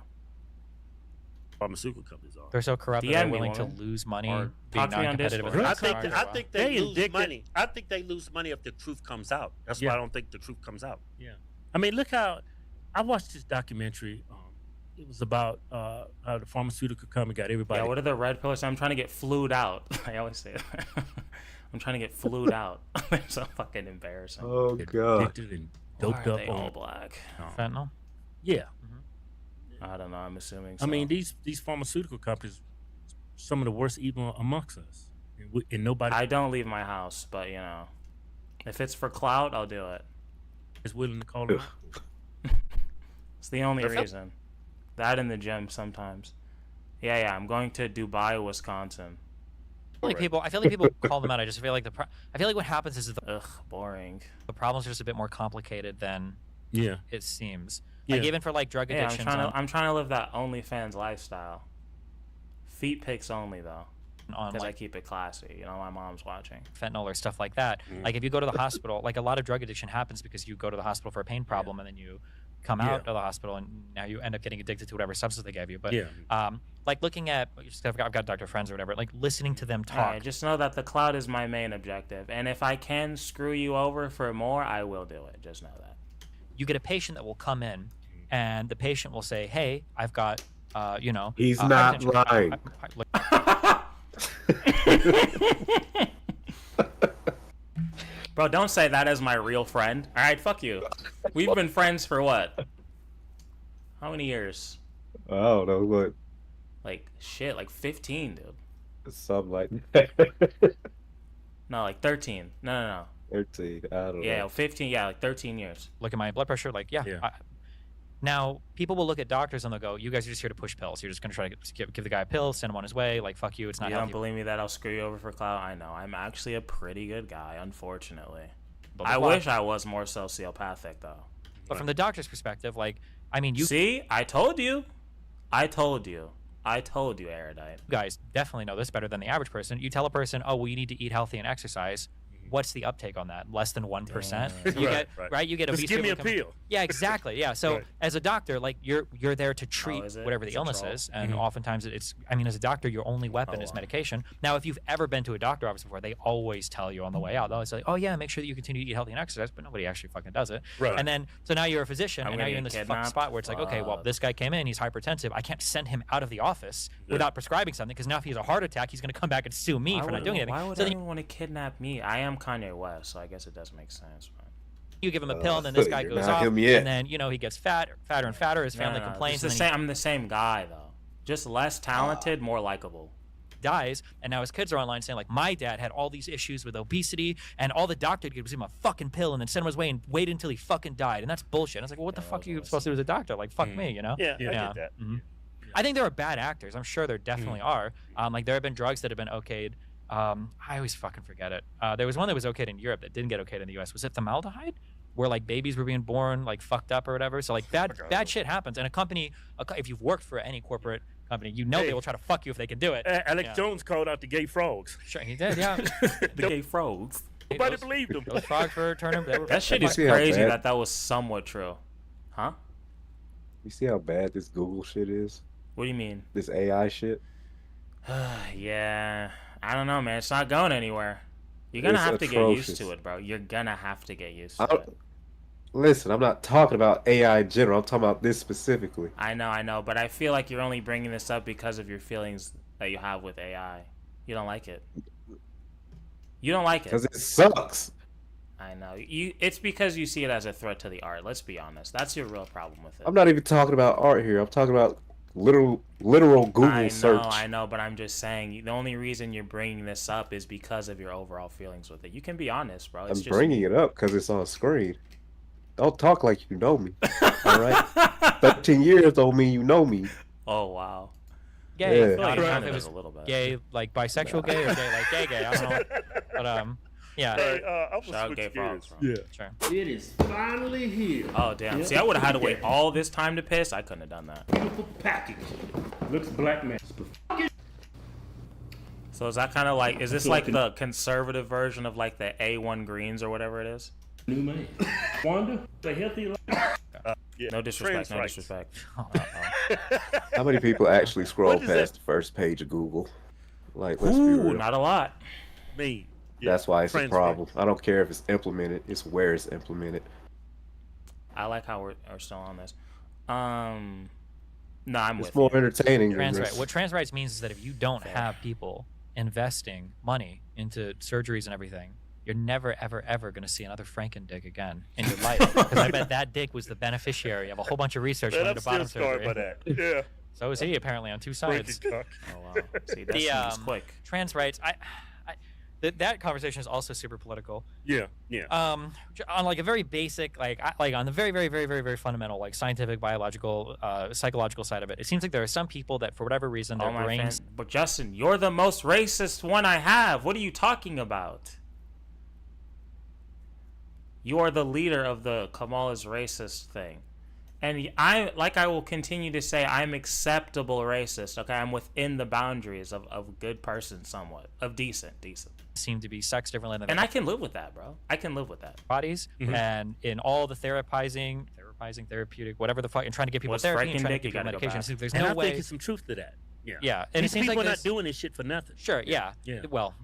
Pharmaceutical companies are. They're so corrupt that DM they're me, willing to woman. lose money Or being talk to me on non-competitive. Discord. I think they lose addicted. money. I think they lose money if the truth comes out. That's why I don't think the truth comes out. Yeah. I mean, look how I watched this documentary. It was about how the pharmaceutical company got everybody. yeah, what are the red pillars? I'm trying to get flued out. I always say that. I'm trying to get flued out. They're so fucking embarrassing. Oh god. Addicted and Why doped are up they on all black? Fentanyl. Yeah. I don't know. I'm assuming. I mean, so. these pharmaceutical companies, some of the worst evil amongst us, and nobody I don't leave my house, but you know, if it's for clout, I'll do it. is willing to call them out. It's the only reason. That in the gym sometimes. Yeah. I'm going to Dubai, Wisconsin. I feel like people call them out. I just feel like I feel like what happens is Ugh, boring. the problems are just a bit more complicated than Yeah. it seems. Like Yeah. even for like drug Yeah, addictions, I'm trying to live that OnlyFans lifestyle. Feet pics only though, on because I like keep it classy. You know, my mom's watching. fentanyl or stuff like that. Like if you go to the hospital, like a lot of drug addiction happens because you go to the hospital for a pain problem and then you come out of the hospital and now you end up getting addicted to whatever substance they gave you. But Yeah. like looking at, I've got doctor friends or whatever, like listening to them talk. Alright, just know that the clout is my main objective, and if I can screw you over for more, I will do it. Just know that. You get a patient that will come in, and the patient will say, "Hey, I've got, He's not hypertension." lying. Bro, don't say that as my real friend. All right, fuck you. We've been friends for what? How many years? I don't know what. Like 15, dude. Something like that. No, like 13. No. 13. I don't know. Yeah, 15. Yeah, like 13 years. Look at my blood pressure. Like, yeah. Now, people will look at doctors and they'll go, "You guys are just here to push pills. You're just going to try to give the guy a pill, send him on his way. Like, fuck you. It's not You healthy." don't believe me that I'll screw you over for clout? I know. I'm actually a pretty good guy, unfortunately. Blah, I blah, blah. wish I was more sociopathic, though. But from the doctor's perspective, like, I mean, you See? I told you. Erudite. guys definitely know this better than the average person. You tell a person, "Oh, well, you need to eat healthy and exercise." What's the uptake on that? Less than 1%. You get right. You get Just obese give me a people come- pill. Yeah, exactly. Yeah. So Right. as a doctor, like you're there to treat is it? whatever the It's a illness troll? is, and oftentimes it's. I mean, as a doctor, your only weapon is wow. medication. Now, if you've ever been to a doctor office before, they always tell you on the way out. They'll always say, "Oh yeah, make sure that you continue to eat healthy and exercise," but nobody actually fucking does it. Right. And then so now you're a physician, I'm and now gonna you're in get this fucking kidnapped? spot where it's like, okay, well, Fuck. this guy came in, he's hypertensive. I can't send him out of the office without prescribing something because now if he has a heart attack, he's going to come back and sue me for not doing anything. Why would So then anyone want to kidnap me? I am Kanye West, so I guess it does make sense. But... you give him a pill, and then this guy you're goes not off, him yet. and then he gets fatter and fatter. His family No. complains, It's and the then same. I'm the same guy though, just less talented, more likable. he dies. And now his kids are online saying like, "My dad had all these issues with obesity, and all the doctor did was give him a fucking pill, and then send him his way and wait until he fucking died." And that's bullshit. And it's like, well, what the fuck are you supposed to do as a doctor? Like, fuck me, you know? Yeah, I get that. Mhm. I think there are bad actors. I'm sure there definitely are. Like there have been drugs that have been okayed. I always fucking forget it. There was one that was okayed in Europe that didn't get okayed in the US. Was it formaldehyde? Where like babies were being born like fucked up or whatever. So like bad shit happens. And a company, if you've worked for any corporate company, you know they will try to fuck you if they can do it. Alex Jones called out the gay frogs. Sure, he did. Yeah. The gay frogs. Nobody believed him. Those frogs were turning. That shit is see how crazy bad- that was somewhat true. Huh? You see how bad this Google shit is? What do you mean? This AI shit? Yeah, I don't know, man. It's not going anywhere. You're gonna It's have to get used atrocious. to it, bro. You're gonna have to get used to I don't- it. Listen, I'm not talking about AI in general. I'm talking about this specifically. I know, but I feel like you're only bringing this up because of your feelings that you have with AI. You don't like it. You don't like it. Because it sucks. I know. It's because you see it as a threat to the art. Let's be honest. That's your real problem with it. I'm not even talking about art here. I'm talking about literal Google I know, search. I know, but I'm just saying the only reason you're bringing this up is because of your overall feelings with it. You can be honest, bro. It's I'm just... bringing it up because it's on screen. Don't talk like you know me. All right? 13 years don't mean you know me. Oh, wow. Gay. Yeah. I don't know if Kinda it does was a little bit. gay, like bisexual gay or gay, like gay. I don't know. But Yeah. Hey, I'm Shout gonna out switch Gay gears. Frogs, Yeah. Sure. It is finally here. Oh damn! Yep. See, I would have had to wait all this time to piss. I couldn't have done that. Beautiful package. Looks black man. So is that kind of like? Is this like the conservative version of like the A1 greens or whatever it is? New man. Wanda, the healthy life. Yeah. No disrespect. Trans No rights. disrespect. How many people actually scroll What is past that? the first page of Google? Like, let's be Ooh, real. not a lot. Me. Yeah. That's why it's a Trans problem. I don't care if it's implemented; it's where it's implemented. I like how we're still on this. No, I'm It's with more you. entertaining than Trans this. rights. What trans rights means is that if you don't have people investing money into surgeries and everything, you're never, ever, ever going to see another Franken dick again in your life. Because I bet that dick was the beneficiary of a whole bunch of research Man, going I'm to still bottom scarred surgery. by that. Yeah. So is he apparently on two sides. Frankie cock. Oh wow. See, that's quick. Trans rights. That conversation is also super political. Yeah. Yeah. On like a very basic, like on the very, very, very, very, very fundamental, like scientific, biological, psychological side of it, it seems like there are some people that for whatever reason their my brains. fan. But Justin, you're the most racist one I have. What are you talking about? You are the leader of the Kamala's racist thing. And I will continue to say, I'm acceptable racist. Okay, I'm within the boundaries of good person somewhat. Of decent. Seem to be sexed differently than And I can live with that, bro. I can live with that. bodies, and in all the therapeutic, whatever the fuck, and trying to get people What's therapy and freaking trying to dick? get You people gotta go medication. back. There's And no I way. think there's some truth to that. Yeah. Yeah, and it These seems people like are there's- not doing this shit for nothing. Sure, yeah. Yeah. Well,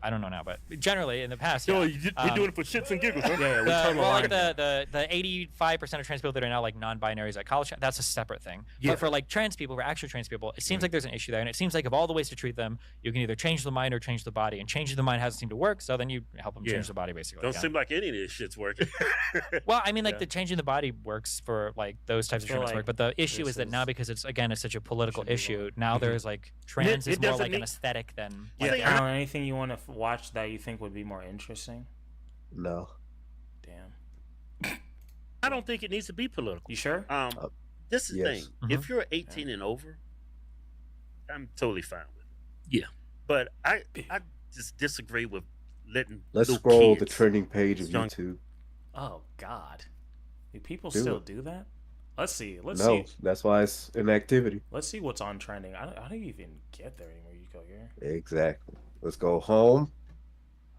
I don't know now, but generally in the past, Yo, yeah. you're doing it for shits and giggles, huh? Yeah, we totally Like aligned. the 85% of trans people that are now like non-binaries at college, that's a separate thing. Yeah. But for like trans people, for actual trans people, it seems like there's an issue there, and it seems like of all the ways to treat them, you can either change the mind or change the body, and changing the mind hasn't seemed to work, so then you help them Yeah. change the body basically. Don't yeah. seem like any of this shit's working. Well, I mean, like Yeah. the changing the body works for like those types of feel treatments like work, but the issue this is that now is- because it's such a political should be issue, lower. now there's like trans is it more doesn't like an need- aesthetic than Yeah. like, Alan, anything you want to watch that you think would be more interesting? No. Damn. I don't think it needs to be political. You sure? This is the Yes. thing. If you're 18 and over, I'm totally fine with it. Yeah. But I just disagree with letting Let's little scroll the kids- trending page of young- YouTube. Oh God. Do people Do still it. do that? Let's see. Let's No, see. that's why it's an activity. Let's see what's on trending. I don't even get there anymore. You go here. Exactly. Let's go home.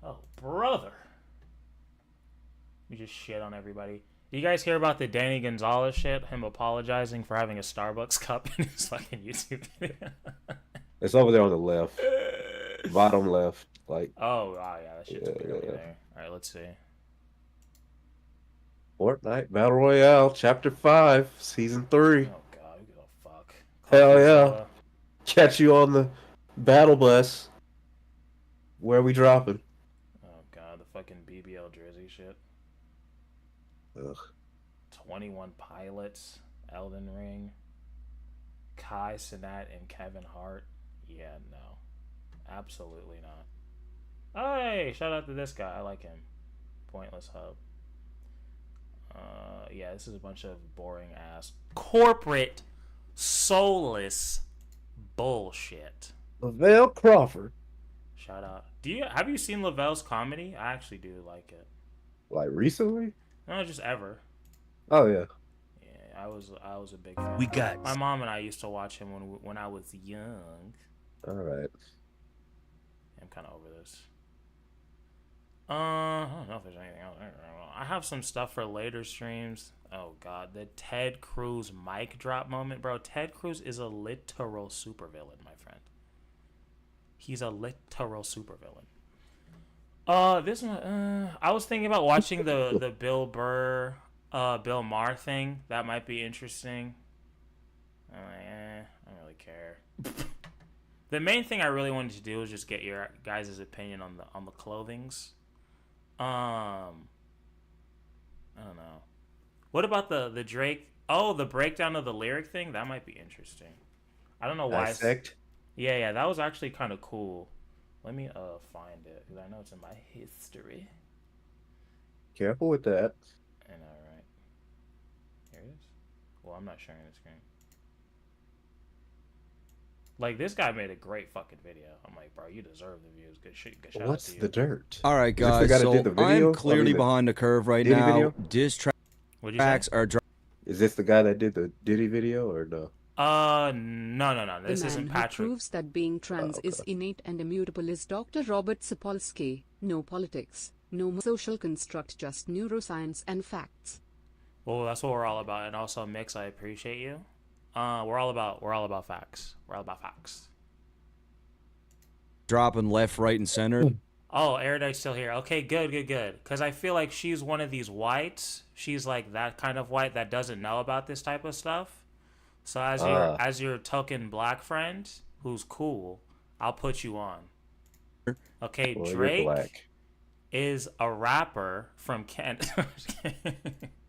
Oh, brother. We just shit on everybody. Do you guys hear about the Danny Gonzalez shit? Him apologizing for having a Starbucks cup in his fucking YouTube video. It's over there on the left, bottom left. Like Oh, yeah, that shit's barely Yeah. there. All right, let's see. Fortnite Battle Royale, Chapter 5, Season 3. Oh God, who gives a fuck? Hell yeah. Godzilla. Catch you on the battle bus. Where we dropping? Oh God, the fucking BBL Drizzy shit. Ugh. 21 Pilots, Elden Ring, Kai Cenat and Kevin Hart. Yeah, no. Absolutely not. Hey, shout out to this guy. I like him. Pointless Hub. Yeah, this is a bunch of boring ass corporate soulless bullshit. Lavelle Crawford. Shout out. Have you seen Lavelle's comedy? I actually do like it. Like recently? No, just ever. Oh yeah. Yeah, I was a big fan. We got My mom and I used to watch him when I was young. All right. I'm kind of over this. I don't know if there's anything else. I have some stuff for later streams. Oh God, the Ted Cruz mic drop moment, bro. Ted Cruz is a literal supervillain, my friend. He's a literal supervillain. This one. I was thinking about watching the Bill Burr, Bill Maher thing. That might be interesting. I'm like, I don't really care. The main thing I really wanted to do was just get your guys' opinion on the clothings. I don't know. What about the Drake? Oh, the breakdown of the lyric thing. That might be interesting. I don't know why. Dissect. Yeah, that was actually kind of cool. Let me find it because I know it's in my history. Careful with that. I know, right? Here it is. Well, I'm not sharing the screen. Like, this guy made a great fucking video. I'm like, bro, you deserve the views. Good shit. Good shout out What's to you. the dirt? All right, Is this the guys. guy that So did the video? I'm clearly behind the curve right Diddy now. video? Diss What'd you tracks say? are Is this the guy that did the Diddy video or no? No. This the man isn't who Patrick. proves that being trans is innate and immutable is Dr. Robert Sapolsky. No politics, no social construct, just neuroscience and facts. Well, that's what we're all about. And also, Mix, I appreciate you. We're all about facts. We're all about facts. dropping left, right, and center. Oh, Erudite's still here. Okay, good. Because I feel like she's one of these whites. She's like that kind of white that doesn't know about this type of stuff. So as your token black friend, who's cool, I'll put you on. Okay, Well, you're Drake black. is a rapper from Kent.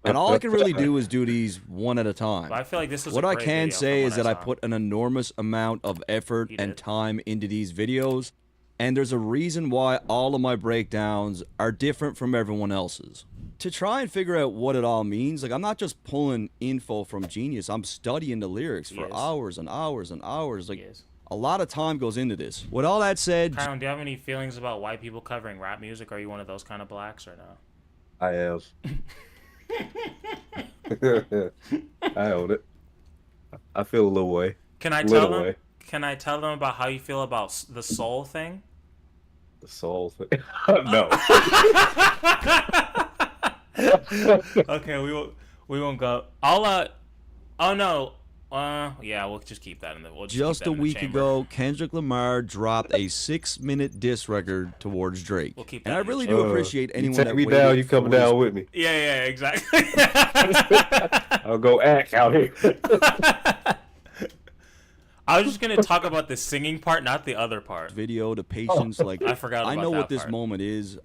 And all I can really do is do these one at a time. But I feel like this was what a I great can video say from is what that I saw. put an enormous amount of effort and time into these videos, and there's a reason why all of my breakdowns are different from everyone else's. To try and figure out what it all means, like I'm not just pulling info from Genius, I'm studying the lyrics for hours and hours and hours. Like a lot of time goes into this. With all that said, Kyron, do you have any feelings about white people covering rap music? Are you one of those kind of blacks or no? I am. I own it. I feel a little way. Can I Little tell them? way. Can I tell them about how you feel about the soul thing? The soul thing. No. Okay, we won't go. I'll oh no. Yeah, we'll just keep that in the. We'll just keep that a in the week chamber. ago, Kendrick Lamar dropped a 6-minute diss record towards Drake. We'll keep and that I in the really chamber. do appreciate anyone you that take me waited down, you for coming his- down with me. Yeah, exactly. I'll go act out here. I was just gonna talk about the singing part, not the other part. Video, the patience, like I forgot I about know that what this part. moment is.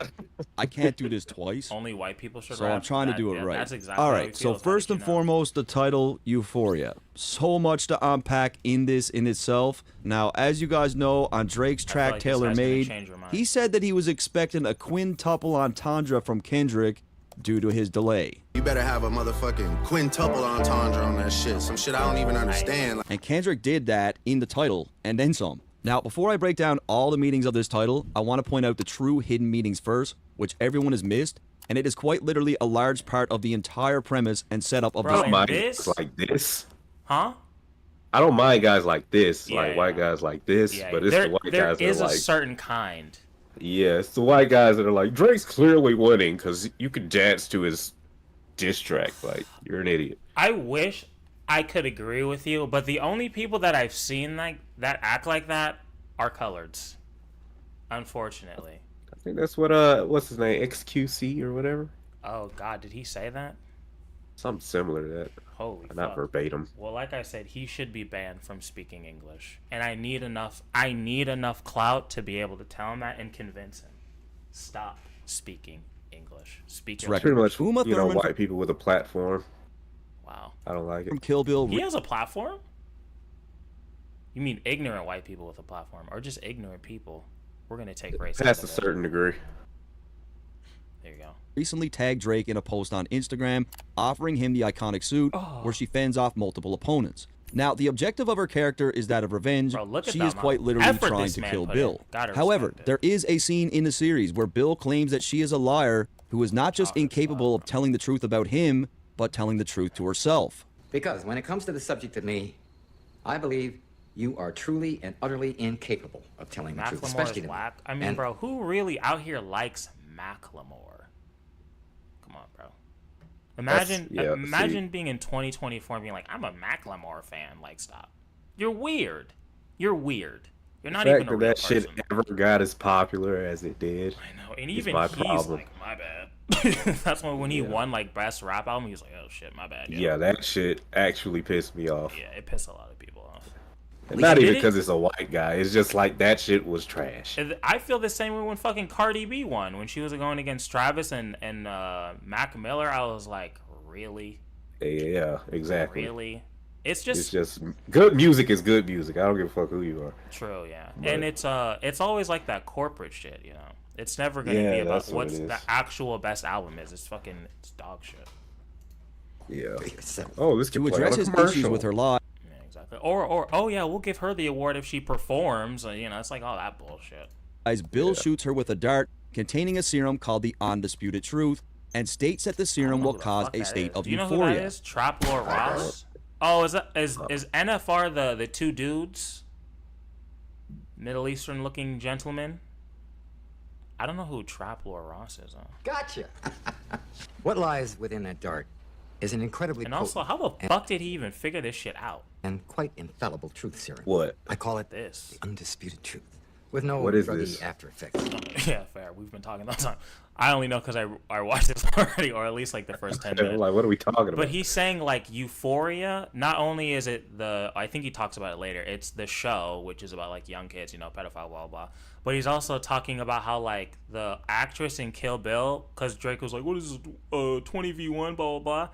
I can't do this twice. Only white people should So rap. I'm trying to That- do it yeah, right. That's exactly All how he right. So feels, first how and did you know? foremost, the title Euphoria. So much to unpack in this in itself. Now, as you guys know, on Drake's track like this Taylor guy's gonna Made, change your mind. he said that he was expecting a quintuple entendre from Kendrick due to his delay. You better have a motherfucking quintuple entendre on that shit. Some shit I don't even understand. And Kendrick did that in the title and then some. Now, before I break down all the meanings of this title, I want to point out the true hidden meanings first, which everyone has missed, and it is quite literally a large part of the entire premise and setup of Bro, this. and Mind this? guys like this. Huh? I don't mind guys like this, Yeah, like white guys like this, Yeah, but it's there, the white there guys that is are a like, certain kind. yeah, it's the white guys that are like, Drake's clearly winning because you can dance to his diss track. Like, you're an idiot. I wish I could agree with you, but the only people that I've seen like that act like that are coloreds. Unfortunately. I think that's what what's his name, XQC or whatever, Oh God, did he say that? something similar to that. Holy Not fuck. verbatim. Well, like I said, he should be banned from speaking English, and I need enough clout to be able to tell him that and convince him. Stop speaking English. Speak your It's pretty much, Uma you know, Thurman- white people with a platform. Wow. I don't like it. From Kill Bill, He has a platform? You mean ignorant white people with a platform, or just ignorant people? We're gonna take race. Past out a of it. certain degree. There you go. recently tagged Drake in a post on Instagram offering him the iconic suit where she fends off multiple opponents. Now, the objective of her character is that of revenge. Bro, look at She that is quite amount of literally effort trying this to man kill put Bill. in. Gotta However, respect it. there is a scene in the series where Bill claims that she is a liar who is not just incapable of telling the truth about him, but telling the truth to herself. Because when it comes to the subject of me, I believe you are truly and utterly incapable of telling the truth, Macklemore especially is to me. whack. I mean, And- bro, who really out here likes Macklemore? Come on, bro. Imagine, yeah, imagine being in 2024 and being like, "I'm a Macklemore fan." Like, stop. You're weird. You're weird. You're not The even fact a that real that shit person. ever got as popular as it did. I know, and is even my he's problem. like, "My bad." That's when he won like best rap album. He was like, "Oh shit, my bad." Yeah, that shit actually pissed me off. Yeah, it pissed a lot of people off. And not Did even it? because it's a white guy. It's just like that shit was trash. And I feel the same way when fucking Cardi B won when she was going against Travis and Mac Miller. I was like, really, Yeah, exactly. really. It's just good music is good music. I don't give a fuck who you are. true, yeah. But- And it's always like that corporate shit, you know. It's never gonna Yeah, be about that's what what's it the is. actual best album is. It's dog shit. Yeah. Oh, this To can play address on a his commercial. issues with her life, exactly. Or oh yeah, we'll give her the award if she performs. It's like all that bullshit. As Bill shoots her with a dart containing a serum called the Undisputed Truth, and states that the serum will cause a state of Do you know euphoria. who that is? Trap Lord Ross. Oh, is NFR the two dudes? Middle Eastern looking gentlemen. I don't know who Trap Lord Ross is. Gotcha. What lies within that dart is an incredibly And also, how the fuck did he even figure this shit out? and quite infallible truth serum. What? I call it This. the undisputed truth, with no What is druggy this? after effects. Yeah, fair. We've been talking all the time. I only know because I watched this already, or at least like the first 10 minutes. Like, what are we talking about? But he's saying like Euphoria. Not only is it I think he talks about it later. It's the show, which is about like young kids, pedophile, blah blah blah. But he's also talking about how like the actress in Kill Bill, because Drake was like, "What is this, 20v1, blah blah blah."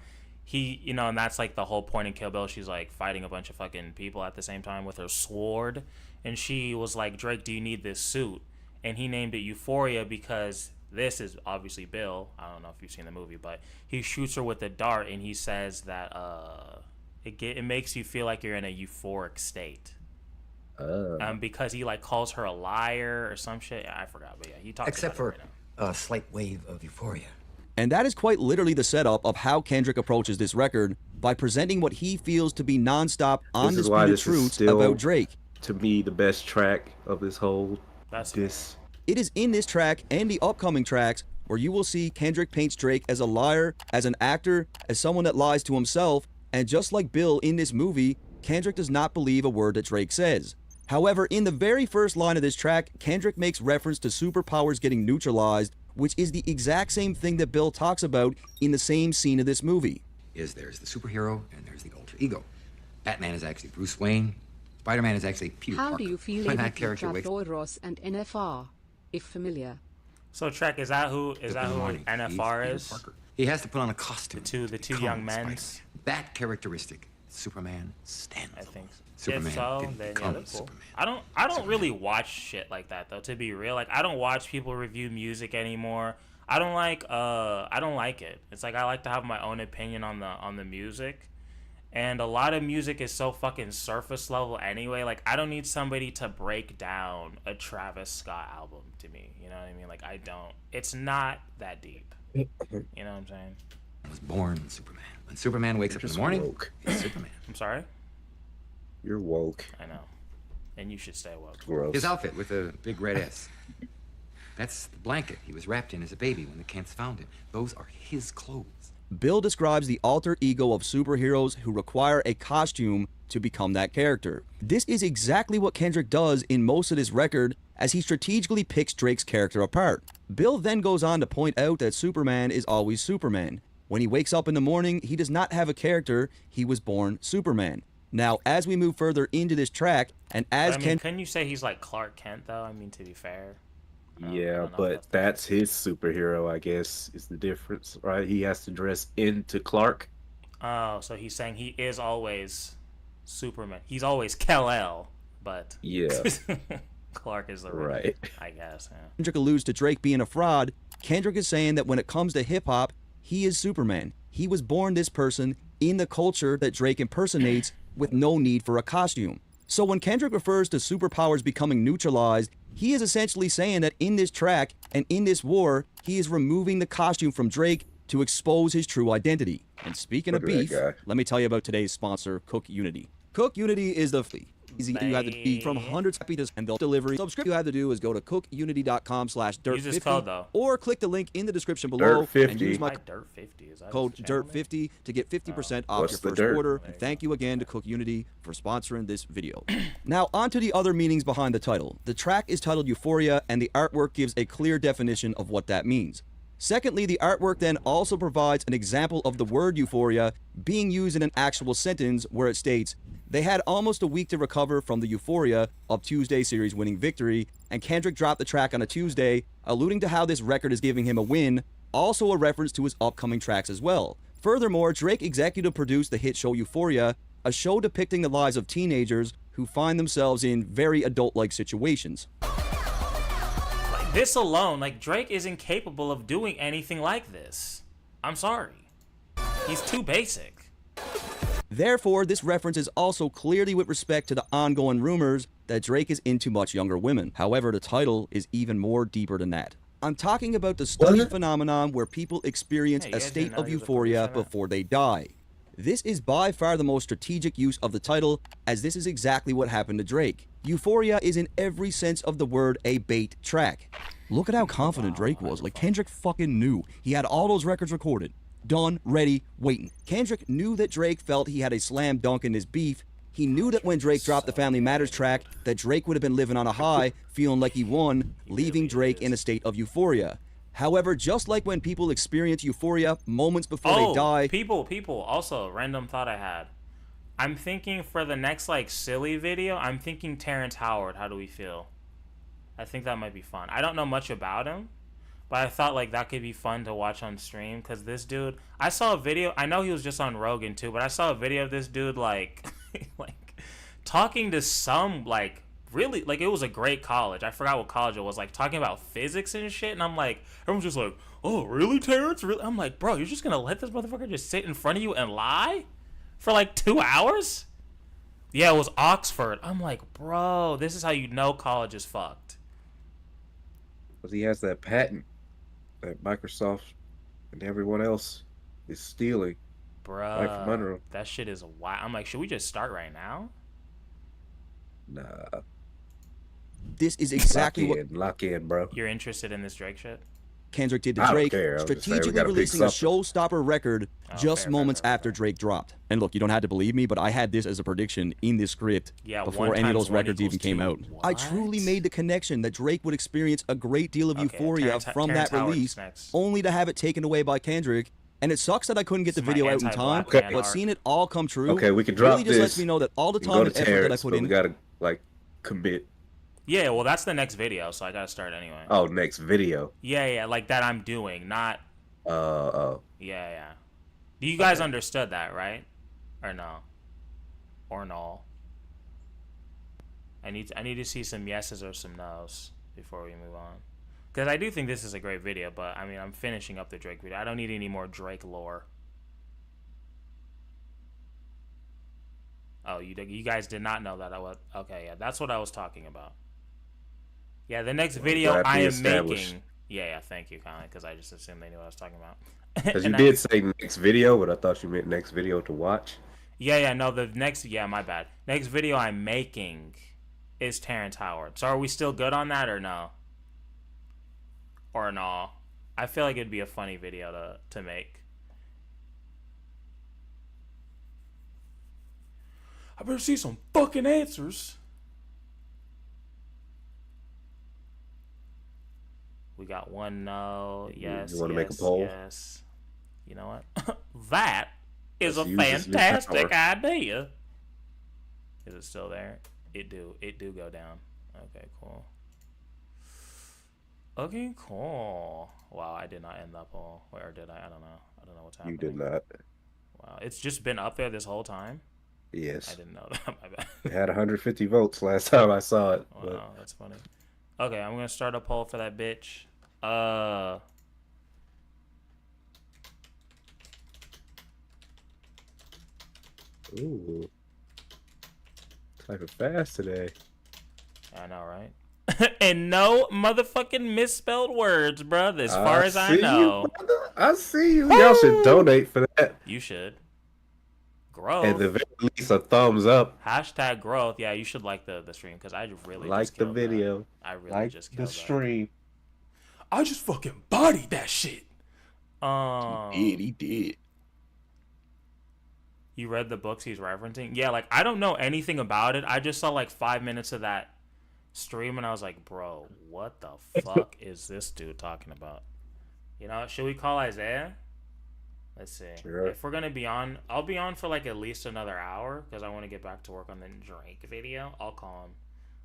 He, and that's like the whole point in Kill Bill. She's like fighting a bunch of fucking people at the same time with her sword, and she was like, "Drake, do you need this suit?" And he named it Euphoria because this is obviously Bill. I don't know if you've seen the movie, but he shoots her with a dart, and he says that it makes you feel like you're in a euphoric state. Because he like calls her a liar or some shit. I forgot, but yeah, he talks Except about for it right a slight wave of euphoria. And that is quite literally the setup of how Kendrick approaches this record by presenting what he feels to be nonstop, This is why undisputed this is truths still, about Drake. to me, the best track of this whole That's It is in this track and the upcoming tracks where you will see Kendrick paints Drake as a liar, as an actor, as someone that lies to himself, and just like Bill in this movie, Kendrick does not believe a word that Drake says. However, in the very first line of this track, Kendrick makes reference to superpowers getting neutralized, which is the exact same thing that Bill talks about in the same scene of this movie. There's the superhero and there's the alter ego. Batman is actually Bruce Wayne. Spider-Man is actually Peter How Parker. do you feel When about that character wakes Trapdoor Ross and NFR, if familiar? So Trek, is that who up in the NFR morning, he's Peter is? Parker. He has to put on a costume. The two young men. That characteristic, Superman stands. I think so. Superman If so, didn't then yeah, become that's cool. Superman. I don't really watch shit like that though. To be real, like I don't watch people review music anymore. I don't like it. It's like I like to have my own opinion on the music. And a lot of music is so fucking surface level anyway. Like I don't need somebody to break down a Travis Scott album to me. You know what I mean? Like I don't. It's not that deep. You know what I'm saying? I was born Superman. When Superman wakes up in the morning, woke. he's Superman. I'm sorry? You're woke. I know. And you should stay woke. Gross. His outfit with a big red S. That's the blanket he was wrapped in as a baby when the Kents found him. Those are his clothes. Bill describes the alter ego of superheroes who require a costume to become that character. This is exactly what Kendrick does in most of this record as he strategically picks Drake's character apart. Bill then goes on to point out that Superman is always Superman. When he wakes up in the morning, he does not have a character, he was born Superman. Now, as we move further into this track, and as can you say he's like Clark Kent though? I mean, to be fair. Yeah, but that's his superhero, I guess, is the difference, right? He has to dress into Clark. Oh, so he's saying he is always Superman. He's always Kal-El, but Yeah. Clark is the Right. I guess. Yeah. Kendrick alludes to Drake being a fraud, Kendrick is saying that when it comes to hip-hop, he is Superman. He was born this person in the culture that Drake impersonates with no need for a costume. So when Kendrick refers to superpowers becoming neutralized, he is essentially saying that in this track and in this war, he is removing the costume from Drake to expose his true identity. And speaking of Look at that beef, guy. let me tell you about today's sponsor, Cook Unity. Cook Unity is the easy you have to be from hundreds of pieces and they'll deliver. Subscribe you have to do is go to cookunity.com/dirt50 Use this code, though. or click the link in the description below and Dirt50. use my Dirt50 is that code his channel DIRT50 to get 50% off What's your the first dirt? order. And thank you again to Cook Unity for sponsoring this video. Now on to the other meanings behind the title. The track is titled Euphoria and the artwork gives a clear definition of what that means. Secondly, the artwork then also provides an example of the word euphoria being used in an actual sentence where it states, "They had almost a week to recover from the euphoria of Tuesday series winning victory," and Kendrick dropped the track on a Tuesday, alluding to how this record is giving him a win, also a reference to his upcoming tracks as well. Furthermore, Drake executive produced the hit show Euphoria, a show depicting the lives of teenagers who find themselves in very adult-like situations. This alone, like Drake is incapable of doing anything like this. I'm sorry. He's too basic. Therefore, this reference is also clearly with respect to the ongoing rumors that Drake is into much younger women. However, the title is even more deeper than that. I'm talking about the studied phenomenon where people experience a state of euphoria before they die. This is by far the most strategic use of the title, as this is exactly what happened to Drake. Euphoria is in every sense of the word a bait track. Look at how confident Drake was. Like, Kendrick fucking knew. He had all those records recorded. Done, ready, waiting. Kendrick knew that Drake felt he had a slam dunk in his beef. He knew that when Drake dropped the Family Matters track, that Drake would have been living on a high, feeling like he won, leaving Drake in a state of euphoria. However, just like when people experience euphoria moments before they die... People, also, random thought I had. I'm thinking for the next, like, silly video, I'm thinking Terrence Howard, how do we feel? I think that might be fun. I don't know much about him, but I thought, like, that could be fun to watch on stream, because this dude... I saw a video, I know he was just on Rogan, too, but I saw a video of this dude, like, like, talking to some, like... Really, like, it was a great college. I forgot what college it was. Like, talking about physics and shit. And I'm like, everyone's just like, oh, really, Terrence? Really? I'm like, bro, you're just going to let this motherfucker just sit in front of you and lie? For like 2 hours? Yeah, it was Oxford. I'm like, bro, this is how you know college is fucked. Because he has that patent that Microsoft and everyone else is stealing. Bro, right from under him. That shit is wild. I'm like, should we just start right now? Nah. This is exactly Lock in, bro. You're interested in this Drake shit? Kendrick did to Drake, strategically releasing a showstopper record just moments after Drake dropped. And look, you don't have to believe me, but I had this as a prediction in the script before any of those records even came out. I truly made the connection that Drake would experience a great deal of euphoria from that release, only to have it taken away by Kendrick. And it sucks that I couldn't get the video out in time, but seeing it all come true we can drop really just lets me know that all the time and effort that I put in... We gotta, like, commit. Yeah, well, that's the next video, so I gotta start anyway. Oh, next video. Yeah, like that I'm doing, not... Yeah. You guys understood that, right? Or no? Or no? I need to see some yeses or some nos before we move on. Because I do think this is a great video, but, I mean, I'm finishing up the Drake video. I don't need any more Drake lore. Oh, you guys did not know that I was... Okay, yeah, that's what I was talking about. Yeah, the next video I am making... Yeah, thank you, Colin, because I just assumed they knew what I was talking about. Because you did say next video, but I thought you meant next video to watch. Yeah, no, the next... Yeah, my bad. Next video I'm making is Terrence Howard. So are we still good on that or no? Or no? I feel like it'd be a funny video to make. I better see some fucking answers. We got one no. Yes. You want to make a poll? Yes. You know what? That is a fantastic idea. Is it still there? It do go down. Okay, cool. Okay, cool. Wow, I did not end the poll. Or did I? I don't know. I don't know what's happening. You did not. Wow, it's just been up there this whole time? Yes. I didn't know that. My bad. It had 150 votes last time I saw it. Wow, but... that's funny. Okay, I'm gonna start a poll for that bitch. Ooh. Typing fast today. I know, right? And no motherfucking misspelled words, bruh, as far as I know. I see you. Y'all should donate for that. You should. Growth. At the very least, a thumbs up. Hashtag growth. Yeah, you should like the stream, because I really like just the video. That. I really like just killed the stream. I just fucking bodied that shit. He did. You read the books he's referencing? Yeah, like, I don't know anything about it. I just saw like 5 minutes of that stream, and I was like, bro, what the fuck is this dude talking about? You know, should we call Isaiah? Let's see. Sure. If we're going to be on, I'll be on for like at least another hour, because I want to get back to work on the Drake video. I'll call him.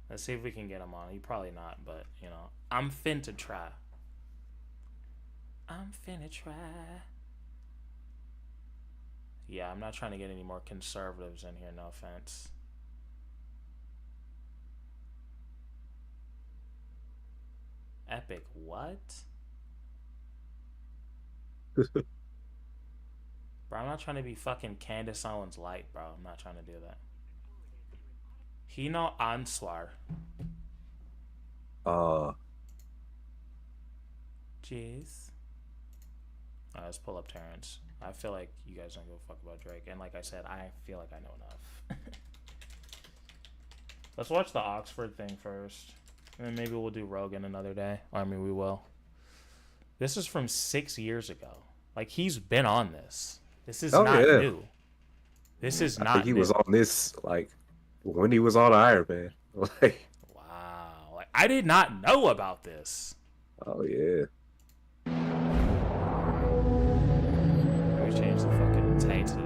Let's see if we can get him on. He probably not, but, you know, I'm finna try. Yeah, I'm not trying to get any more conservatives in here, no offense. Epic what? Bro, I'm not trying to be fucking Candace Owens light, bro. I'm not trying to do that. Hino Answar. Jeez. Alright, let's pull up Terrence. I feel like you guys don't give a fuck about Drake. And like I said, I feel like I know enough. Let's watch the Oxford thing first. And then maybe we'll do Rogan another day. I mean, we will. This is from 6 years ago. Like, he's been on this. This is not new. This is not I think he new. was on this, like, when he was on Iron Man. Like, wow. Like, I did not know about this. oh, yeah. Let me change the fucking tape to...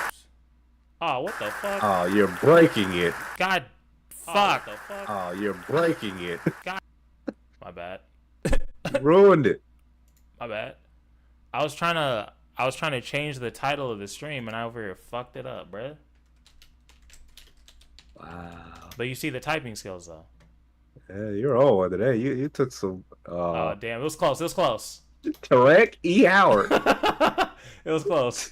Oops. Oh, what the fuck? Oh, you're breaking it. God, fuck. Oh, you're breaking it. God. My bad. You ruined it. My bad. I was trying to change the title of the stream, and I over here fucked it up, bruh. Wow. But you see the typing skills, though. Yeah, you're on one today. You took some. Oh, damn. It was close. It was close. Correct. E. Howard. It was close.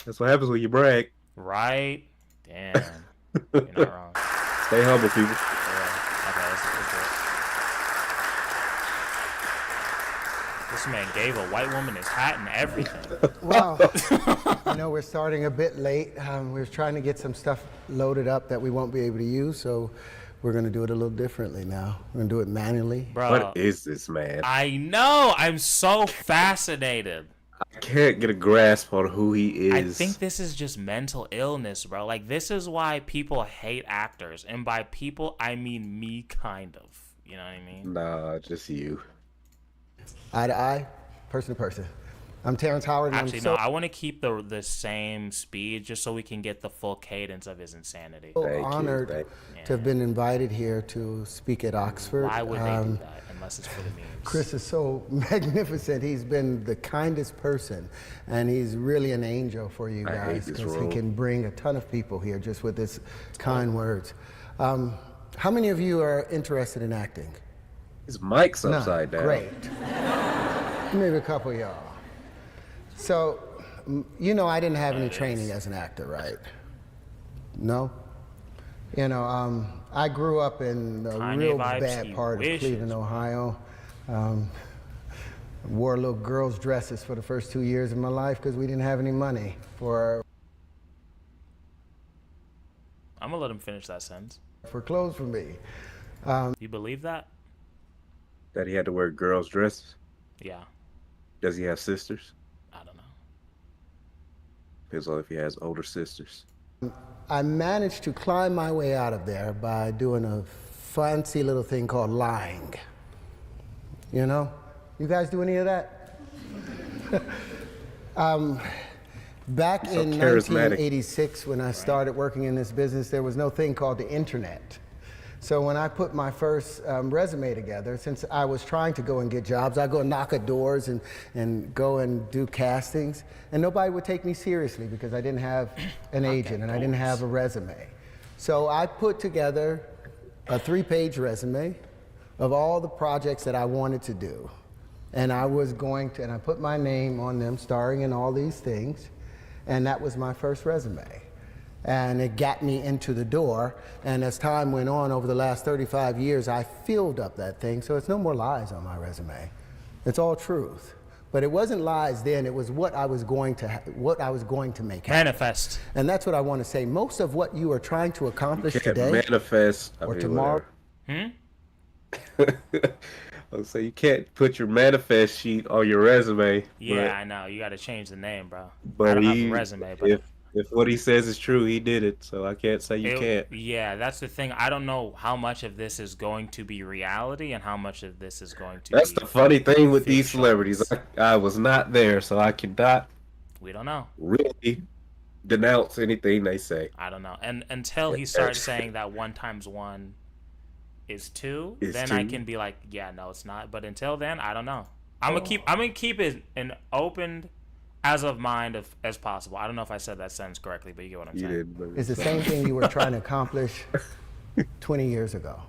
That's what happens when you brag. Right? Damn. You're not wrong. Stay humble, people. Yeah. Okay, let's do it. This man gave a white woman his hat and everything. Well, I know we're starting a bit late. We're trying to get some stuff loaded up that we won't be able to use, so we're going to do it a little differently now. We're going to do it manually. Bro, what is this, man? I know. I'm so fascinated. I can't get a grasp on who he is. I think this is just mental illness, bro. Like, this is why people hate actors. And by people, I mean me, kind of. You know what I mean? Nah, just you. Eye to eye, person to person. I'm Terrence Howard. And Actually, no, I want to keep the same speed just so we can get the full cadence of his insanity. I'm so honored to have been invited here to speak at Oxford. Why would they do that unless it's for the memes? Chris is so magnificent. He's been the kindest person, and he's really an angel for you guys because he can bring a ton of people here just with his kind words. How many of you are interested in acting? His mic's upside down. Great. Maybe a couple of y'all. So, you know, I didn't have any training as an actor, right? No? You know, I grew up in the real bad part of Cleveland, Ohio. Wore little girls' dresses for the first 2 years of my life because we didn't have any money for I'm gonna let him finish that sentence. For clothes for me. You believe that? That he had to wear girls' dresses? Yeah. Does he have sisters? I don't know. Depends on if he has older sisters. I managed to climb my way out of there by doing a fancy little thing called lying. You know? You guys do any of that? Back in 1986, when I started working in this business, there was no thing called the internet. So when I put my first resume together, since I was trying to go and get jobs, I'd go and knock at doors and go and do castings, and nobody would take me seriously because I didn't have an agent and I didn't have a resume. So I put together a 3-page resume of all the projects that I wanted to do. And I was going to, and I put my name on them, starring in all these things, and that was my first resume. And it got me into the door. And as time went on, over the last 35 years, I filled up that thing. So it's no more lies on my resume. It's all truth. But it wasn't lies then. It was what I was going to make happen. Manifest. And that's what I want to say. Most of what you are trying to accomplish You can't today manifest or tomorrow. So you can't put your manifest sheet on your resume. Yeah, I know. You got to change the name, bro. But I don't have a resume, but if what he says is true, he did it. So I can't say you can't. Yeah, that's the thing. I don't know how much of this is going to be reality and how much of this is going to That's be the funny thing with fictions. these celebrities. I was not there, so I cannot We don't know. really denounce anything they say. I don't know. And until he starts saying that 1 × 1 is 2, Is then 2? I can be like, yeah, no, it's not. But until then, I don't know. I'm gonna keep it an open as of mind as possible. I don't know if I said that sentence correctly, but you get what I'm saying. It's the same thing you were trying to accomplish 20 years ago.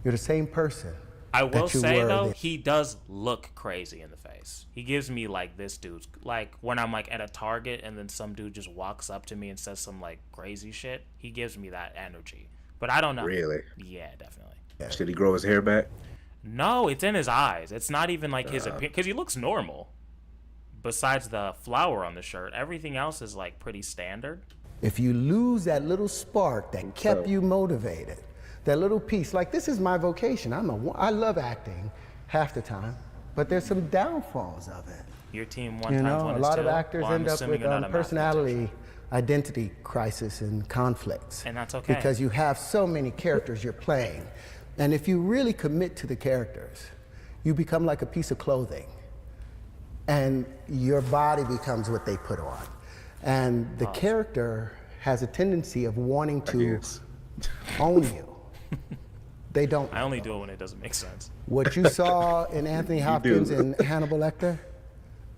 You're the same person I will that you say were though, then. he does look crazy in the face. He gives me like this dude's like when I'm like at a Target and then some dude just walks up to me and says some like crazy shit. He gives me that energy. But I don't know. Really? Yeah, definitely. Should he grow his hair back? No, it's in his eyes. It's not even like his appearance because he looks normal. Besides the flower on the shirt, everything else is like pretty standard. If you lose that little spark that kept you motivated, that little piece, like this is my vocation. I love acting half the time, but there's some downfalls of it. Your team one You times know, one a is lot two. of actors Well, I'm end up assuming with you're not a personality, identity crisis and conflicts. And that's okay. Because you have so many characters you're playing. And if you really commit to the characters, you become like a piece of clothing. And your body becomes what they put on. And the character has a tendency of wanting to own you. They don't. I only do it when it doesn't make sense. What you saw in Anthony Hopkins and Hannibal Lecter,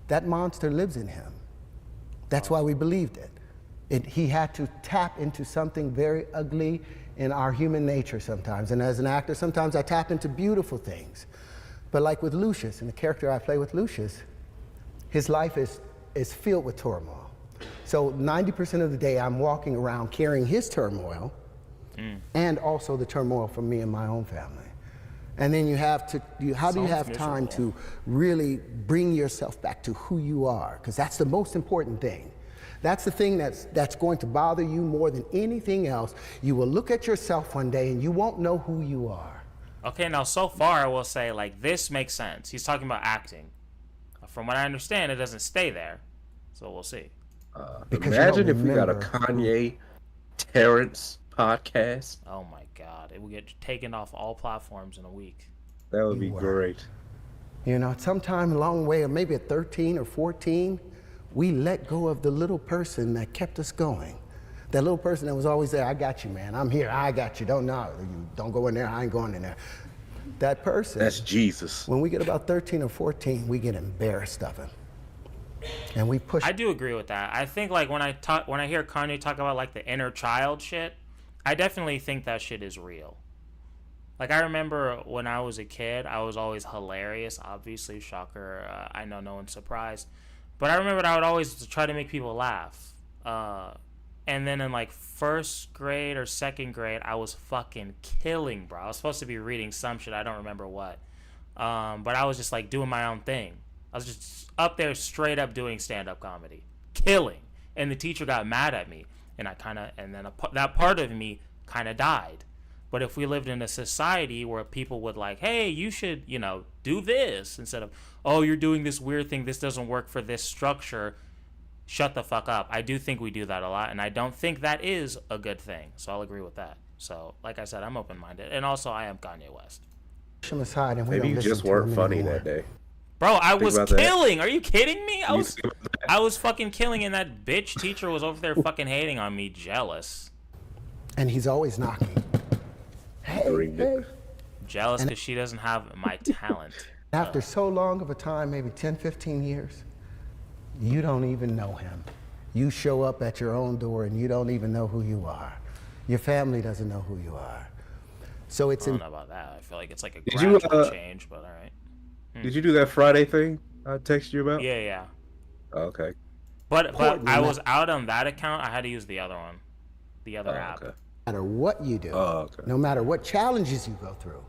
that monster lives in him. That's why we believed it. He had to tap into something very ugly in our human nature sometimes. And as an actor, sometimes I tap into beautiful things. But like with Lucius, and the character I play with Lucius, his life is filled with turmoil. So 90% of the day I'm walking around carrying his turmoil and also the turmoil from me and my own family. And then you have to, how do you have time to really bring yourself back to who you are? Because that's the most important thing. That's the thing that's going to bother you more than anything else. You will look at yourself one day and you won't know who you are. Okay, now so far I will say like this makes sense. He's talking about acting. From what I understand, it doesn't stay there. So we'll see. Imagine if we got a Kanye Terrence podcast. Oh my God. It will get taken off all platforms in a week. That would be great. You know, sometime along the way, or maybe at 13 or 14, we let go of the little person that kept us going. That little person that was always there, I got you, man. I'm here, I got you. Don't go in there, I ain't going in there. That person. That's Jesus. When we get about 13 or 14, we get embarrassed of him. And we push. I do agree with that. I think like when I hear Kanye talk about like the inner child shit, I definitely think that shit is real. Like I remember when I was a kid, I was always hilarious. Obviously, shocker. I know no one's surprised. But I remember I would always try to make people laugh. And then in like first grade or second grade, I was fucking killing, bro. I was supposed to be reading some shit. I don't remember what. But I was just like doing my own thing. I was just up there straight up doing stand-up comedy. Killing. And the teacher got mad at me. And that part of me kind of died. But if we lived in a society where people would like, hey, you should, do this instead of, oh, you're doing this weird thing. This doesn't work for this structure. Shut the fuck up. I do think we do that a lot, and I don't think that is a good thing. So I'll agree with that. So, like I said, I'm open-minded. And also, I am Kanye West. Push him aside and we Maybe don't you listen just to weren't him funny anymore. that day. Bro, I was killing. That. Are you kidding me? I was fucking killing, and that bitch teacher was over there fucking hating on me, jealous. And he's always knocking. Hey. Jealous because she doesn't have my talent. After so long of a time, maybe 10, 15 years, you don't even know him. You show up at your own door and you don't even know who you are. Your family doesn't know who you are. So it's I don't know about that. I feel like it's like a gradual change, but all right. Did you do that Friday thing I texted you about? Yeah. Oh, okay. But I was out on that account. I had to use the other one, the other app. Okay. No matter what you do, no matter what challenges you go through,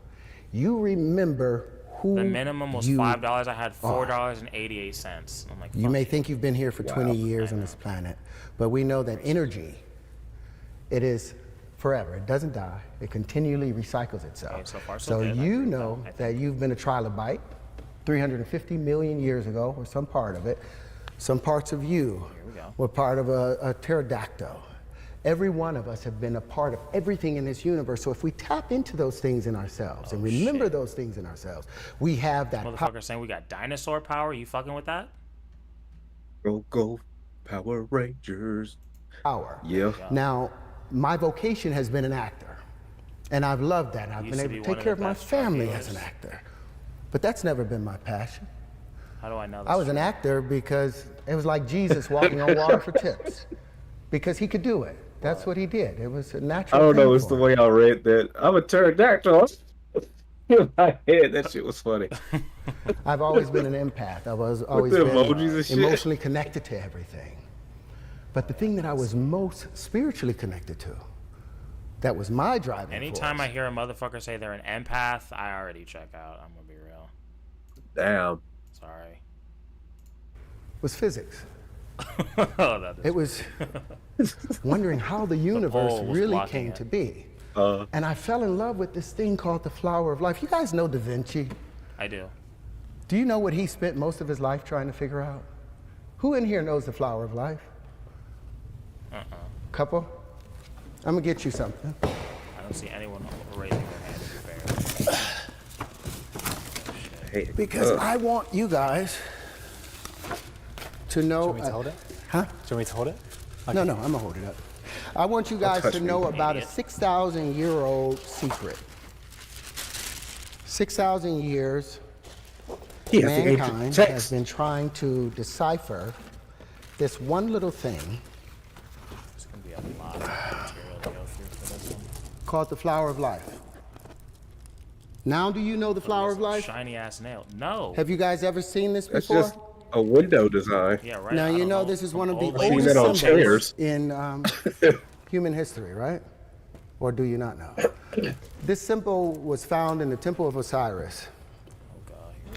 you remember who the minimum was $5. I had $4.88. I'm like, you may think you've been here for 20 years on this planet, but we know that energy, it is forever. It doesn't die. It continually recycles itself. Okay, so far, so good. you know that you've been a trilobite 350 million years ago, or some part of it. Some parts of you were part of a pterodactyl. Every one of us have been a part of everything in this universe. So if we tap into those things in ourselves and remember those things in ourselves, we have that motherfucker saying we got dinosaur power. You fucking with that? Go, Power Rangers. Power. Yeah. Now, my vocation has been an actor, and I've loved that. I've been able to take care of my family as an actor, but that's never been my passion. How do I know that? I was an actor because it was like Jesus walking on water for tips, because he could do it. That's what he did. It was a natural. I don't know. thing It's for the way I read that. I'm a pterodactyl. in my head. That shit was funny. I've always been an empath. I've always the been emojis and shit. emotionally connected to everything. But the thing that I was most spiritually connected to, that was my driving Anytime force, I hear a motherfucker say they're an empath, I already check out. I'm gonna be real. Damn. Sorry. was physics. Oh, It was wondering how the universe really came to be. And I fell in love with this thing called the flower of life. You guys know Da Vinci? I do. Do you know what he spent most of his life trying to figure out? Who in here knows the flower of life? Couple? I'm gonna get you something. I don't see anyone raising their hand to be fair. Because I want you guys to know. Do you want me to hold it? Huh? Do you want me to hold it? No, I'm gonna hold it up. I want you guys to know about a 6,000-year-old secret. 6,000 years, mankind has been trying to decipher this one little thing called the flower of life. Now, do you know the flower of life? Shiny ass nail. No. Have you guys ever seen this That's before? just a window design. Yeah, right. Now, you know this is one of the oldest symbols chairs. in human history, right? Or do you not know? This symbol was found in the Temple of Osiris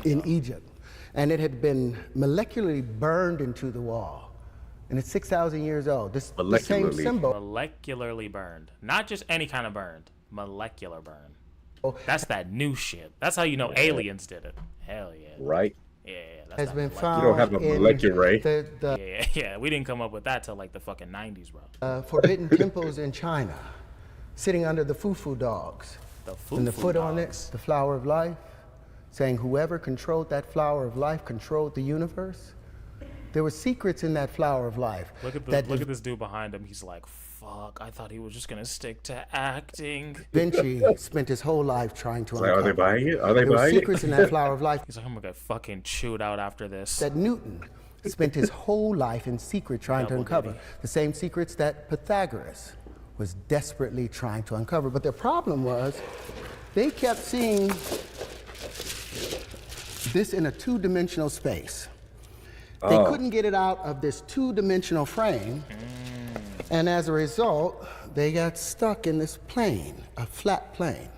in Egypt, and it had been molecularly burned into the wall. And it's 6,000 years old. This the same symbol. Molecularly burned. Not just any kind of burned. Molecular burn. That's that new shit. That's how you know aliens did it. Hell yeah. Right. Yeah, that's has been molecular. found. You don't have a molecular ray. Yeah. We didn't come up with that till like the fucking 90s, bro. Forbidden temples in China, sitting under the Fufu dogs. And the foot on it, the flower of life, saying whoever controlled that flower of life controlled the universe. There were secrets in that flower of life. Look at this dude behind him. He's like, fuck, I thought he was just gonna stick to acting. Vinci spent his whole life trying to uncover. Are they buying it? Are they There were buying it? secrets in that flower of life. He's like, I'm gonna get fucking chewed out after this. That Newton spent his whole life in secret trying to uncover. The same secrets that Pythagoras was desperately trying to uncover. But their problem was they kept seeing this in a two-dimensional space. They couldn't get it out of this two-dimensional frame, and as a result, they got stuck in this plane, a flat plane.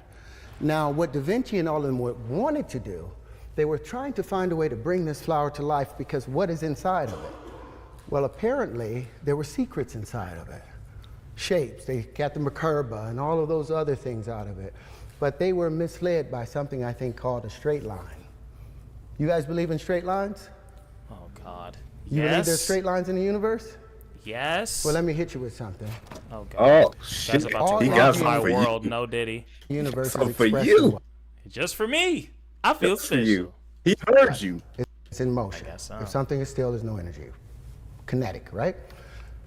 Now, what Da Vinci and all of them wanted to do, they were trying to find a way to bring this flower to life, because what is inside of it? Well, apparently, there were secrets inside of it. Shapes, they got the Merkaba and all of those other things out of it. But they were misled by something I think called a straight line. You guys believe in straight lines? Oh, God. You believe there's straight lines in the universe? Yes. Well, let me hit you with something. Oh, God. Oh, shit. That's about to He rock got my something for world. you. No, Diddy. Universe So is for expressed you. in what? Just for me. I feel That's for special. you. He heard you. It's in motion. I guess so. If something is still, there's no energy. Kinetic, right?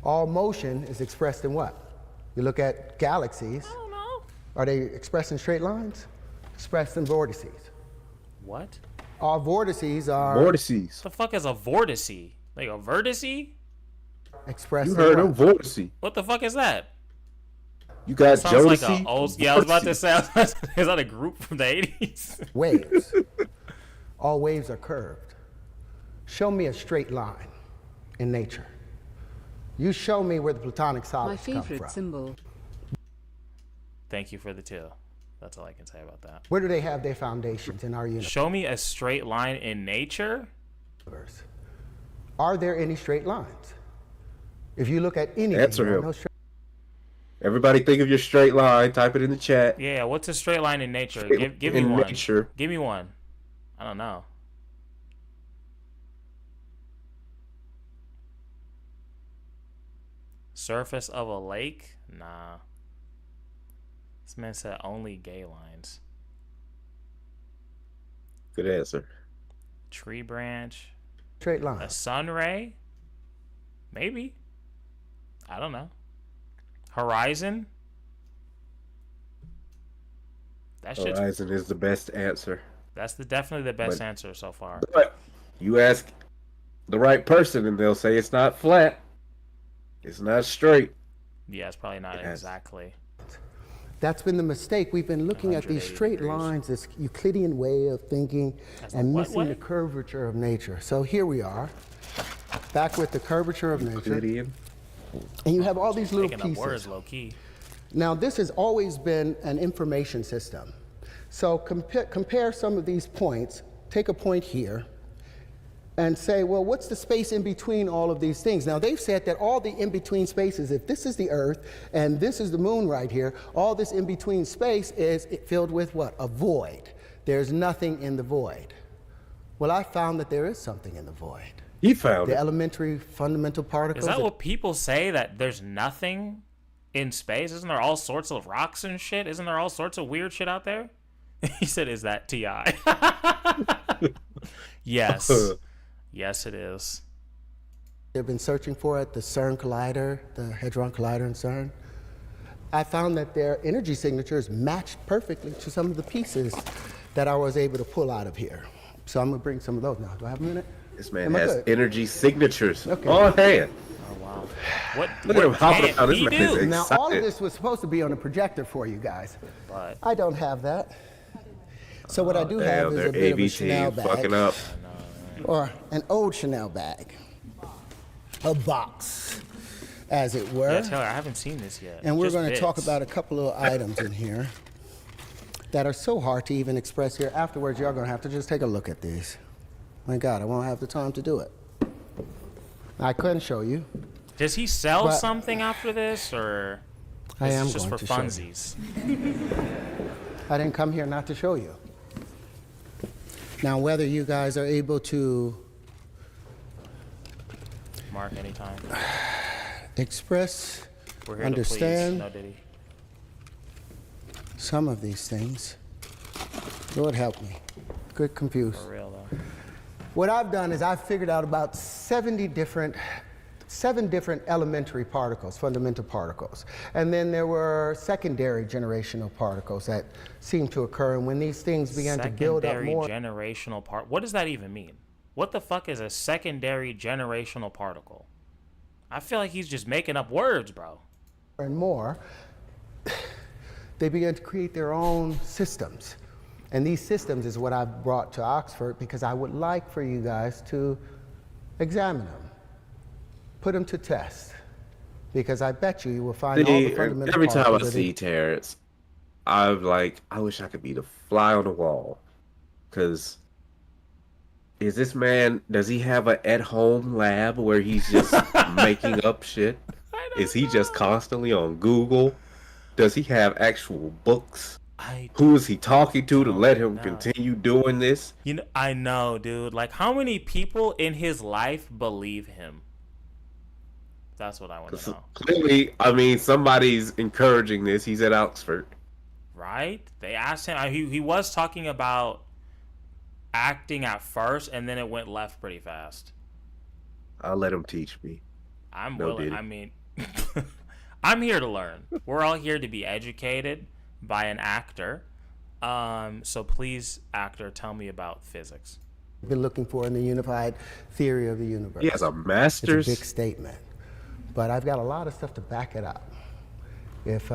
All motion is expressed in what? You look at galaxies. I don't know. Are they expressed in straight lines? Expressed in vortices. What? All vortices are Vortices. The fuck is a vortice? Like a vertice? expressed You in heard what? him. Vortice. What the fuck is that? You got Sounds like Jodeci. a old. Yeah, I was about to say. Is that a group from the 80s? Waves. All waves are curved. Show me a straight line in nature. You show me where the platonic My solids come favorite from. symbol. Thank you for the two. That's all I can say about that. Where do they have their foundations in our universe? Show me a straight line in nature. Are there any straight lines? If you look at anything, Answer there are him. no straight. Everybody think of your straight line. Type it in the chat. Yeah, what's a straight line in nature? Straight Give me in one. nature. Give me one. I don't know. Surface of a lake? Nah. This man said only gay lines. Good answer. Tree branch. Straight line. A sun ray? Maybe. I don't know. Horizon? That shit's, Horizon is the best answer. that's definitely the best But- answer so far. But you ask the right person and they'll say it's not flat. It's not straight. Yeah, it's probably not It has- exactly. That's been the mistake. We've been looking at these straight lines, this Euclidean way of thinking, and missing the curvature of nature. So here we are, back with the curvature of nature. Euclidean. And you have all these little Picking up pieces. words low key. Now, this has always been an information system. So compare some of these points. Take a point here and say, well, what's the space in between all of these things? Now, they've said that all the in-between spaces, if this is the Earth and this is the moon right here, all this in-between space is filled with what? A void. There's nothing in the void. Well, I found that there is something in the void. He found the elementary fundamental particles. Is that what people say, that there's nothing in space? Isn't there all sorts of rocks and shit? Isn't there all sorts of weird shit out there? He said, is that T.I.? Yes. Yes, it is. They've been searching for at the CERN Collider, the Hadron Collider in CERN. I found that their energy signatures matched perfectly to some of the pieces that I was able to pull out of here. So I'm going to bring some of those now. Do I have a minute? This man has energy signatures Okay. on hand. Oh, wow. What, Look at him hopping can't out. This he man is do? Now, excited. all of this was supposed to be on a projector for you guys. But I don't have that. So what I do Damn, have is their a bit of a AV Chanel team bag. fucking up. Or an old Chanel bag. A box, as it were. yeah, Taylor, I haven't seen this yet. And we're Just going to talk bits. about a couple of items in here that are so hard to even express here. Afterwards, y'all going to have to just take a look at these. My God, I won't have the time to do it. I couldn't show you. Does he sell But- something after this, or I is am this just going for to show you. funsies? I didn't come here not to show you. Now, whether you guys are able to Mark, anytime. express, We're here understand to please. No Diddy. some of these things, Lord help me. Good confused. For real though. What I've done is I've figured out about 7 different elementary particles, fundamental particles. And then there were secondary generational particles that seemed to occur. And when these things began to build up Secondary more, generational part. What does that even mean? What the fuck is a secondary generational particle? I feel like he's just making up words, bro. and more, they began to create their own systems. And these systems is what I've brought to Oxford because I would like for you guys to examine them, put them to test, because I bet you will find all the fundamental Every time I particles see Terrence, I'm like, I wish I could be the fly on the wall. Because is this man, does he have an at-home lab where he's just making up shit? Is he just constantly on Google? Does he have actual books? Who is he talking to let him continue doing this? You know, I know, dude. Like, how many people in his life believe him? That's what I want to know. Clearly, I mean, somebody's encouraging this. He's at Oxford. Right? They asked him. He was talking about acting at first, and then it went left pretty fast. I'll let him teach me. I'm No willing. Diddy. I mean, I'm here to learn. We're all here to be educated by an actor. So please, actor, tell me about physics. been looking for in the unified theory of the universe. He has a master's? It's a big statement, but I've got a lot of stuff to back it up. If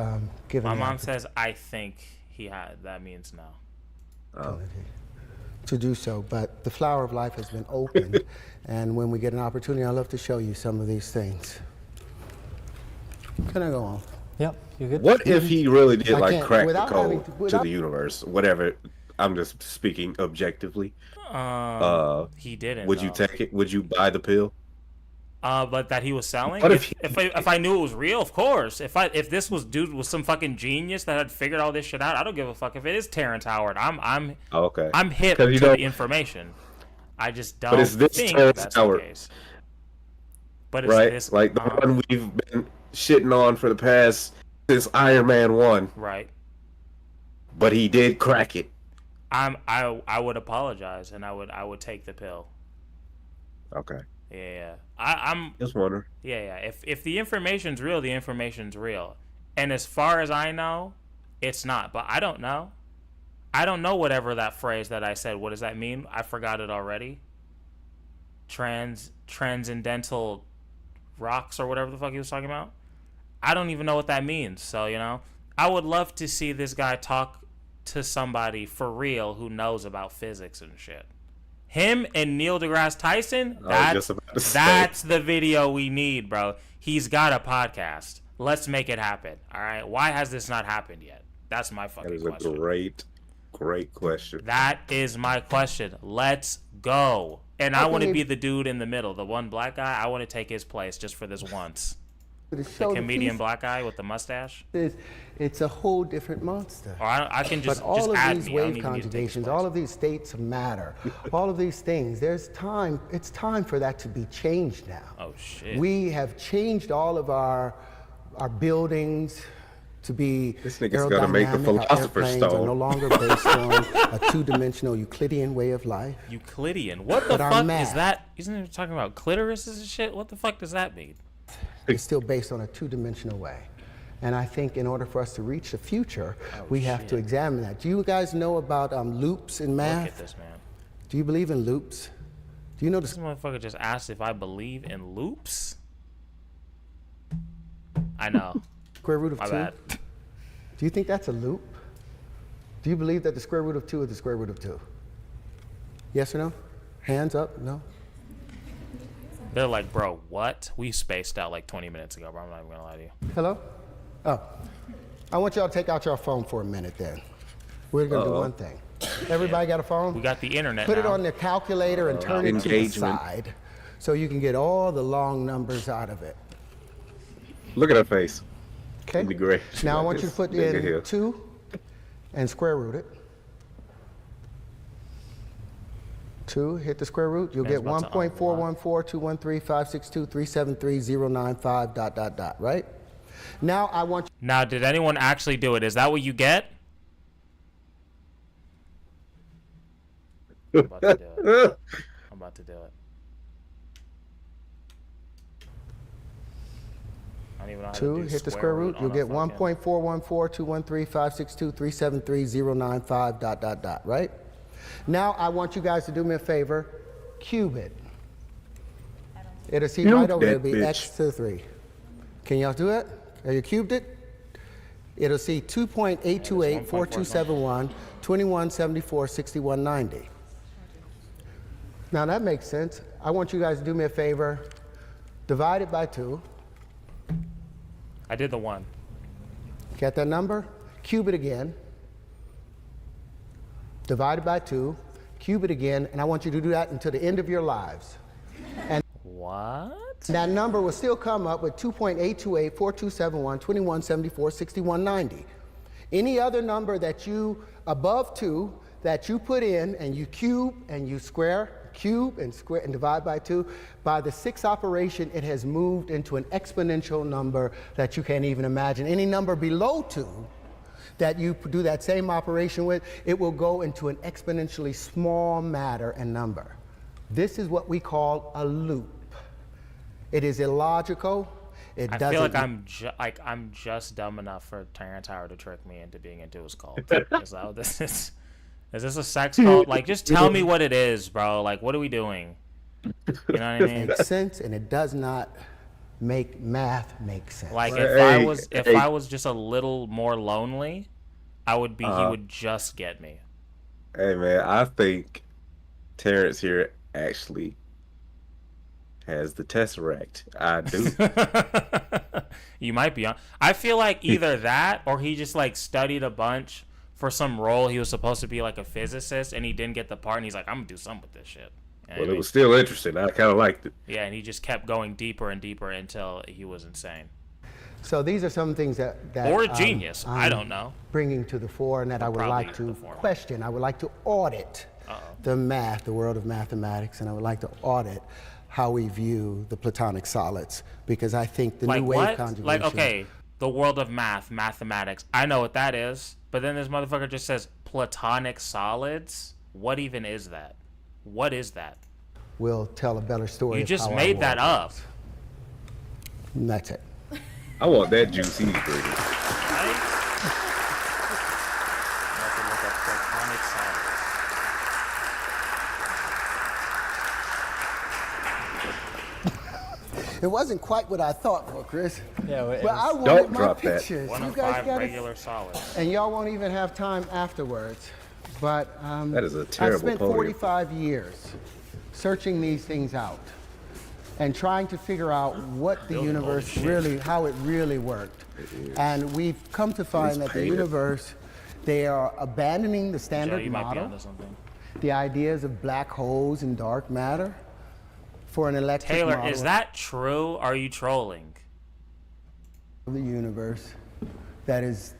given My the mom says, I think he had. That means no. opportunity to do so, but the flower of life has been opened, and when we get an opportunity, I'd love to show you some of these things. Can I go on? Yep, you good? What if he really did I like can't- crack the without code having to without- the universe? Whatever. I'm just speaking objectively. He didn't. Would you though. take it? Would you buy the pill? But that he was selling. What If I knew it was real, of course. If this was dude was some fucking genius that had figured all this shit out, I don't give a fuck if it is Terrence Howard. I'm Okay. I'm hip 'Cause to you the don't- information. I just don't But is this think Terrence that's Howard? the case. But it's Right? this Like the one we've been shitting on for the past since Iron Man 1. right? But he did crack it. I would apologize and I would take the pill. Okay. Yeah. I'm Just wondering. Yeah. If the information's real, the information's real. And as far as I know, it's not. But I don't know. I don't know whatever that phrase that I said. What does that mean? I forgot it already. Transcendental rocks or whatever the fuck he was talking about. I don't even know what that means. So, you know, I would love to see this guy talk to somebody for real who knows about physics and shit. Him and Neil deGrasse Tyson, that's the video we need, bro. He's got a podcast. Let's make it happen. All right. Why has this not happened yet? That's my fucking question. That is a great question. That is my question. Let's go. And I want to be the dude in the middle, the one black guy. I want to take his place just for this once. The comedian black guy with the mustache. It's a whole different monster. Or I can just but all just of add these me. wave conjugations, all of these states of matter, all of these things. There's time. It's time for that to be changed now. Oh shit. We have changed all of our buildings to be this nigga's gonna make a philosopher's stone. Are no longer based on a two-dimensional Euclidean way of life. Euclidean? What the fuck is that? Isn't it talking about clitorises and shit? What the fuck does that mean? It's still based on a two-dimensional way. And I think in order for us to reach the future, we have to examine that. Do you guys know about loops in math? Look at this, man. Do you believe in loops? Do you know this motherfucker just asked if I believe in loops? I know. Square root of 2? Bad. Do you think that's a loop? Do you believe that the square root of 2 is the square root of 2? Yes or no? Hands up, no? They're like, bro, what? We spaced out like 20 minutes ago, bro. I'm not even gonna lie to you. Hello? Oh. I want y'all to take out your phone for a minute then. We're gonna do one thing. Everybody got a phone? We got the internet Put now. it on the calculator and turn it to the side so you can get all the long numbers out of it. Look at her face. Okay. That'd be great. Now I want you to put in 2 and square root it. 2, hit the square root. You'll get 1.414213562373095 ... right? Now I want you. Now, did anyone actually do it? Is that what you get? I'm about to do it. I'm about to do it. I don't even know how 2, to do hit the square root. You'll get 1.414213562373095 ... right? Now I want you guys to do me a favor. Cube it. It'll see right over there. It'll be x to the 3. Can y'all do it? Have you cubed it? It'll see 2.828 4271 2174 6190. Now that makes sense. I want you guys to do me a favor. Divide it by 2. I did the 1. Get that number? Cube it again. Divide it by 2. Cube it again. And I want you to do that until the end of your lives. And what? That number will still come up with 2.828 4271 2174 6190. Any other number that you, above 2, that you put in and you cube and you cube and square and divide by 2, by the 6th operation, it has moved into an exponential number that you can't even imagine. Any number below 2 that you do that same operation with, it will go into an exponentially small matter and number. This is what we call a loop. It is illogical. I feel like I'm just dumb enough for Terrence Howard to trick me into being into his cult. Is this a sex cult? Like, just tell me what it is, bro. Like, what are we doing? You know what I mean? It makes sense, and it does not make math make sense. Like, if I was just a little more lonely, I would be. He would just get me. Hey man, I think Terrence here actually has the Tesseract. I do. You might be on. I feel like either that or he just like studied a bunch for some role. He was supposed to be like a physicist and he didn't get the part and he's like, I'm gonna do something with this shit. Well, it was still interesting. I kind of liked it. Yeah, and he just kept going deeper and deeper until he was insane. So these are some things that or a genius. I don't know. Bringing to the fore and that I would like to question. I would like to audit the math, the world of mathematics, and I would like to audit how we view the Platonic solids, because I think the new wave conjugation. Like, okay, the world of mathematics. I know what that is, but then this motherfucker just says Platonic solids. What even is that? What is that? We'll tell a better story. You just made that up. And that's it. I want that juicy ingredient. It wasn't quite what I thought for, Chris. Yeah, but I wanted Don't my drop that. pictures. One You of guys 5 got regular solids. and y'all won't even have time afterwards. But That is a terrible I spent podium. 45 years searching these things out and trying to figure out what the universe really, how it really worked. And we've come to find that the universe, they are abandoning the standard model, the ideas of black holes and dark matter for an electric Taylor, model is that true? Are you trolling? of the universe that is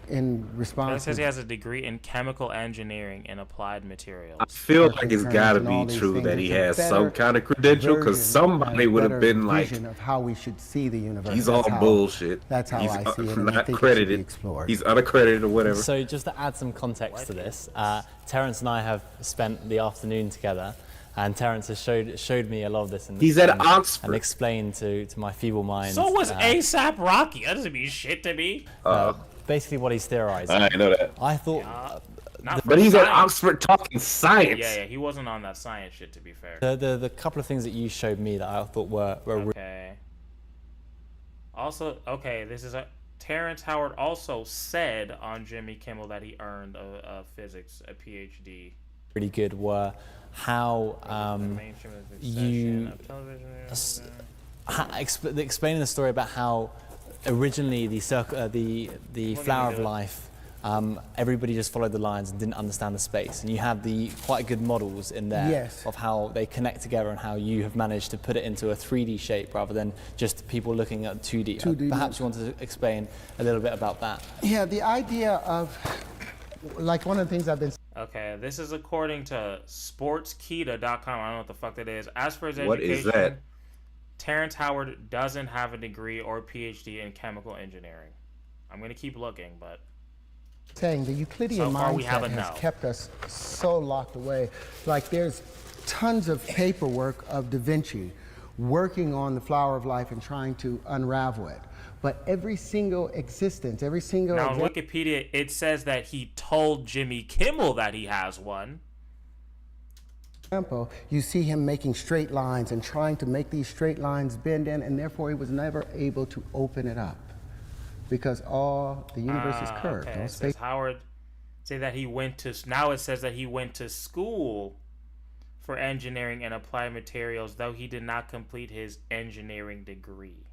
in It response says to he has a degree in chemical engineering and applied materials. I feel like it's got to be true that he has some kind of credential, because somebody would have been like, vision of how we should see the universe. he's all That's how- bullshit. That's how He's I see it. And I not think it should be credited. explored. He's unaccredited or whatever. So just to add some context to this, Terrence and I have spent the afternoon together, and Terrence has showed me a lot of this. And, He's at Oxford. And explained to my feeble mind. So was ASAP Rocky. That doesn't mean shit to me. Basically what he's theorizing. I didn't know that. I thought... But he's at science. Oxford talking science. Yeah, he wasn't on that science shit, to be fair. The couple of things that you showed me that I thought were Okay. Also, okay, this is a... Terrence Howard also said on Jimmy Kimmel that he earned a physics, a PhD. really good were how you explaining the story about how originally the flower of life, everybody just followed the lines and didn't understand the space, and you had the quite good models in there Yes. of how they connect together and how you have managed to put it into a 3D shape rather than just people looking at 2D. 2D. Perhaps you want to explain a little bit about that. Yeah, the idea of, like, one of the things I've been Okay, this is according to sportskita.com. I don't know what the fuck that is. As for his What is education, that? Terrence Howard doesn't have a degree or PhD in chemical engineering. I'm going to keep looking, but... saying, the Euclidean So far, we have mindset a has no. kept us so locked away. Like, there's tons of paperwork of Da Vinci working on the flower of life and trying to unravel it. But every single existence, every single... Now, on Wikipedia, it says that he told Jimmy Kimmel that he has one. example, you see him making straight lines and trying to make these straight lines bend in, and therefore he was never able to open it up. Because all the universe is curved. Okay. All It space says Howard say that he went to... Now it says that he went to school for engineering and applied materials, though he did not complete his engineering degree.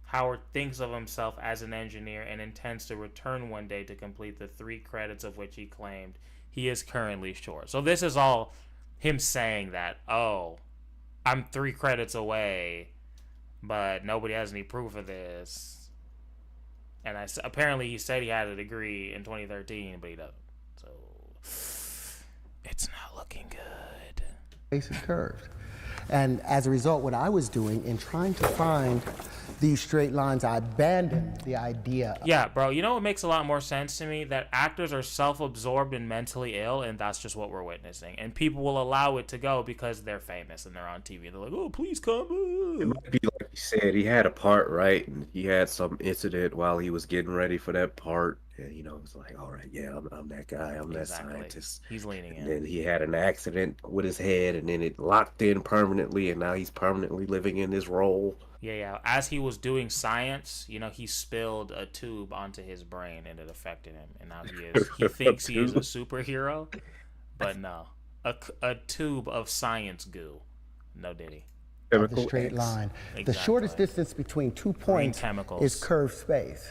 Howard thinks of himself as an engineer and intends to return one day to complete the 3 credits of which he claimed he is currently short. So this is all him saying that, oh, I'm 3 credits away, but nobody has any proof of this. And apparently he said he had a degree in 2013, but he doesn't. So it's not looking good. Space is curved. And as a result, what I was doing in trying to find these straight lines, I abandoned the idea. Yeah, bro, you know what makes a lot more sense to me? That actors are self-absorbed and mentally ill, and that's just what we're witnessing. And people will allow it to go because they're famous and they're on TV. They're like, oh, please come. It might be like you said, he had a part, right? And he had some incident while he was getting ready for that part. And, you know, it's like, all right, yeah, I'm that guy. I'm that scientist. He's leaning in. And then he had an accident with his head, and then it locked in permanently, and now he's permanently living in this role. Yeah. As he was doing science, you know, he spilled a tube onto his brain, and it affected him. And now he thinks he is a superhero, but no, a tube of science goo. No diddy. Of the straight line. Exactly. The shortest distance between 2 points is curved space,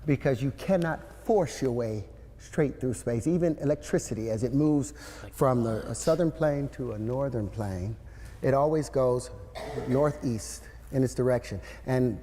because you cannot force your way straight through space. Even electricity, as it moves from a southern plane to a northern plane, it always goes northeast in its direction. And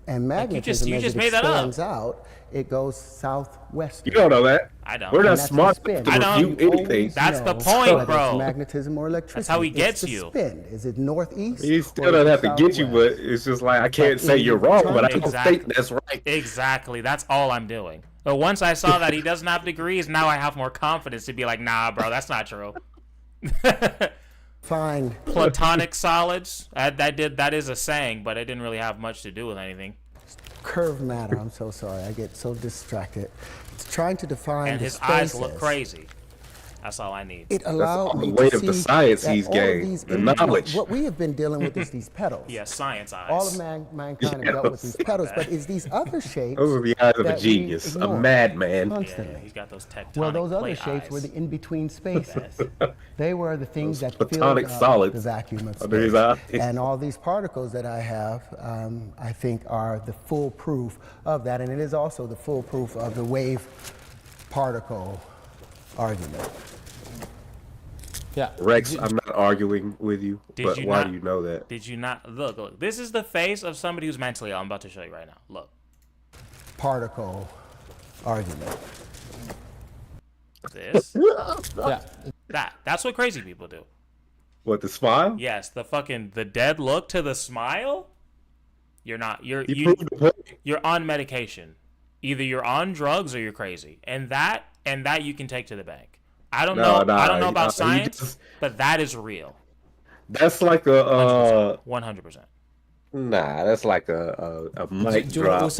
magnetism, as it expands out, it goes southwest. You don't know that. I don't. We're not smart enough to I don't. review anything. That's the point, bro. It's magnetism or electricity. That's how he gets it's the you. Spin. Is it northeast? He still doesn't have to get you, but it's just like, I can't say you're wrong, but I don't think that's right. Exactly. That's all I'm doing. But once I saw that he doesn't have degrees, now I have more confidence to be like, nah, bro, that's not true. Fine. Platonic solids. That is a saying, but it didn't really have much to do with anything. Curved matter. I'm so sorry. I get so distracted. It's trying to define And the his eyes spaces. look crazy. That's all I need. It allowed me the weight to of the see science that he's all of gained, these the knowledge. What we have been dealing with is these petals. Yeah, science eyes. All of mankind have dealt with these petals, but it's these other shapes. Those are the eyes of a that we genius, a ignore madman. constantly. Yeah, he's got those tectonic Well, those other plate shapes eyes. were the in-between spaces. They were the things that filled platonic up solids the vacuum of under his space. eyes. And all these particles that I have, I think, are the full proof of that. And it is also the full proof of the wave particle argument. Yeah. Rex, I'm not arguing with you, but why do you know that? Did you not look? This is the face of somebody who's mentally ill. I'm about to show you right now. Look. Particle argument. This. Yeah. That's what crazy people do. What, the smile? Yes, the dead look to the smile. You're not. You're on medication. Either you're on drugs or you're crazy, and that you can take to the bank. I don't know. I don't know about science, but that is real. That's like a 100%. Nah, that's like a mic drop.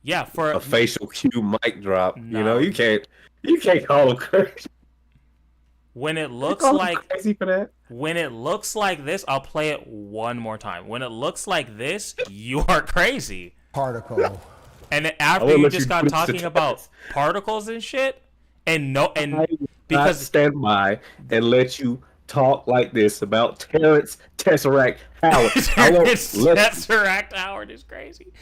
Yeah, for a facial cue mic drop. No. You know, you can't call him crazy. When it looks like crazy for that. When it looks like this, I'll play it one more time. When it looks like this, you are crazy. Particle. And then after you just got talking about particles and shit, because stand by and let you talk like this about Terrence Tesseract Howard. Terrence Tesseract Howard is crazy.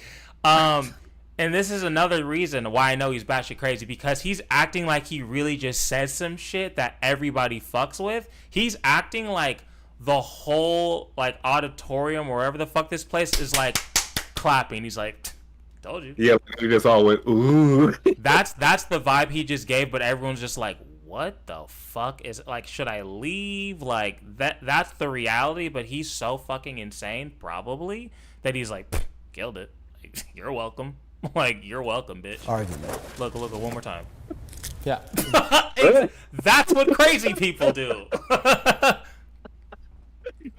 And this is another reason why I know he's batshit crazy, because he's acting like he really just says some shit that everybody fucks with. He's acting like the whole like auditorium, wherever the fuck this place is, like clapping. He's like, told you. Yeah, he just all went, ooh. That's the vibe he just gave, but everyone's just like, what the fuck is it? Like, should I leave? Like, that's the reality, but he's so fucking insane, probably, that he's like, killed it. Like, you're welcome. Like, you're welcome, bitch. Argument. Look, one more time. Yeah. That's what crazy people do.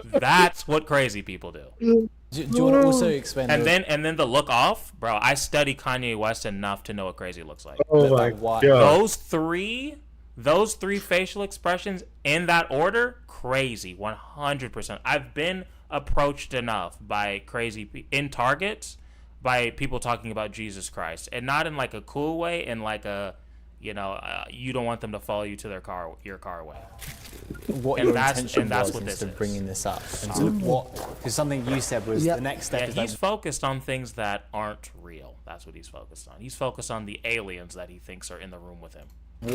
That's what crazy people do. Do you want to also explain? And then the look off, bro. I study Kanye West enough to know what crazy looks like. Oh my god! Those three facial expressions in that order, crazy, 100%. I've been approached enough by in Targets by people talking about Jesus Christ, and not in like a cool way, in like a, you don't want them to follow you to your car way. What your intention was instead of bringing this up, and so because something you said was the next step. He's focused on things that aren't real. That's what he's focused on. He's focused on the aliens that he thinks are in the room with him.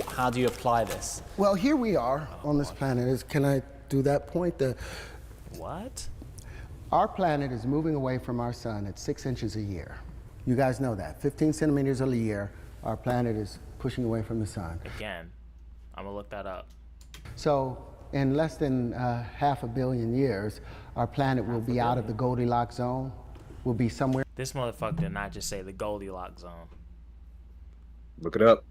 How do you apply this? Well, here we are on this planet. Can I do that point? What? Our planet is moving away from our sun at 6 inches a year. You guys know that. 15 centimeters a year, our planet is pushing away from the sun. Again, I'm gonna look that up. So in less than 500 million years, our planet will be out of the Goldilocks zone. Will be somewhere. This motherfucker did not just say the Goldilocks zone. Look it up.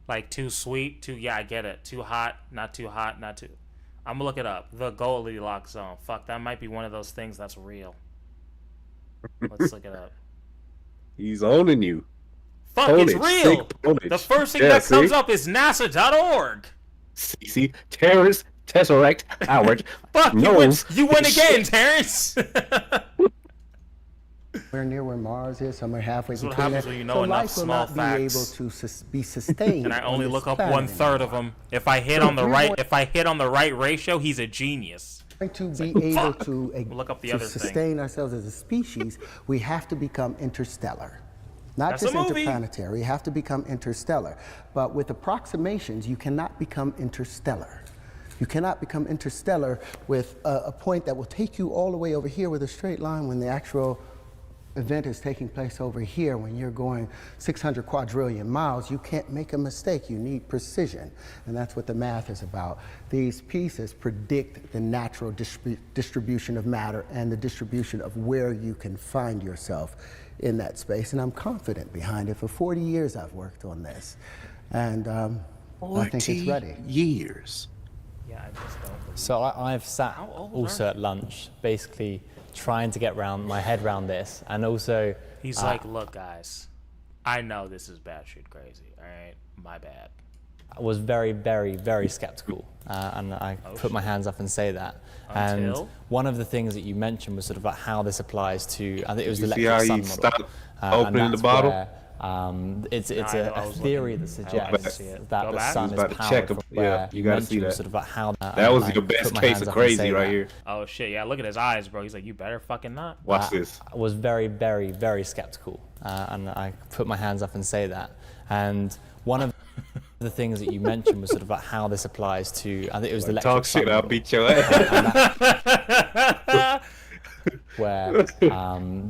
Like too sweet, I get it. Too hot, not too. I'm gonna look it up. The Goldilocks zone. Fuck, that might be one of those things that's real. Let's look it up. He's owning you. Fuck, it's real. The first thing that comes up is NASA.org. See, Terrence Tesseract Howard. Fuck, you win again, Terrence. We're near where Mars is, somewhere halfway between. That's what happens when you know so enough life will small not facts. be able to be sustained. And I only look up planet 1/3 of them. If I hit on the right ratio, he's a genius. To be able to look up the to other sustain ourselves as a species, we have to become interstellar. Not That's just a movie. interplanetary, we have to become interstellar. But with approximations, you cannot become interstellar. You cannot become interstellar with a point that will take you all the way over here with a straight line when the actual event is taking place over here. When you're going 600 quadrillion miles, you can't make a mistake. You need precision. And that's what the math is about. These pieces predict the natural distribution of matter and the distribution of where you can find yourself in that space. And I'm confident behind it. For 40 years, I've worked on this. And I think it's ready. Years. Yeah, I just don't. So I've sat also at lunch, basically trying to get my head around this, and also he's like, look guys, I know this is batshit crazy, all right, my bad, was very, very, very skeptical, and I put my hands up and say that. And one of the things that you mentioned was sort of about how this applies to, I think it was the electric sun model. Stopped opening the bottle? It's a theory that suggests that the sun is powered from yeah, you gotta see that. Sort of about how that was your best case of crazy right here. Oh shit, yeah, look at his eyes, bro. He's like, you better fucking not. Watch this. I was very, very, very skeptical, and I put my hands up and say that. And one of the things that you mentioned was sort of about how this applies to, I think it was the electric talk sun shit, model. I'll beat your ass. Where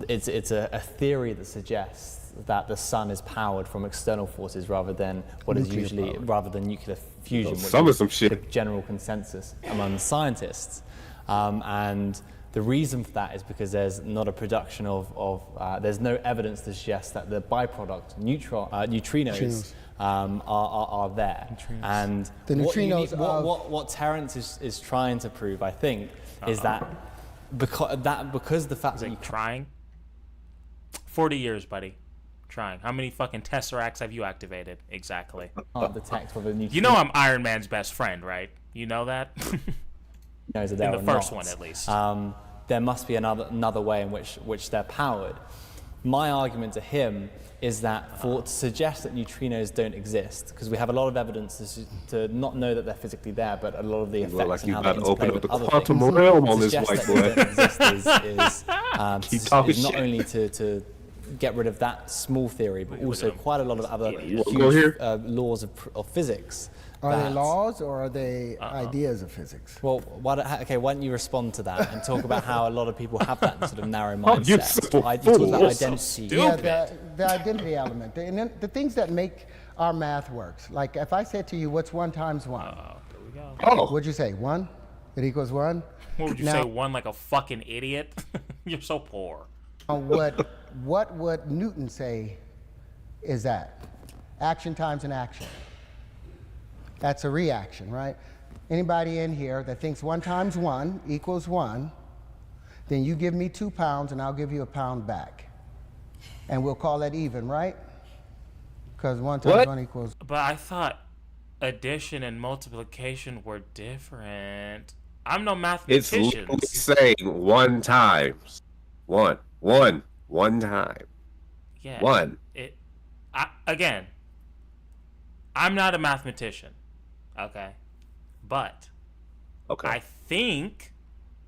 it's a theory that suggests that the sun is powered from external forces rather than what is usually nuclear fusion, which is some shit. the general consensus among scientists. And the reason for that is because there's not a production there's no evidence to suggest that the byproduct neutrinos are there. Neutrinos. And the neutrinos what Terence is trying to prove, I think, is that because the fact that you trying 40 years, buddy. Trying. How many fucking Tesseracts have you activated? Exactly. Detect whether you know I'm Iron Man's best friend, right? You know that? In the first one, at least. There must be another way in which they're powered. My argument to him is that to suggest that neutrinos don't exist, because we have a lot of evidence to not know that they're physically there, but a lot of the effects and how they interplay with other things. Quantum realm on this white boy. Is not only to get rid of that small theory, but also quite a lot of other huge, laws of physics. Are they laws or are they ideas of physics? Well, why don't you respond to that and talk about how a lot of people have that sort of narrow mindset? You talk about identity. Yeah, the identity element. The things that make our math works. Like if I said to you, what's 1 times 1? There we go. Oh. What'd you say, 1? It equals 1? What would you say, 1 like a fucking idiot? You're so poor. What would Newton say is that? Action times an action. That's a reaction, right? Anybody in here that thinks 1 times 1 equals 1, then you give me 2 pounds and I'll give you a pound back. And we'll call that even, right? Because 1 times 1 equals... But I thought addition and multiplication were different. I'm no mathematician. It's literally saying 1 times 1. 1 time. Yeah. 1. Again, I'm not a mathematician. Okay. But I think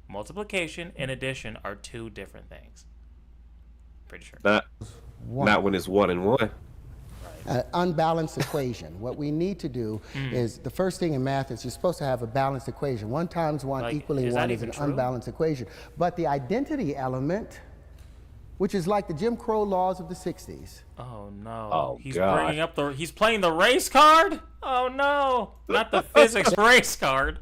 multiplication and addition are 2 different things. Pretty sure. Not when it's 1 and 1. An unbalanced equation. What we need to do is, the first thing in math is you're supposed to have a balanced equation. 1 times 1 equaling 1 is an unbalanced equation. But the identity element, which is like the Jim Crow laws of the 60s. Oh no. Oh, he's God. bringing up he's playing the race card? Oh no. Not the physics race card.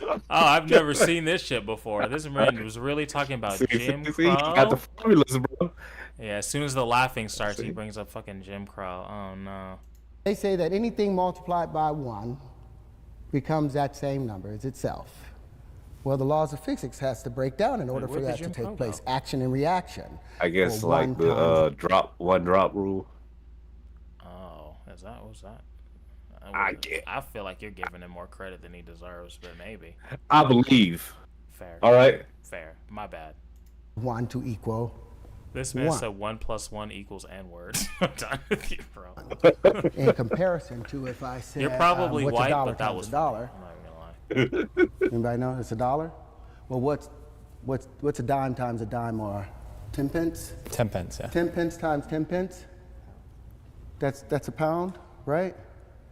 Oh, I've never seen this shit before. This man was really talking about Jim Crow. He got the formulas, bro. Yeah, as soon as the laughing starts, he brings up fucking Jim Crow. Oh no. They say that anything multiplied by 1 becomes that same number as itself. Well, the laws of physics has to break down in order for that to take place. Action and reaction. I guess like the one drop rule. Oh, what's that? I feel like you're giving him more credit than he deserves, but maybe. I believe. Fair. All right. Fair. My bad. 1 to equal. This man said 1 + 1 equals N words. I'm done with you, bro. In comparison to if I said, you're probably what's white, a dollar but that times was a dollar. I'm not gonna lie. Anybody know it's a dollar? Well, what's a dime times a dime, or 10 pence? 10 pence, yeah. 10 pence times 10 pence. That's a pound, right?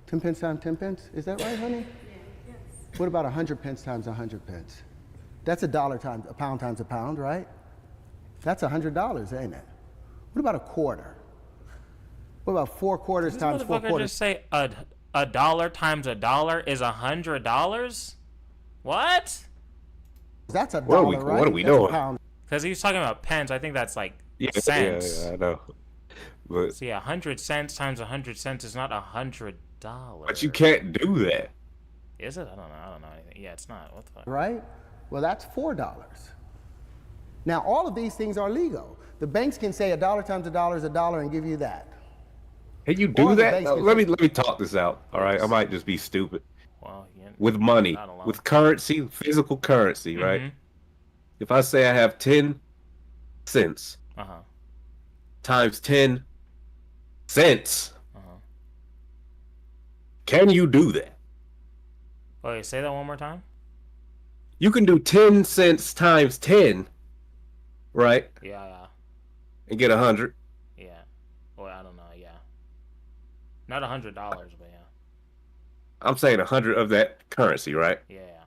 10 pence times 10 pence. Is that right, honey? Yeah. Yes. What about 100 pence times 100 pence? That's a pound times a pound, right? That's $100, ain't it? What about a quarter? What about 4 quarters times 4 quarters? Just say a dollar times a dollar is $100? What? That's a dollar, right? What are we doing? Because he was talking about pence. I think that's like cents. Yeah, I know. But see, 100 cents times 100 cents is not $100. But you can't do that. Is it? I don't know anything. Yeah, it's not. What the fuck? Right? Well, that's $4. Now, all of these things are legal. The banks can say a dollar times a dollar is a dollar and give you that. Can you do that? Let me talk this out. All right, I might just be stupid. Well, yeah, with money, with currency, physical currency, right? If I say I have 10 cents times 10 cents, can you do that? Wait, say that one more time. You can do 10 cents times 10, right? Yeah. And get 100. Yeah. Well, I don't know. Yeah. Not $100, but yeah. I'm saying 100 of that currency, right? Yeah.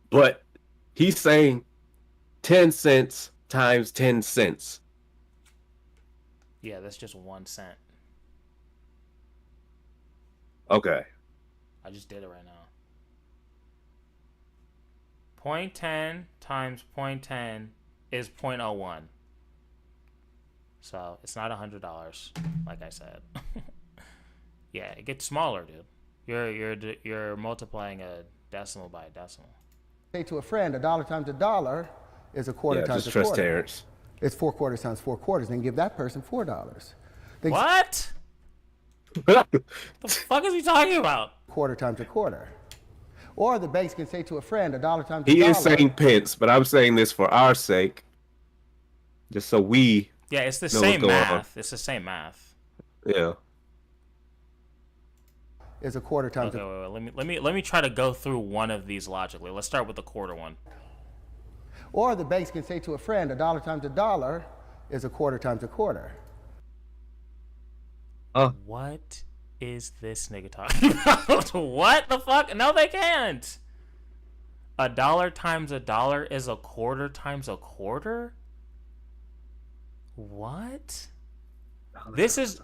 But he's saying 10 cents times 10 cents. Yeah, that's just 1 cent. Okay. I just did it right now. 0.10 times 0.10 is 0.01. So it's not $100, like I said. Yeah, it gets smaller, dude. You're multiplying a decimal by a decimal. Say to a friend, $1 times $1 is a quarter times a quarter. Just trust Terrence. It's 4 quarters times 4 quarters. Then give that person $4. What? The fuck is he talking about? Quarter times a quarter. Or the banks can say to a friend, $1 times $1. He is saying pence, but I'm saying this for our sake, just so we. Yeah, it's the same math. It's the same math. Yeah. Is a quarter times. Okay, wait. Let me try to go through one of these logically. Let's start with the quarter one. Or the banks can say to a friend, $1 times $1 is a quarter times a quarter. What is this nigga talking about? What the fuck? No, they can't. $1 times $1 is a quarter times a quarter? What? This is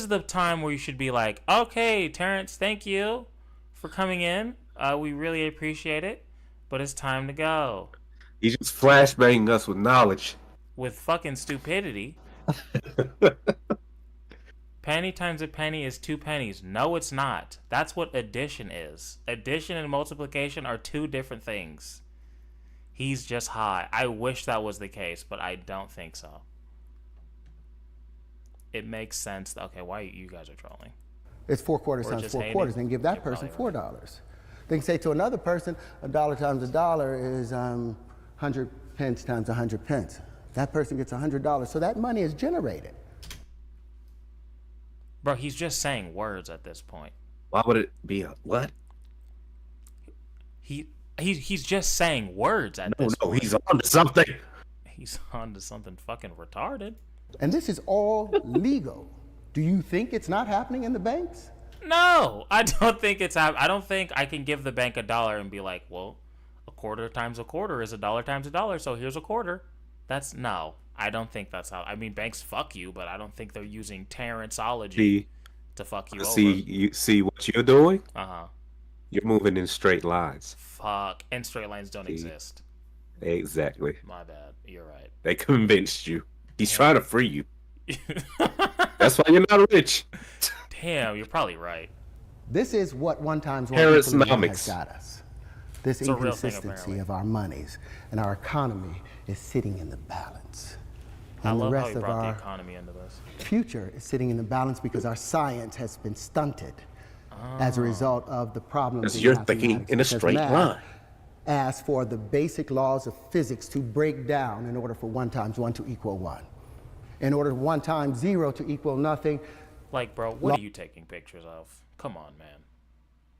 the time where you should be like, okay, Terrence, thank you for coming in. We really appreciate it, but it's time to go. He's just flashbanging us with knowledge. With fucking stupidity. Penny times a penny is 2 pennies. No, it's not. That's what addition is. Addition and multiplication are 2 different things. He's just high. I wish that was the case, but I don't think so. It makes sense. Okay, why you guys are trolling? It's 4 quarters times 4 quarters. Then give that person $4. They can say to another person, $1 times $1 is 100 pence times 100 pence. That person gets $100. So that money is generated. Bro, he's just saying words at this point. Why would it be a what? He's just saying words at this point. No, he's on to something. He's on to something fucking retarded. And this is all legal. Do you think it's not happening in the banks? No, I don't think it's happening. I don't think I can give the bank $1 and be like, well, a quarter times a quarter is $1 times $1, so here's a quarter. No. I don't think that's how. I mean, banks fuck you, but I don't think they're using Terrenceology to fuck you over. You see what you're doing? Uh-huh. You're moving in straight lines. Fuck. And straight lines don't exist. Exactly. My bad. You're right. They convinced you. He's trying to free you. That's why you're not rich. Damn, you're probably right. This is what 1 times 1 has got us. This inconsistency of our monies and our economy is sitting in the balance. I love how you brought the economy into this. Future is sitting in the balance because our science has been stunted as a result of the problems. Because you're thinking in a straight line. Ask for the basic laws of physics to break down in order for 1 times 1 to equal 1. In order for 1 times 0 to equal nothing. Like, bro, what are you taking pictures of? Come on, man.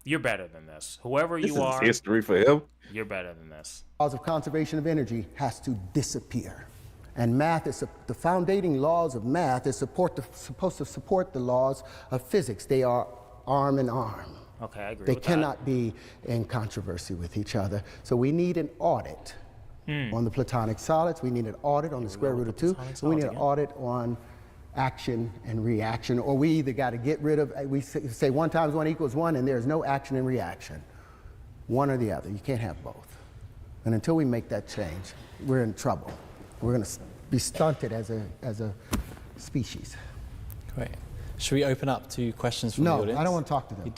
You're better than this. Whoever you are. This is history for him. You're better than this. Laws of conservation of energy has to disappear. And math is the foundating laws of math is supposed to support the laws of physics. They are arm in arm. Okay, I agree. They cannot be in controversy with each other. So we need an audit on the platonic solids. We need an audit on the square root of 2. We need an audit on action and reaction. Or we either got to get rid of, we say 1 times 1 equals 1, and there's no action and reaction. One or the other. You can't have both. And until we make that change, we're in trouble. We're going to be stunted as a species. Great. Should we open up to questions from the audience? No, I don't want to talk to them.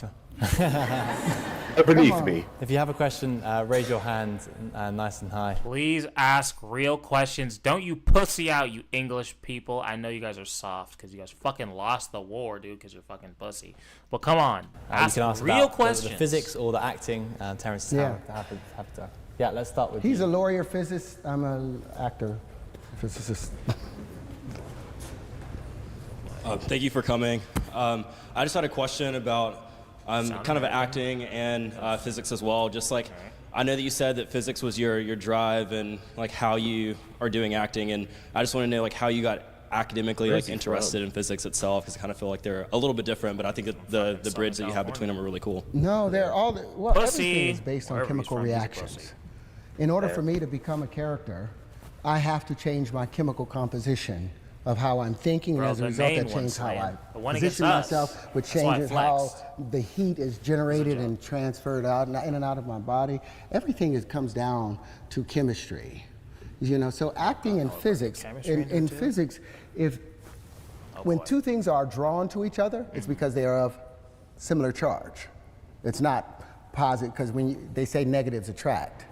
beneath me. If you have a question, raise your hand nice and high. Please ask real questions. Don't you pussy out, you English people. I know you guys are soft because you guys fucking lost the war, dude, because you're fucking pussy. But come on. You can ask real about questions. the physics or the acting. Terrence is happy to. Yeah, let's start with He's you. a lawyer physicist. I'm an actor physicist. Thank you for coming. I just had a question about kind of acting and physics as well. Just like, I know that you said that physics was your drive and like how you are doing acting, and I just want to know like how you got academically like interested in physics itself, because I kind of feel like they're a little bit different, but I think that the bridge that you have between them are really cool. No, they're all everything is based on chemical reactions. In order for me to become a character, I have to change my chemical composition of how I'm thinking, and as a result, that changes how I position myself, which changes how the heat is generated and transferred out in and out of my body. Everything comes down to chemistry, you know. So acting and physics, in physics, when two things are drawn to each other, it's because they are of similar charge. It's not positive, because they say negatives attract,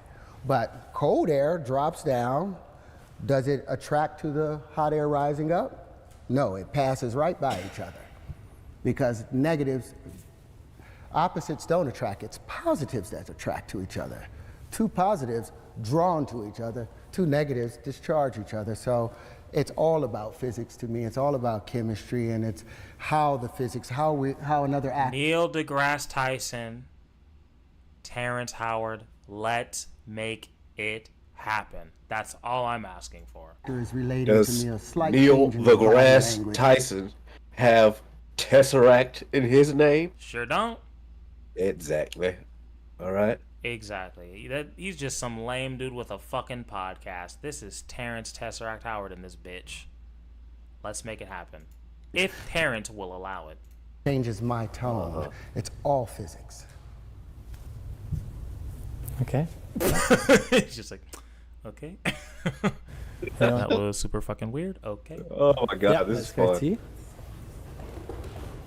but cold air drops down. Does it attract to the hot air rising up? No, it passes right by each other, because opposites don't attract, it's positives that attract to each other. Two positives drawn to each other, two negatives discharge each other. So it's all about physics to me. It's all about chemistry, and it's how the physics, how another actor. Neil deGrasse Tyson, Terrence Howard, let's make it happen. That's all I'm asking for. Is related Does to me a slight Neil change in the body deGrasse language. Tyson have Tesseract in his name? Sure don't. Exactly. All right. Exactly. He's just some lame dude with a fucking podcast. This is Terrence Tesseract Howard in this bitch. Let's make it happen. If Terrence will allow it. Changes my tone. It's all physics. Okay. It's just like, okay. That was super fucking weird. Okay. Oh my god, this is fun.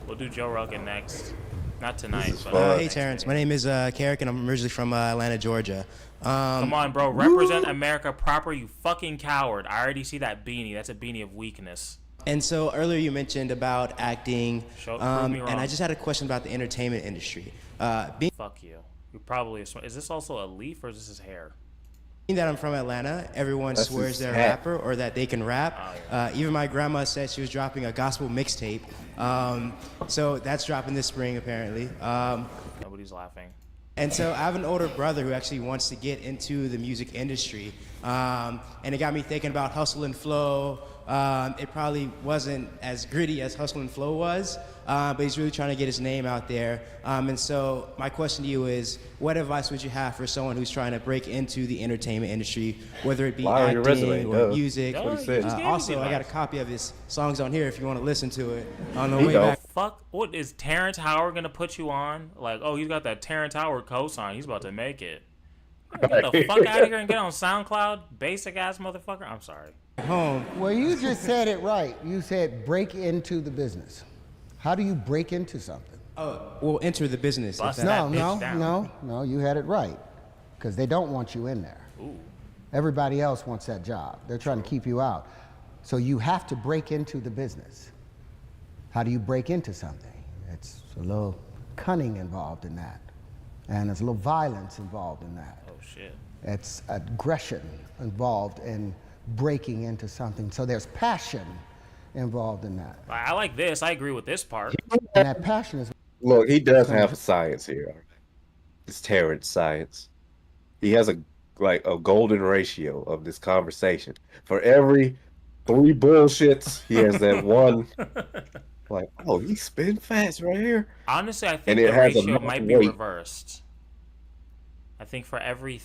We'll do Joe Rogan next. Not tonight, but hey Terrence, my name is Carrick, and I'm originally from Atlanta, Georgia. Come on, bro. Represent America proper, you fucking coward. I already see that beanie. That's a beanie of weakness. And so earlier you mentioned about acting, prove me wrong. and I just had a question about the entertainment industry. Fuck you. You probably is this also a leaf or is this his hair? Being that I'm from Atlanta, everyone swears they're a rapper or that they can rap. Even my grandma said she was dropping a gospel mixtape. So that's dropping this spring apparently. Nobody's laughing. And so I have an older brother who actually wants to get into the music industry. And it got me thinking about Hustle and Flow. It probably wasn't as gritty as Hustle and Flow was, but he's really trying to get his name out there. And so my question to you is, what advice would you have for someone who's trying to break into the entertainment industry, whether it be acting or music? Also, I got a copy of his songs on here if you want to listen to it on the way back. Fuck, what is Terrence Howard gonna put you on? Like, oh, he's got that Terrence Howard cosign. He's about to make it. Get the fuck out of here and get on SoundCloud, basic ass motherfucker. I'm sorry. Well, you just said it right. You said break into the business. How do you break into something? Well, enter the business. No, you had it right. Because they don't want you in there. Ooh. Everybody else wants that job. They're trying to keep you out. So you have to break into the business. How do you break into something? It's a little cunning involved in that. And there's a little violence involved in that. Oh, shit. It's aggression involved in breaking into something. So there's passion involved in that. I like this. I agree with this part. And that passion is... Look, he does have a science here. It's Terrence science. He has a golden ratio of this conversation. For every 3 bullshits, he has that one. Like, oh, he's spinning fast right here. Honestly, I think the ratio might be reversed. I think for every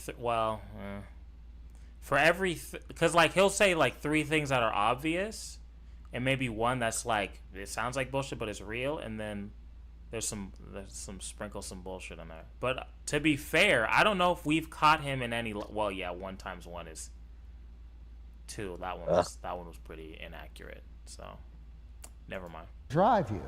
because like he'll say like 3 things that are obvious, and maybe one that's like it sounds like bullshit but it's real, and then there's some sprinkle some bullshit in there. But to be fair, I don't know if we've caught him in any. Well, yeah, 1 times 1 is 2. That one was pretty inaccurate. So never mind. Drive you.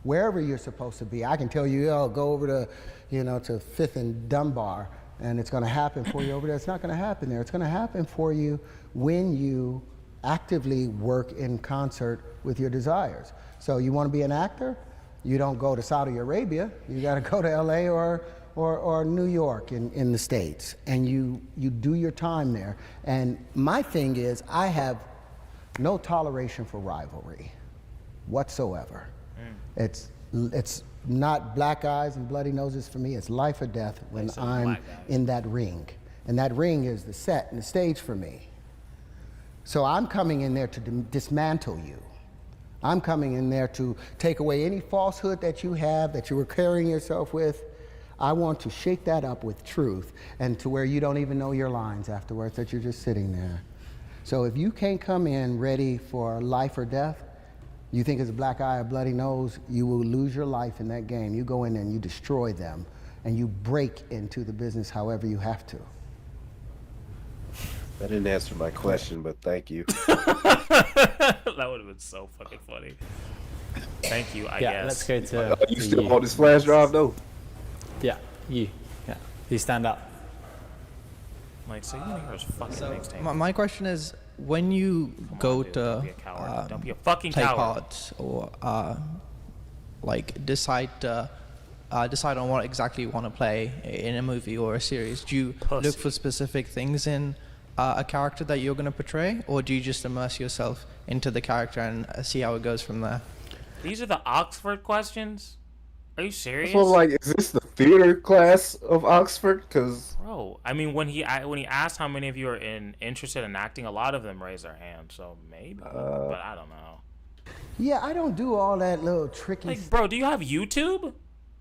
wherever you're supposed to be. I can tell you, oh, go over to, to 5th and Dunbar, and it's going to happen for you over there. It's not going to happen there. It's going to happen for you when you actively work in concert with your desires. So you want to be an actor? You don't go to Saudi Arabia. You got to go to LA or New York in the States, and you do your time there. And my thing is, I have no toleration for rivalry whatsoever. It's not black eyes and bloody noses for me. It's life or death when I'm in that ring. And that ring is the set and the stage for me. So I'm coming in there to dismantle you. I'm coming in there to take away any falsehood that you have, that you were carrying yourself with. I want to shake that up with truth, and to where you don't even know your lines afterwards, that you're just sitting there. So if you can't come in ready for life or death, you think it's a black eye or bloody nose, you will lose your life in that game. You go in there and you destroy them, and you break into the business however you have to. That didn't answer my question, but thank you. That would have been so fucking funny. Thank you, I guess. Let's go to you still on this flash drive, though? Yeah, you. Yeah. You stand up. Like, so you want to hear his fucking mixtape. My question is, when you go to Don't be a fucking play coward. parts or like decide on what exactly you want to play in a movie or a series, do you look for specific things in a character that you're going to portray, or do you just immerse yourself into the character and see how it goes from there? These are the Oxford questions? Are you serious? So, like, is this the theater class of Oxford? Because Bro, I mean, when he asked how many of you are interested in acting, a lot of them raised their hand. So maybe, but I don't know. Yeah, I don't do all that little tricky Like, bro, do you have YouTube?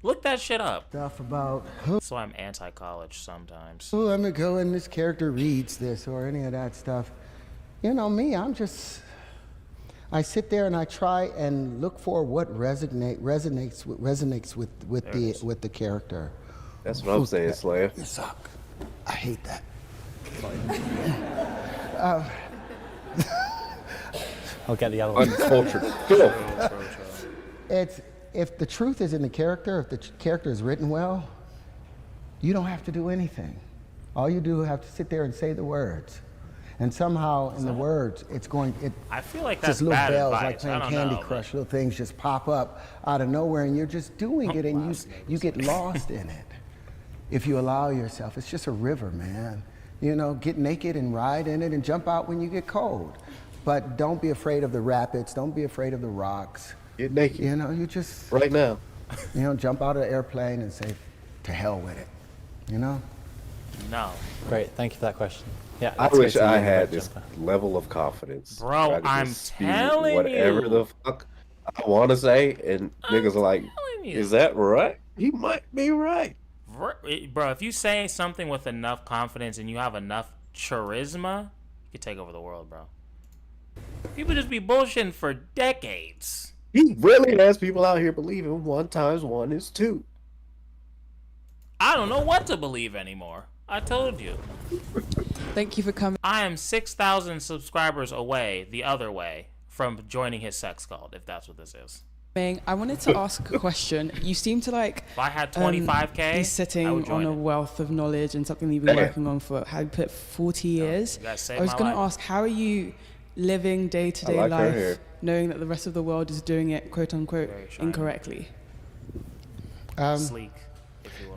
Look that shit up. stuff about So I'm anti-college sometimes. who I'm gonna go and this character reads this or any of that stuff. You know me, I sit there and I try and look for what resonates with the character. that's what I'm saying, Slayer. You suck. I hate that. I'll get the other one. Uncultured. It's if the truth is in the character, if the character is written well, you don't have to do anything. All you do is have to sit there and say the words. And somehow in the words, I feel like that's just little bad bells, advice. like playing I don't Candy know, Crush, little things just pop up out of nowhere and you're just doing it and you get lost in it. If you allow yourself, it's just a river, man. Get naked and ride in it and jump out when you get cold. But don't be afraid of the rapids, don't be afraid of the rocks. Get naked. You just right now. Jump out of the airplane and say, to hell with it. No. Great, thank you for that question. Yeah, I wish I had this level of confidence. Bro, I could I'm just spew telling whatever you. the fuck I want to say, and niggas are like, you. is that right? He might be right. Bro, if you say something with enough confidence and you have enough charisma, you could take over the world, bro. People just be bullshitting for decades. He really has people out here believing 1 × 1 is 2. I don't know what to believe anymore. I told you. Thank you for coming. I am 6,000 subscribers away, the other way, from joining his sex cult, if that's what this is. I wanted to ask a question. You seem to If I had 25K, be sitting I would on join a it. wealth of knowledge and something that you've been working on for, how you put 40 years. You guys saved I was my going to life. ask, how are you living day-to-day I like her life, hair. knowing that the rest of the world is doing it, quote-unquote, incorrectly? Sleek.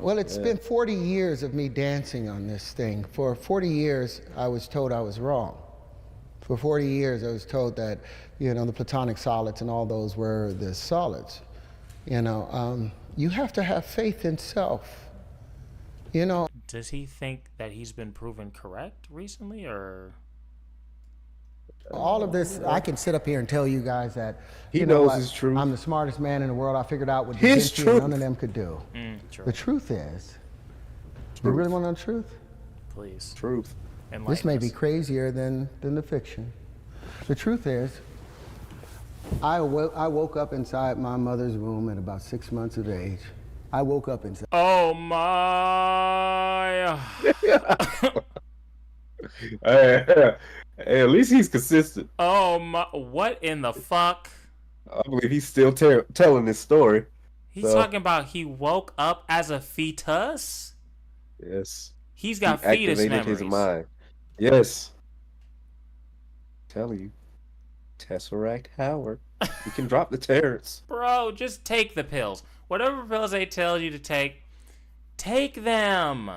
Well, it's been 40 years of me dancing on this thing. For 40 years, I was told I was wrong. For 40 years, I was told that, the platonic solids and all those were the solids. You have to have faith in self. Does he think that he's been proven correct recently, or? All of this, I can sit up here and tell you guys that He you know knows what, his truth. I'm the smartest man in the world. I figured out what Da His Vinci truth. and none of them could do. True. The truth is, you really want to know the truth? Please. Truth. This may be crazier than the fiction. The truth is, I woke up inside my mother's womb at about 6 months of age. I woke up inside. Oh my! Hey, at least he's consistent. Oh my! What in the fuck? I believe he's still telling this story. He's talking about he woke up as a fetus? Yes. He's got he fetus activated memories. his mind. Yes. Telling you. Tesseract Howard. You can drop the Terrence. Bro, just take the pills. Whatever pills they tell you to take them.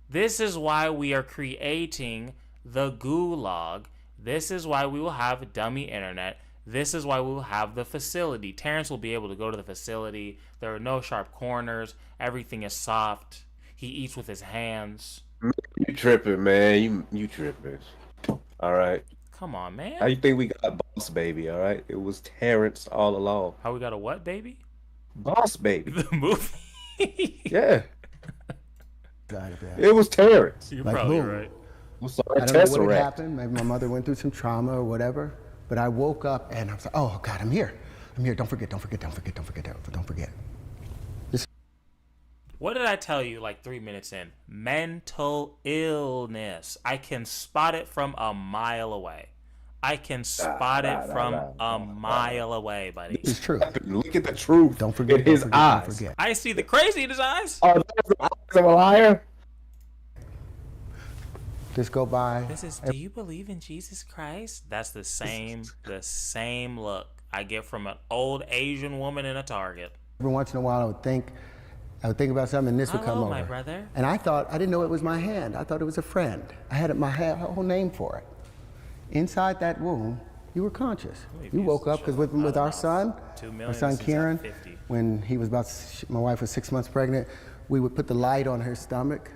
This is why we are creating the gulag. This is why we will have dummy internet. This is why we will have the facility. Terrence will be able to go to the facility. There are no sharp corners. Everything is soft. He eats with his hands. You tripping, man. You tripping. All right. Come on, man. How you think we got Boss Baby, all right? It was Terrence all along. How we got a what, baby? Boss Baby. The movie? Yeah. It was Terrence. You're Like, probably boom. right. I'm sorry, I don't know what had Tesseract. happened. Maybe my mother went through some trauma or whatever. But I woke up and I was like, oh, God, I'm here. I'm here. Don't forget. What did I tell you like 3 minutes in? Mental illness. I can spot it from a mile away. I can spot it from a mile away, buddy. It's true. Look at the truth. Don't forget in his eyes. Don't forget. I see the crazy in his eyes. Are those the eyes of a liar? Just go by. This is, do you believe in Jesus Christ? That's the same look I get from an old Asian woman in a Target. Every once in a while, I would think about something, and this would come Hello, over. my brother. And I didn't know it was my hand. I thought it was a friend. I had my whole name for it. Inside that womb, you were conscious. You woke up because with our son, our son Kieran, when he was my wife was 6 months pregnant, we would put the light on her stomach,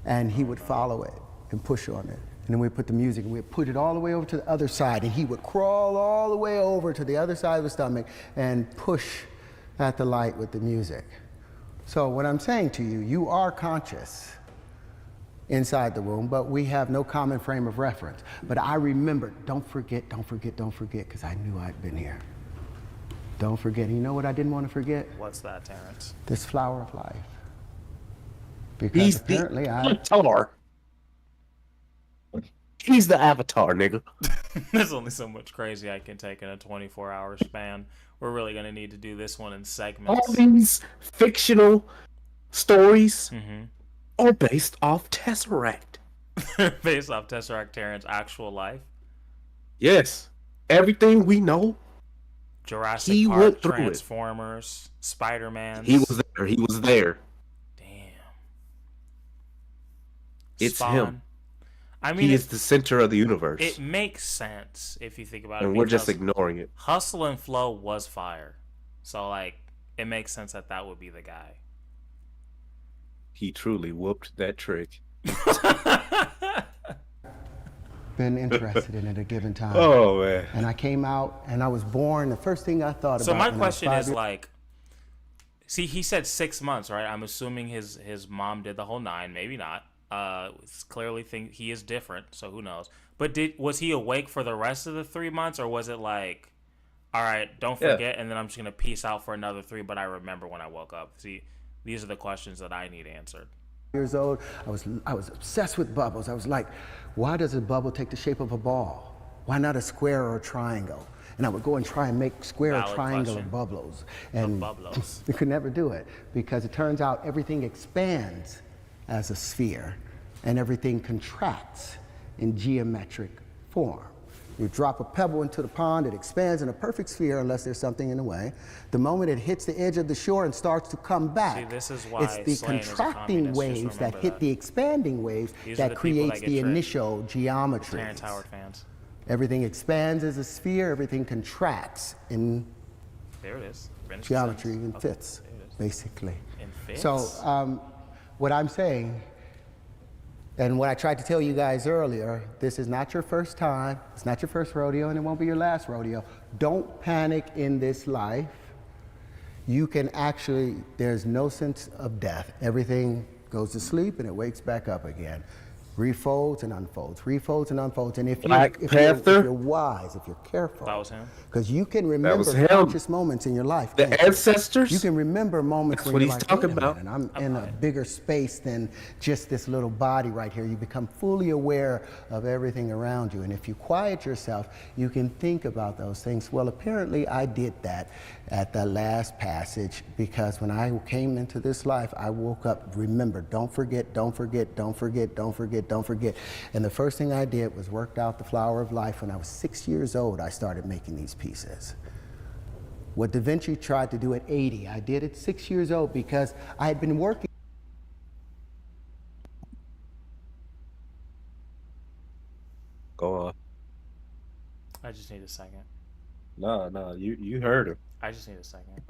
and he would follow it and push on it. And then we'd put the music, and we'd put it all the way over to the other side, and he would crawl all the way over to the other side of the stomach and push at the light with the music. So what I'm saying to you, you are conscious inside the womb, but we have no common frame of reference. But I remembered, don't forget, because I knew I'd been here. Don't forget. And you know what I didn't want to forget? What's that, Terrence? This flower of life. Because apparently Avatar. He's the Avatar, nigga. There's only so much crazy I can take in a 24-hour span. We're really going to need to do this one in segments. All these fictional stories are based off Tesseract. Based off Tesseract Terrence' actual life? Yes. Everything we know, Jurassic he Park, went through Transformers, Spider-Man. He was there. Damn. It's Spawn. him. I mean, he is the center of the universe. It makes sense if you think about it. And we're just ignoring it. Hustle and Flow was fire. So, like, it makes sense that would be the guy. He truly whooped that trick. been interested in it at a given time. Oh, man. And I came out and I was born. The first thing I thought about. So my question is like, see, he said 6 months, right? I'm assuming his mom did the whole 9, maybe not. It's clearly he is different, so who knows? But was he awake for the rest of the 3 months, or was it like, all right, don't forget, and then I'm just gonna peace out for another 3, but I remember when I woke up? See, these are the questions that I need answered. Years old, I was obsessed with bubbles. I was like, why does a bubble take the shape of a ball? Why not a square or a triangle? And I would go and try and make square or triangular bubbles, and I could never do it because it turns out everything expands as a sphere, and everything contracts in geometric form. You drop a pebble into the pond, it expands in a perfect sphere unless there's something in the way. The moment it hits the edge of the shore and starts to come back, see, this is why it's the contracting waves that hit the expanding waves that creates the initial geometry. Terrence Howard fans. Everything expands as a sphere, everything contracts in geometry and fits, basically. In fits? So, what I'm saying, and what I tried to tell you guys earlier, this is not your first time, it's not your first rodeo, and it won't be your last rodeo. Don't panic in this life. You can there's no sense of death. Everything goes to sleep and it wakes back up again. refolds and unfolds, refolds and unfolds. And if you're wise, if you're careful, that was him. Because you can remember conscious moments in your life. The ancestors. You can remember moments when you're like, talking about. And I'm in a bigger space than just this little body right here. You become fully aware of everything around you. And if you quiet yourself, you can think about those things. Well, apparently I did that at the last passage, because when I came into this life, I woke up, remember, don't forget, don't forget, don't forget, don't forget, don't forget. And the first thing I did was worked out the flower of life. When I was 6 years old, I started making these pieces. What Da Vinci tried to do at 80, I did at 6 years old because I had been working. Go on. I just need a second. No, you heard him. I just need a second.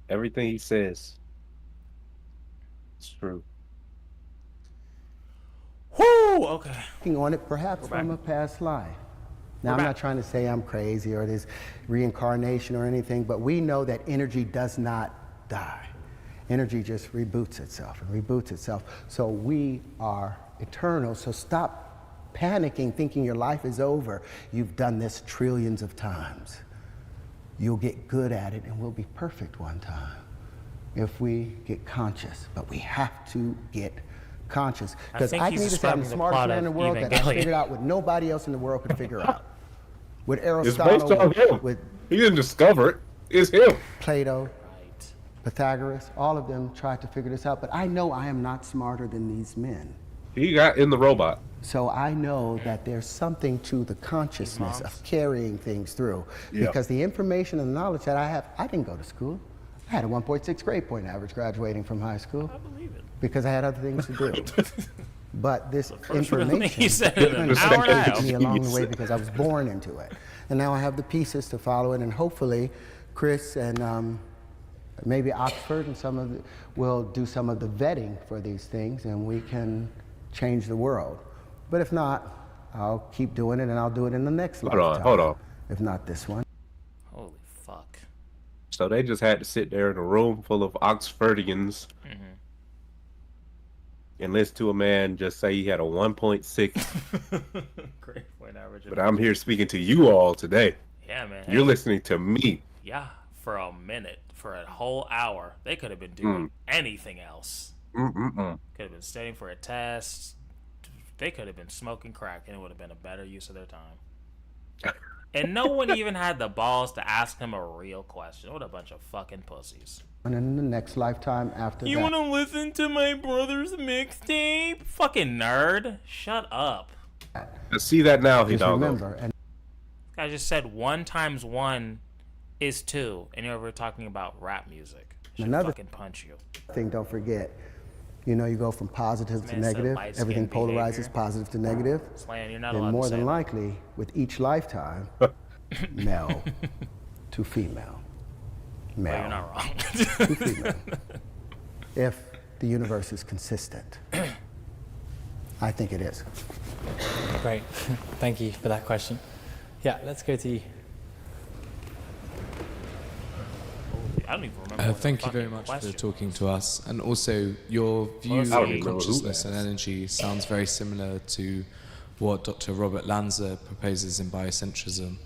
Everything he says is true. Whoo! Okay. Working on it perhaps from a past life. Now, I'm not trying to say I'm crazy or there's reincarnation or anything, but we know that energy does not die. Energy just reboots itself and reboots itself. So we are eternal. So stop panicking, thinking your life is over. You've done this trillions of times. You'll get good at it and we'll be perfect one time if we get conscious. But we have to get conscious. Because I can either say I'm the smartest man in the world that I figured out what nobody else in the world could figure out. With Aristotle, it's based on him. He didn't discover it. It's him. Plato, Pythagoras, all of them tried to figure this out. But I know I am not smarter than these men. He got in the robot. So I know that there's something to the consciousness of carrying things through. Because the information and the knowledge that I have, I didn't go to school. I had a 1.6 grade point average graduating from high school. I believe it. Because I had other things to do. But this information he said it in an hour and a half. me along the way because I was born into it. And now I have the pieces to follow it, and hopefully Chris and maybe Oxford and some of will do some of the vetting for these things, and we can change the world. But if not, I'll keep doing it, and I'll do it in the next lifetime. Hold on. If not this one. Holy fuck. So they just had to sit there in a room full of Oxfordians and listen to a man just say he had a 1.6 grade point average. But I'm here speaking to you all today. Yeah, man. You're listening to me. Yeah, for a minute, for a whole hour. They could have been doing anything else. Could have been studying for a test. They could have been smoking crack, and it would have been a better use of their time. And no one even had the balls to ask him a real question. What a bunch of fucking pussies. And in the next lifetime after You that. want to listen to my brother's mixtape? Fucking nerd. Shut up. I see that now, remember, and I just said 1 × 1 is 2, and you're over talking about rap music. I should fucking punch you. thing, don't forget, you know, you go from positive to negative. Everything polarizes positive to negative. Slan, you're not and allowed more to say than that. likely, with each lifetime, male to female. Male. Well, you're not wrong. to female. If the universe is consistent. I think it is. Great. Thank you for that question. Yeah, let's go to you. I don't even remember. Thank you very much for talking to us. And also, your view on consciousness and energy sounds very similar to what Dr. Robert Lanza proposes in biocentrism.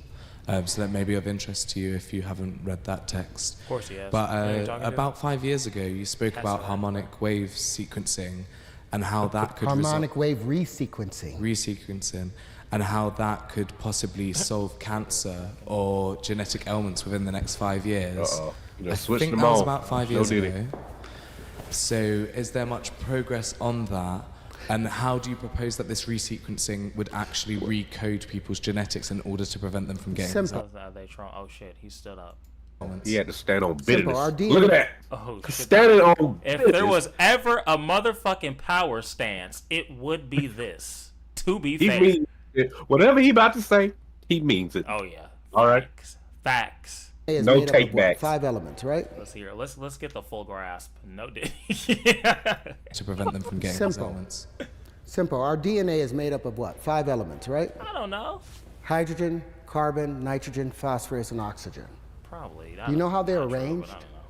So that may be of interest to you if you haven't read that text. Of course he has. But about 5 years ago, you spoke about harmonic wave sequencing and how that could harmonic wave resequencing, and how that could possibly solve cancer or genetic ailments within the next 5 years. You I switched think them that was all. about 5 years ago. So is there much progress on that? And how do you propose that this resequencing would actually recode people's genetics in order to prevent them from getting Simple. Oh shit, he stood up. He had to stand on Simple. business. Our DNA Look at that. Oh shit. Standing on If business. there was ever a motherfucking power stance, it would be this. To be He fair. means it. Whatever he about to say, he means it. Oh yeah. All right. Facts. Is No made up of what, takebacks. 5 elements, right? Let's hear. Let's get the full grasp. No did. to prevent them from getting these Simple. ailments? Simple. Our DNA is made up of what? 5 elements, right? I don't know. Hydrogen, carbon, nitrogen, phosphorus, and oxygen. Probably. You know how they're Not true, but arranged? I don't know.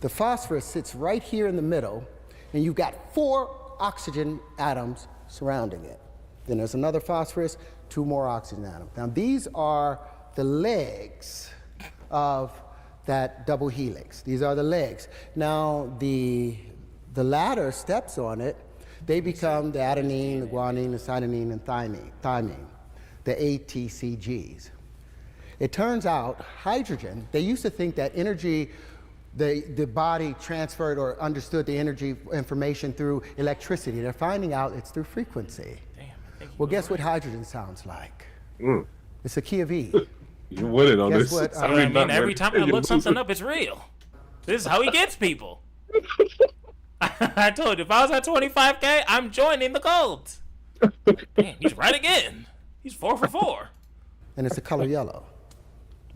The phosphorus sits right here in the middle, and you've got 4 oxygen atoms surrounding it. Then there's another phosphorus, 2 more oxygen atoms. Now these are the legs of that double helix. These are the legs. Now the latter steps on it, they become the adenine, the guanine, the cytosine, and thymine, the ATCGs. It turns out hydrogen, they used to think that energy, the body transferred or understood the energy information through electricity. They're finding out it's through frequency. Well, guess what hydrogen sounds like? It's a key of E. You winning on Guess this. what, I mean, every time I look something up, it's real. This is how he gets people. I told you, if I was at 25K, I'm joining the cult. Man, he's right again. He's 4 for 4. And it's the color yellow.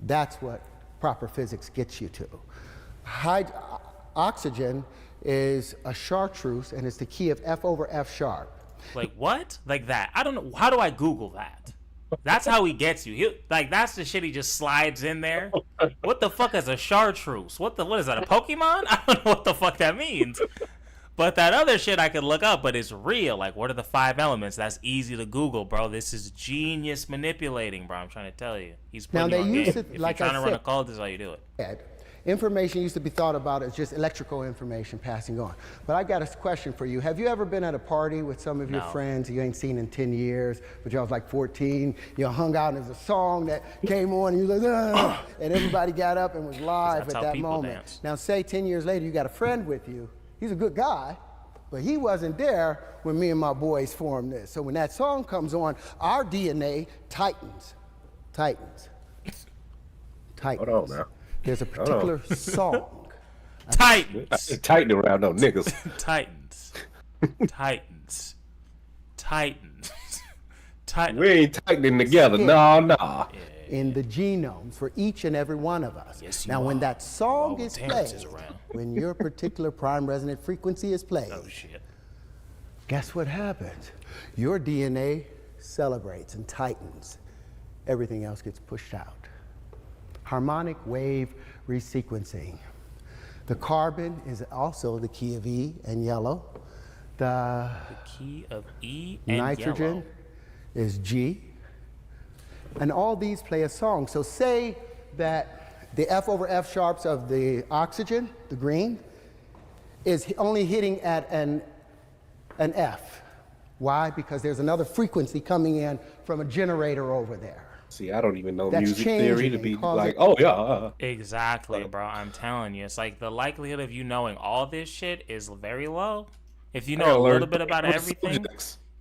That's what proper physics gets you to. Oxygen is a chartreuse, and it's the key of F over F sharp. Like what? Like that? I don't know. How do I Google that? That's how he gets you. That's the shit he just slides in there. What the fuck is a chartreuse? What is that, a Pokemon? I don't know what the fuck that means. But that other shit I could look up, but it's real. Like, what are the 5 elements? That's easy to Google, bro. This is genius manipulating, bro. I'm trying to tell you. He's putting you on game. If you're trying to run a cult, this is how you do it. Information used to be thought about as just electrical information passing on. But I got a question for you. Have you ever been at a party with some of your friends you ain't seen in 10 years, but y'all was like 14, you hung out and there's a song that came on and you was like, and everybody got up and was live at that moment. Dance. Now say 10 years later you got a friend with you. He's a good guy, but he wasn't there when me and my boys formed this. So when that song comes on, our DNA tightens. Hold on now. There's a particular song. Titans. Tighten around no niggas. Titans. We ain't tightening together. Nah. In the genomes for each and every one of us. Yes, now, when that song is played, is when your particular prime resonant frequency is played, guess what happens? Your DNA celebrates and tightens. Everything else gets pushed out. Harmonic wave resequencing. The carbon is also the key of E and yellow. The key of E and nitrogen yellow is G. And all these play a song. So say that the F over F sharps of the oxygen, the green, is only hitting at an F. Why? Because there's another frequency coming in from a generator over there. See, I don't even know That's music theory to be like, Exactly, bro. I'm telling you. It's like the likelihood of you knowing all this shit is very low. If you know a little bit about everything, you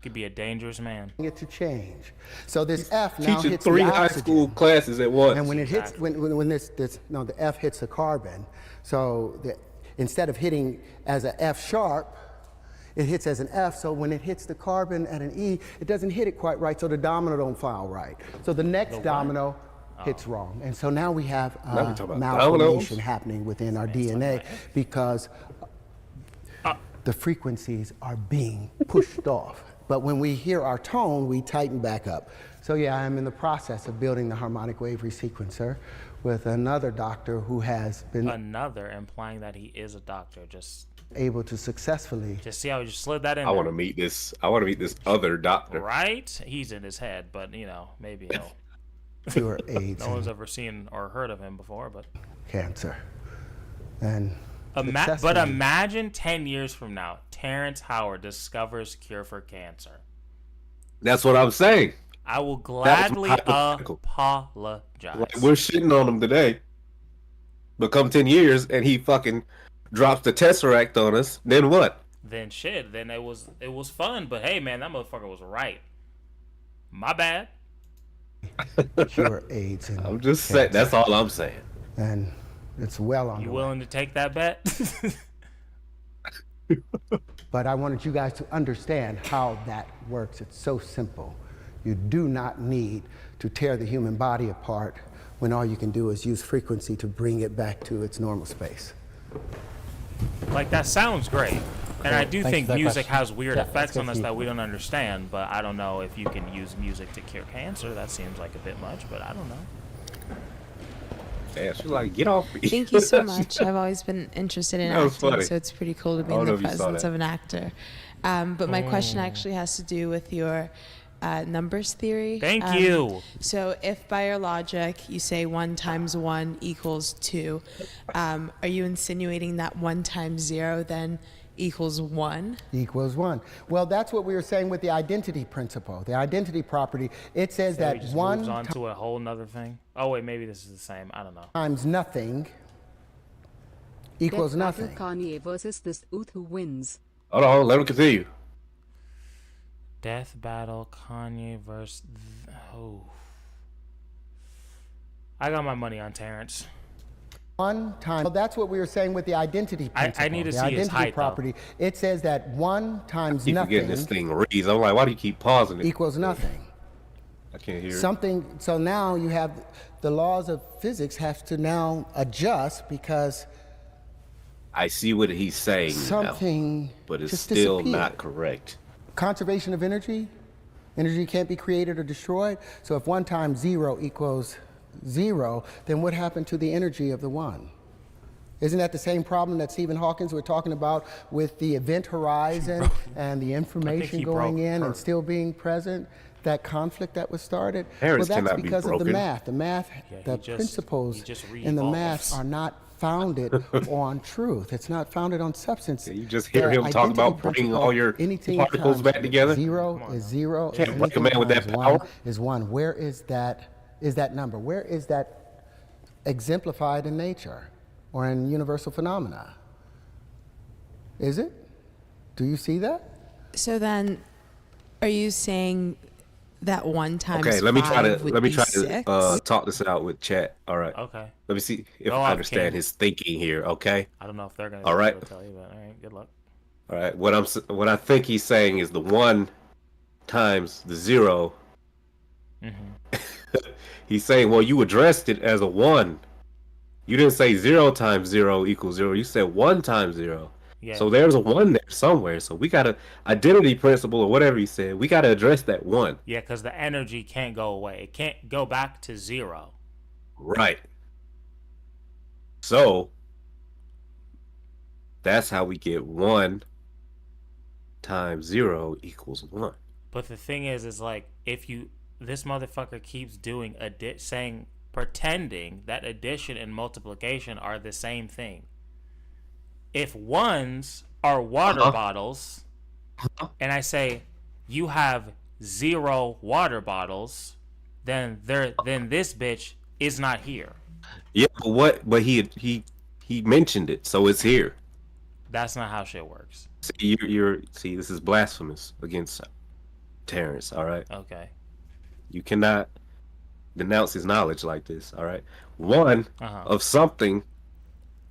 could be a dangerous man. It to change. So this F now teaching hits 3 the high oxygen. school classes at once. And when it hits, when the F hits the carbon, so instead of hitting as an F sharp, it hits as an F, so when it hits the carbon at an E, it doesn't hit it quite right, so the domino don't file right. So the next domino hits wrong. And so now we have malformation happening within our DNA because the frequencies are being pushed off. But when we hear our tone, we tighten back up. So yeah, I'm in the process of building the harmonic wave resequencer with another doctor who has been... implying that he is a doctor, just... able to successfully... Just see how he just slid that in I want to meet this other doctor. Right? He's in his head, but, maybe he'll... Cure AIDS. No one's ever seen or heard of him before, but... Cancer. And... But imagine 10 years from now, Terrence Howard discovers cure for cancer. That's what I'm saying. I will gladly apologize. Like, we're shitting on him today. But come 10 years and he fucking drops the Tesseract on us, then what? Then shit. Then it was fun, but hey man, that motherfucker was right. My bad. Cure AIDS. And I'm just saying. That's all I'm saying. And it's well on. You willing to take that bet? But I wanted you guys to understand how that works. It's so simple. You do not need to tear the human body apart when all you can do is use frequency to bring it back to its normal space. Like, that sounds great. And I do think music has weird effects on us that we don't understand, but I don't know if you can use music to cure cancer. That seems like a bit much, but I don't know. Damn, she's like, get off me. Thank you so much. I've always been interested in That was acting, funny. so it's pretty cool to be I in don't the know if you saw presence that. of an actor. But my question actually has to do with your numbers theory. Thank you. So if by your logic you say 1 times 1 equals 2, are you insinuating that 1 times 0 then equals 1? Equals 1. Well, that's what we were saying with the identity principle, the identity property. It says So he that just 1 moves on to a whole nother thing. Oh wait, maybe this is the same. I don't know. times nothing equals Death battle nothing. Kanye versus this Uth who wins. Hold on, let him continue. Death battle Kanye versus. Oh. I got my money on Terrence. 1 times. Well, that's what we were saying with the identity principle. I need to the see his identity height, though. property. It says that 1 times Keep forgetting this nothing thing reads. I'm like, why do you keep pausing it? equals nothing. I can't hear it. Something. So now you have the laws of physics have to now adjust because I see what he's saying something now, but it's just still disappeared. not correct. Conservation of energy. Energy can't be created or destroyed. So if 1 times 0 equals 0, then what happened to the energy of the 1? Isn't that the same problem that Stephen Hawking was talking about with the event horizon and the information he going broke in her. and still being present? That conflict that was started? Parents well, that's cannot be because of the broken. math. The math, the principles in the math revolves. are not founded on truth. It's not founded on substance. You just hear The him talk identity about bringing principle, all your anything particles times back together. 0 is 0. Can't and break a anything man with that times power. 1 is 1. Where is that number? Where is that exemplified in nature or in universal phenomena? Is it? Do you see that? So then, are you saying that 1 times Okay, let me try 5 to would let me be try 6? to talk this out with chat. All right. Okay. Let me see if Go I off, understand King. his thinking here. Okay. I don't know if they're gonna. All be right. able to tell you, but all right. Good luck. All right. What I think he's saying is the 1 times the 0. Mm-hmm. He's saying, well, you addressed it as a 1. You didn't say 0 times 0 equals 0. You said 1 times 0. Yeah. So there's a 1 there somewhere. So we got a identity principle or whatever he said. We got to address that 1. Yeah, because the energy can't go away. It can't go back to 0. Right. So that's how we get 1 times 0 equals 1. But the thing is like if this motherfucker keeps doing pretending that addition and multiplication are the same thing. If 1s are water bottles, and I say you have 0 water bottles, then this bitch is not here. Yeah, but he mentioned it, so it's here. That's not how shit works. See, see, this is blasphemous against Terrence. All right. Okay. You cannot denounce his knowledge like this. All right. 1 of something,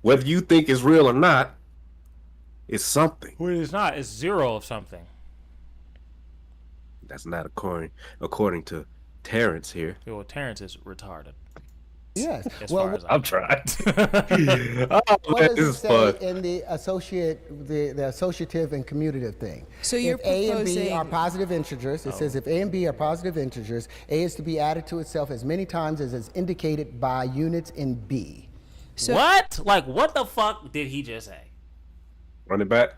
whether you think it's real or not, is something. Well, it's not. It's 0 of something. That's not according to Terrence here. Well, Terrence is retarded. Yes. As Well, far as I'm trying. What man, does this it is say fun. in the associative and commutative thing? So you're if A and B proposing- are positive integers, it says if A and B are positive integers, A is to be added to itself as many times as is indicated by units in B. What? Like, what the fuck did he just say? Run it back.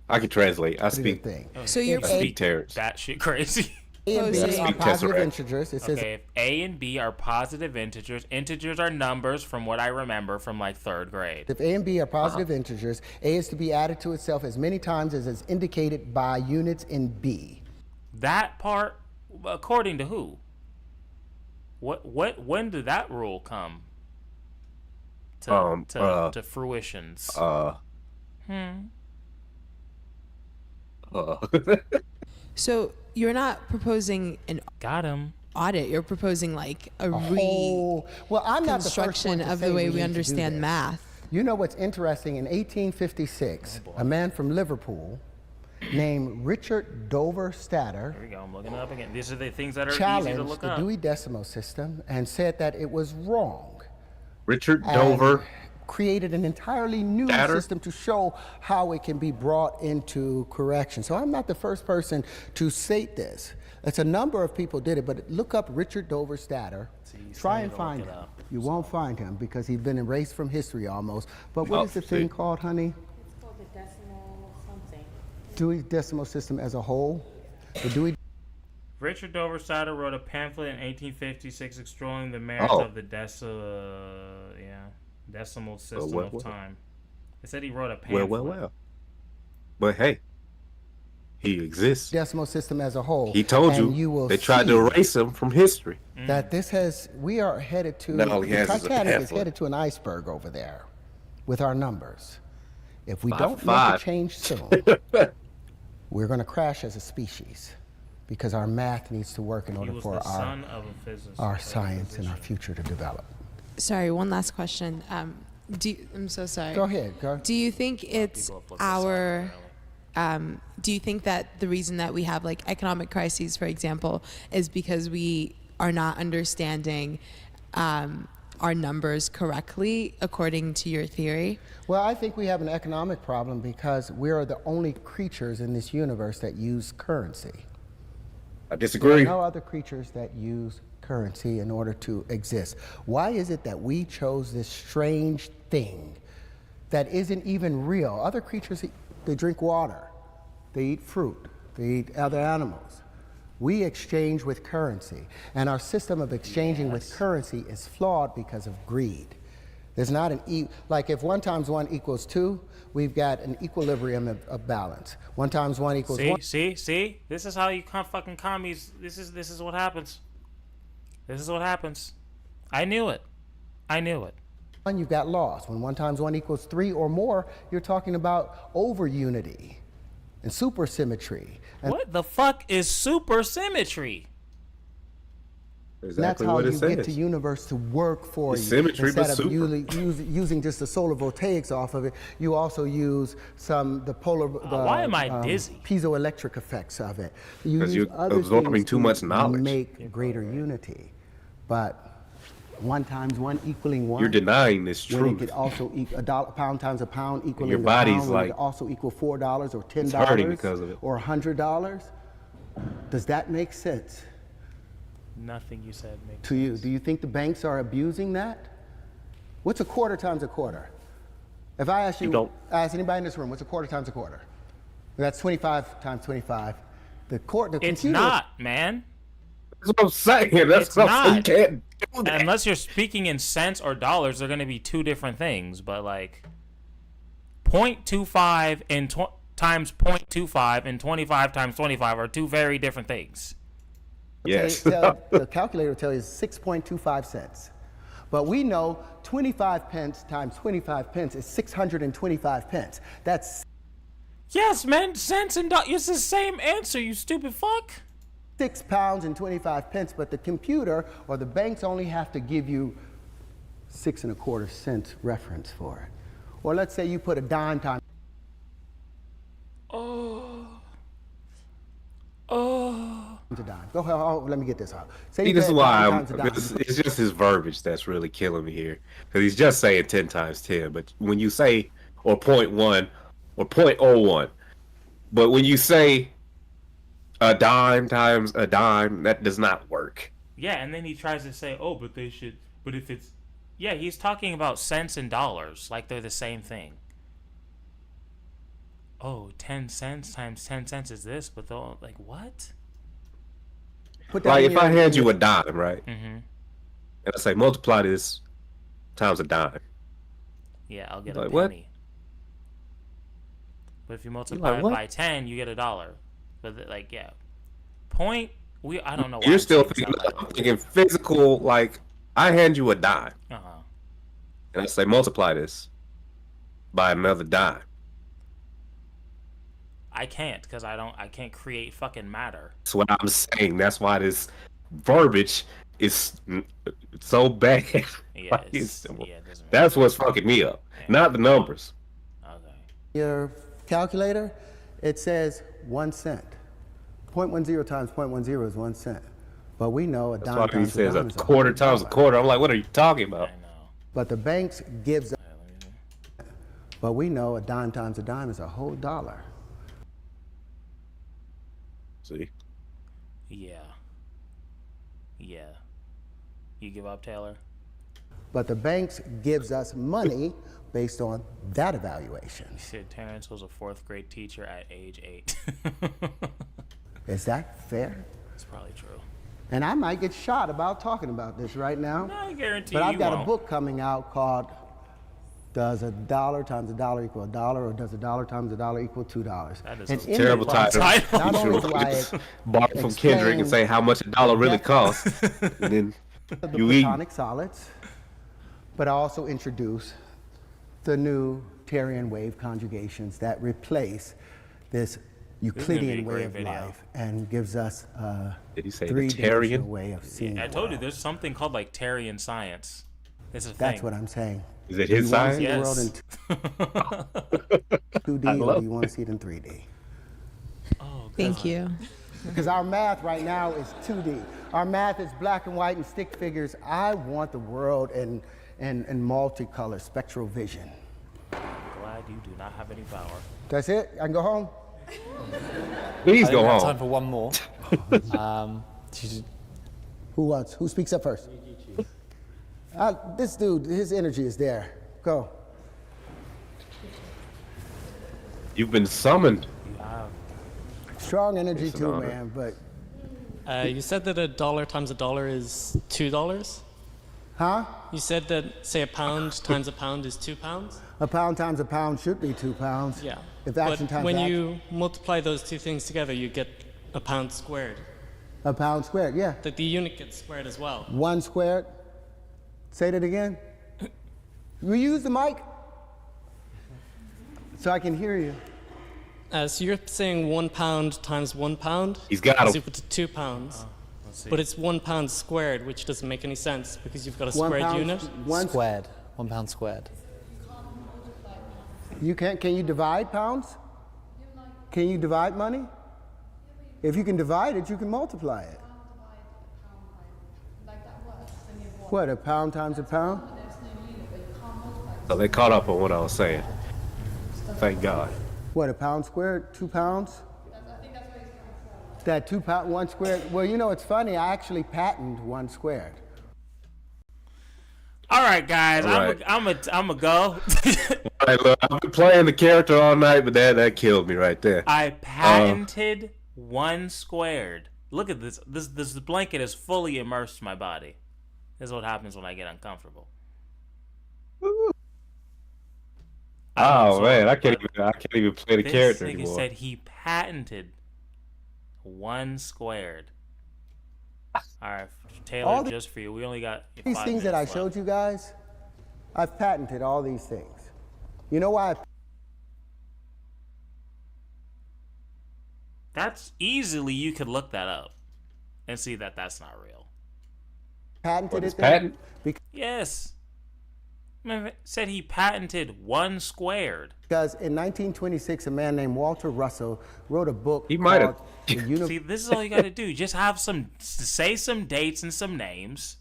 I can translate. I speak. So you're I speak Terrence. That shit crazy. A and B Speak are positive Tesseract. integers. It says Okay, if A and B are positive integers, integers are numbers from what I remember from like 3rd grade. if A and B are positive integers, A is to be added to itself as many times as is indicated by units in B. That part, according to who? When did that rule come to fruitions? So you're not proposing an audit. You're proposing like a whole. Well, I'm not the first one reconstruction to of say the way we we need to do understand this. math. You know what's interesting? In 1856, a man from Liverpool named Richard Dover Statter Here we go. I'm looking it up again. These are the things that are easy to challenged look the up. Dewey Decimal System and said that it was wrong. Richard And Dover. created an entirely new system to show how it can be brought into correction. So I'm not the first person to state this. It's a number of people did it, but look up Richard Dover Statter. Try and find him. You won't find him because he's been erased from history almost. But what is the thing called, honey? It's called the decimal something. Dewey's Decimal System as a whole. The Dewey. Richard Dover Statter wrote a pamphlet in 1856 extolling the merits of the decimal system of time. It said he wrote a pamphlet. Well. But hey, he exists. Decimal system as a whole. He told you they tried to erase him from history. That we are headed to, Titanic is headed to an iceberg over there with our numbers. If we don't make a change soon, we're going to crash as a species because our math needs to work in order for our science and our future to develop. Sorry, one last question. I'm so sorry. Go ahead. Do you think it's do you think that the reason that we have like economic crises, for example, is because we are not understanding our numbers correctly according to your theory? Well, I think we have an economic problem because we are the only creatures in this universe that use currency. I disagree. There are no other creatures that use currency in order to exist. Why is it that we chose this strange thing that isn't even real? Other creatures, they drink water, they eat fruit, they eat other animals. We exchange with currency, and our system of exchanging with currency is flawed because of greed. There's not like if 1 times 1 equals 2, we've got an equilibrium of balance. 1 times 1 equals 1. See? This is how you fucking commies. This is what happens. This is what happens. I knew it. And you've got loss. When 1 times 1 equals 3 or more, you're talking about over unity and supersymmetry. And what the fuck is supersymmetry? Exactly that's how what it you says. get the universe to work for you. Symmetry, instead but of using just the solar voltaics off of it, you also use the polar. Why am I dizzy? Piezoelectric effects of it. Because you're absorbing too much knowledge. Make greater unity, but 1 times 1 equaling 1. You're denying this truth. When it could also equal a pound times a pound equaling your a body's pound, like it also equal $4 or $10 it's hurting because of it. or $100. Does that make sense? Nothing you said makes to you. Do you think the banks are abusing that? What's a quarter times a quarter? If I ask ask anybody in this room, what's a quarter times a quarter? That's 25 times 25. The computer. It's not, man. That's what I'm saying. That's what I'm saying. You can't do that. Unless you're speaking in cents or dollars, they're going to be two different things. But like 0.25 times 0.25 and 25 times 25 are two very different things. Yes. The calculator will tell you 6.25 cents. But we know 25 pence times 25 pence is 625 pence. That's... Yes, man. Cents and dollars. It's the same answer, you stupid fuck. 6 pounds and 25 pence, but the computer or the banks only have to give you 6 1/4 cents reference for it. Or let's say you put a dime time. A dime. Go ahead. Let me get this out. See, this is why it's just his verbiage that's really killing me here. Because he's just saying 10 times 10. But when you say, or 0.1 or 0.01, but when you say a dime times a dime, that does not work. Yeah, and then he tries to say, oh, but they should, but if it's, yeah, he's talking about cents and dollars like they're the same thing. Oh, 10 cents times 10 cents is this, but though, like, what? Like, if I hand you a dime, right? Mm-hmm. And I say, multiply this times a dime. Yeah, I'll get a like, penny. what? But if you multiply it by 10, you get $1. But, like, yeah. I don't know why. You're still thinking physical, like, I hand you a dime. Uh-huh. And I say, multiply this by another dime. I can't, because I can't create fucking matter. That's what I'm saying. That's why this verbiage is so bad. Yeah, that's what's fucking me up. Yeah. Not the numbers. Okay. Your calculator, it says 1 cent. 0.10 times 0.10 is 1 cent. But we know a dime times a dime is a quarter times a quarter. I'm like, what are you talking about? But the banks gives But we know a dime times a dime is a whole dollar. See? Yeah. Yeah. You give up, Taylor? But the banks gives us money based on that evaluation. You said Terrence was a 4th grade teacher at age 8. Is that fair? It's probably true. And I might get shot about talking about this right now. No, I guarantee but you I've got won't. a book coming out called Does a dollar times a dollar equal a dollar, or does a dollar times a dollar equal $2? That is and a in terrible the title. Not only do I Borrow from Kendrick and say how much a dollar really costs, and then the you eat. platonic solids, but I also introduce the new Terrian wave conjugations that replace this Euclidean way of life and gives us a three-dimensional way of seeing. Yeah, I told you there's something called like Terrian science. It's a thing. That's what I'm saying. Is it his science? Do you want to see the world in 2D, or do you want to see it in 3D? Oh, Thank you. Because our math right now is 2D. Our math is black and white and stick figures. I want the world in multicolor, spectral vision. I'm glad you do not have any power. That's it? I can go home? Please go We have home. time for one more. Who speaks up first? This dude, his energy is there. Go. You've been summoned. Strong energy It's an too, honor. man, but... You said that a dollar times a dollar is $2? Huh? You said that, say, a pound times a pound is 2 pounds? A pound times a pound should be 2 pounds. Yeah. If action But times when action. you multiply those two things together, you get a pound squared. A pound squared, yeah. That the unit gets squared as well. 1 squared. Say that again. Will you use the mic? So I can hear you. So you're saying 1 pound times 1 pound He's got is him. equal to 2 pounds. Let's see. But it's 1 pound squared, which doesn't make any sense because you've got a 1 squared pound, unit. Squared. 1 pound squared. You can't, can you divide pounds? Can you divide money? If you can divide it, you can multiply it. What, a pound times a pound? So they caught up on what I was saying. Thank God. What, a pound squared, 2 pounds? That 2 pound, 1 squared. Well, you know, it's funny, I actually patented 1 squared. All right, guys, All right. I'm a go. All right, look, I've been playing the character all night, but that killed me right there. I patented 1 squared. Look at this. This blanket has fully immersed my body. This is what happens when I get uncomfortable. Oh man, I can't even play the character This nigga anymore. said he patented 1 squared. All right, Taylor, All just for you. We only got These 5 things that I minutes left. showed you guys, I've patented all these things. You know why? That's easily, you could look that up and see that that's not real. Patented What, it his then? patent? Yes. Man, said he patented 1 squared. Because in 1926, a man named Walter Russell wrote a book He might have. called The Uni- See, this is all you got to do. Just have say some dates and some names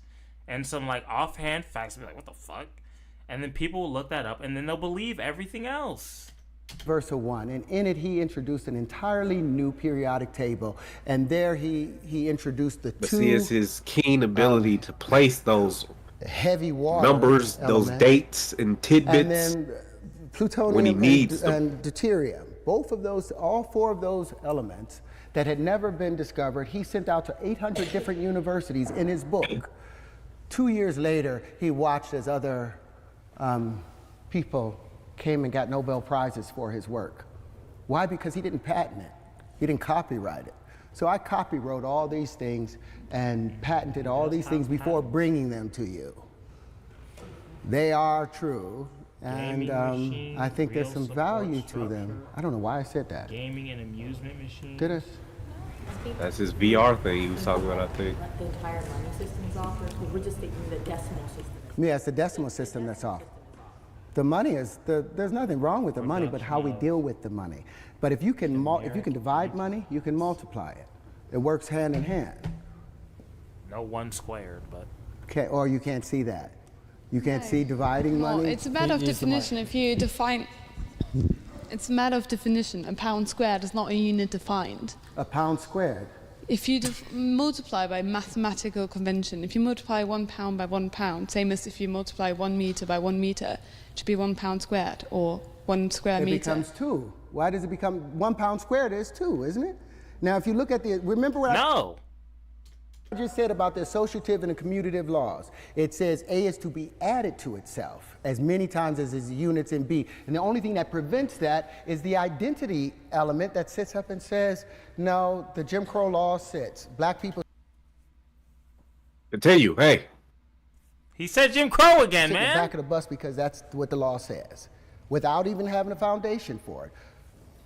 and some like offhand facts. And be like, what the fuck? And then people will look that up and then they'll believe everything else. Versa 1, and in it he introduced an entirely new periodic table, and there he introduced the But two see, it's his keen ability to place those heavy water numbers, those elements, dates and tidbits. and then plutonium when he needs them. and deuterium. Both of those, all 4 of those elements that had never been discovered, he sent out to 800 different universities in his book. 2 years later, he watched as other people came and got Nobel Prizes for his work. Why? Because he didn't patent it. He didn't copyright it. So I copywrote all these things and patented all these things before bringing them to you. They are true, and machine, I think there's real some support value to structure. them. I don't know why I said that. Gaming and amusement machine. Did I? That's his VR thing he was talking about, I think. The entire money system's off. We're just thinking the decimal system. Yeah, it's the decimal system that's off. The money is, there's nothing wrong with the money, but how we deal with the money. But if you can divide money, you can multiply it. It works hand in hand. No 1 squared, but Or you can't see that. You can't see dividing Well, money. it's a matter of definition. If you define It's a matter of definition. A pound squared is not a unit defined. A pound squared. If you multiply by mathematical convention, if you multiply 1 pound by 1 pound, same as if you multiply 1 meter by 1 meter, it should be 1 pound squared or 1 square meter. It becomes 2. Why does it become 1 pound squared is 2, isn't it? Now, if you look at the, remember what I just said about the associative and the commutative laws. It says A is to be added to itself as many times as its units in B. And the only thing that prevents that is the identity element that sits up and says, no, the Jim Crow law sits. Black people. Continue, hey. He said Jim Crow again, sit in man. the back of the bus because that's what the law says, without even having a foundation for it.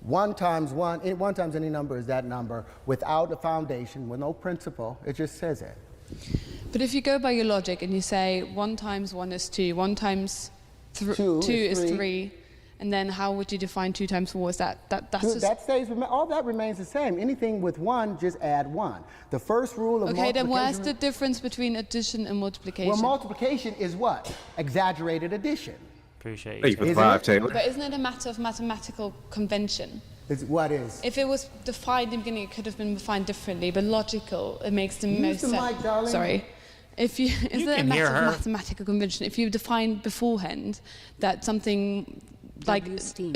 1 times 1, 1 times any number is that number without a foundation, with no principle. It just says it. But if you go by your logic and you say 1 times 1 is 2, 1 times 2 is 3, and then how would you define 2 times 4? Is that's just... That stays, all that remains the same. Anything with 1, just add 1. The first rule of multiplication... Okay, then where's the difference between addition and multiplication? Well, multiplication is what? Exaggerated addition. Appreciate you. Thank you for the 5, Taylor. But isn't it a matter of mathematical convention? What is? If it was defined in the beginning, it could have been defined differently, but logical, it makes the most sense. Mic, darling. Sorry. If you, is it a matter of mathematical convention? If you define beforehand that something, like,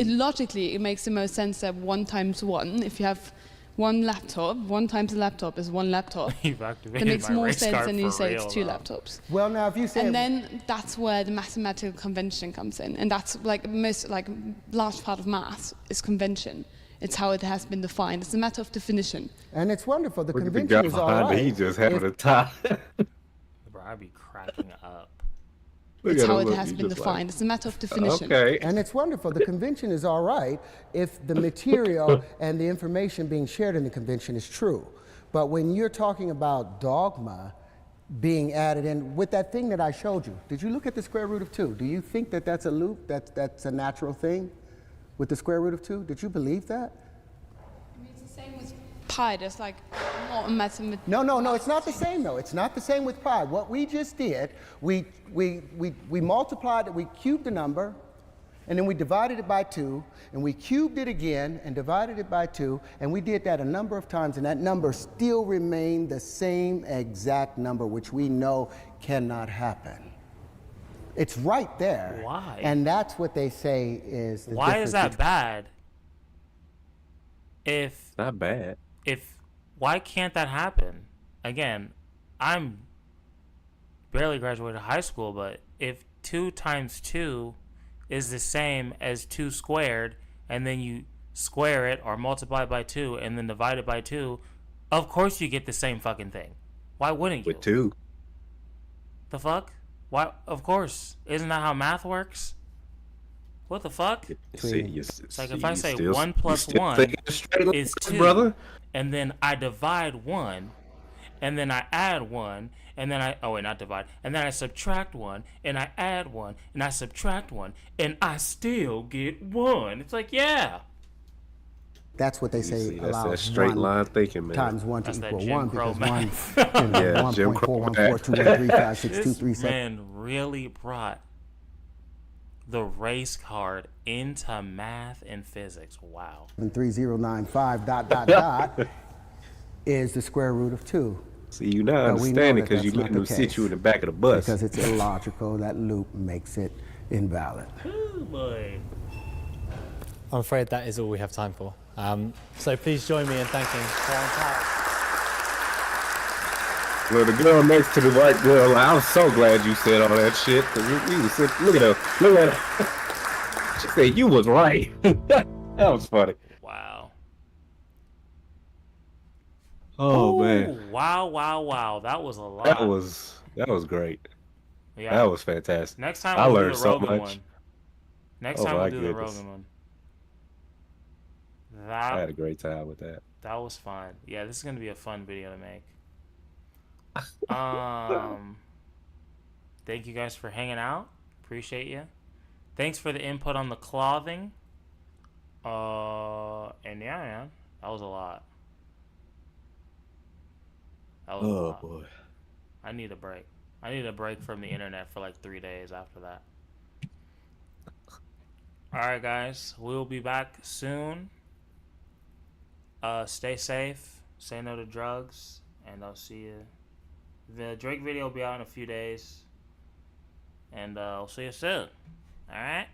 logically, it makes the most sense that 1 times 1, if you have 1 laptop, 1 times a laptop is 1 laptop. You've It activated makes my more race sense card than you for say real, it's 2 though. laptops. Well, now if you say... And then that's where the mathematical convention comes in. And that's like most, like, large part of math is convention. It's how it has been defined. It's a matter of definition. And it's wonderful. The Look at the convention guy is all behind right. me, he just having a time. Bro, I'd be cracking up. It's how it has been defined. It's a matter of definition. Okay. And it's wonderful. The convention is all right if the material and the information being shared in the convention is true. But when you're talking about dogma being added in, with that thing that I showed you, did you look at the square root of 2? Do you think that that's a loop, that's a natural thing with the square root of 2? Did you believe that? I mean, it's the same with pi. There's like not a mathematical... No, it's not the same though. It's not the same with pi. What we just did, we multiplied it, we cubed the number, and then we divided it by 2, and we cubed it again and divided it by 2, and we did that a number of times, and that number still remained the same exact number, which we know cannot happen. It's right there. Why? And that's what they say is the Why is that difference bad? If Not bad. Why can't that happen? Again, I'm barely graduated high school, but if 2 times 2 is the same as 2 squared, and then you square it or multiply by 2 and then divide it by 2, of course you get the same fucking thing. Why wouldn't you? With 2. The fuck? Why? Of course. Isn't that how math works? What the fuck? It's like if I say 1 plus 1 is 2, brother. and then I divide 1, and then I add 1, and then not divide, and then I subtract 1, and I add 1, and I subtract 1, and I still get 1. It's like, yeah. That's what they say See, that's allows that straight 1 line thinking, man. times 1 to That's that equal Jim 1 Crow because 1 math. Yeah, Jim Crow 1.41421356237. This man really brought the race card into math and physics. Wow. 3095 ... is the square root of 2. See, you now understand it because you let them sit you in the back of the bus. Because it's illogical. That loop makes it invalid. Oh boy. I'm afraid that is all we have time for. So please join me in thanking Karen Clark. Well, the girl next to the white girl, I was so glad you said all that shit. Cause we was sitting, look at her. She said you was right. That was funny. Wow. Oh man. Wow. That was a lot. That was great. Yeah. That was fantastic. Next time I we'll learned do the so Rogan much. one. Next Oh, time my we'll do the goodness. Rogan one. I had a great time with that. That was fun. Yeah, this is gonna be a fun video to make. Thank you guys for hanging out. Appreciate you. Thanks for the input on the clothing. And yeah, man, that was a lot. That was a lot. Boy. I need a break. I need a break from the internet for like 3 days after that. All right, guys. We'll be back soon. Stay safe. Say no to drugs. And I'll see you. The Drake video will be out in a few days. And I'll see you soon. All right?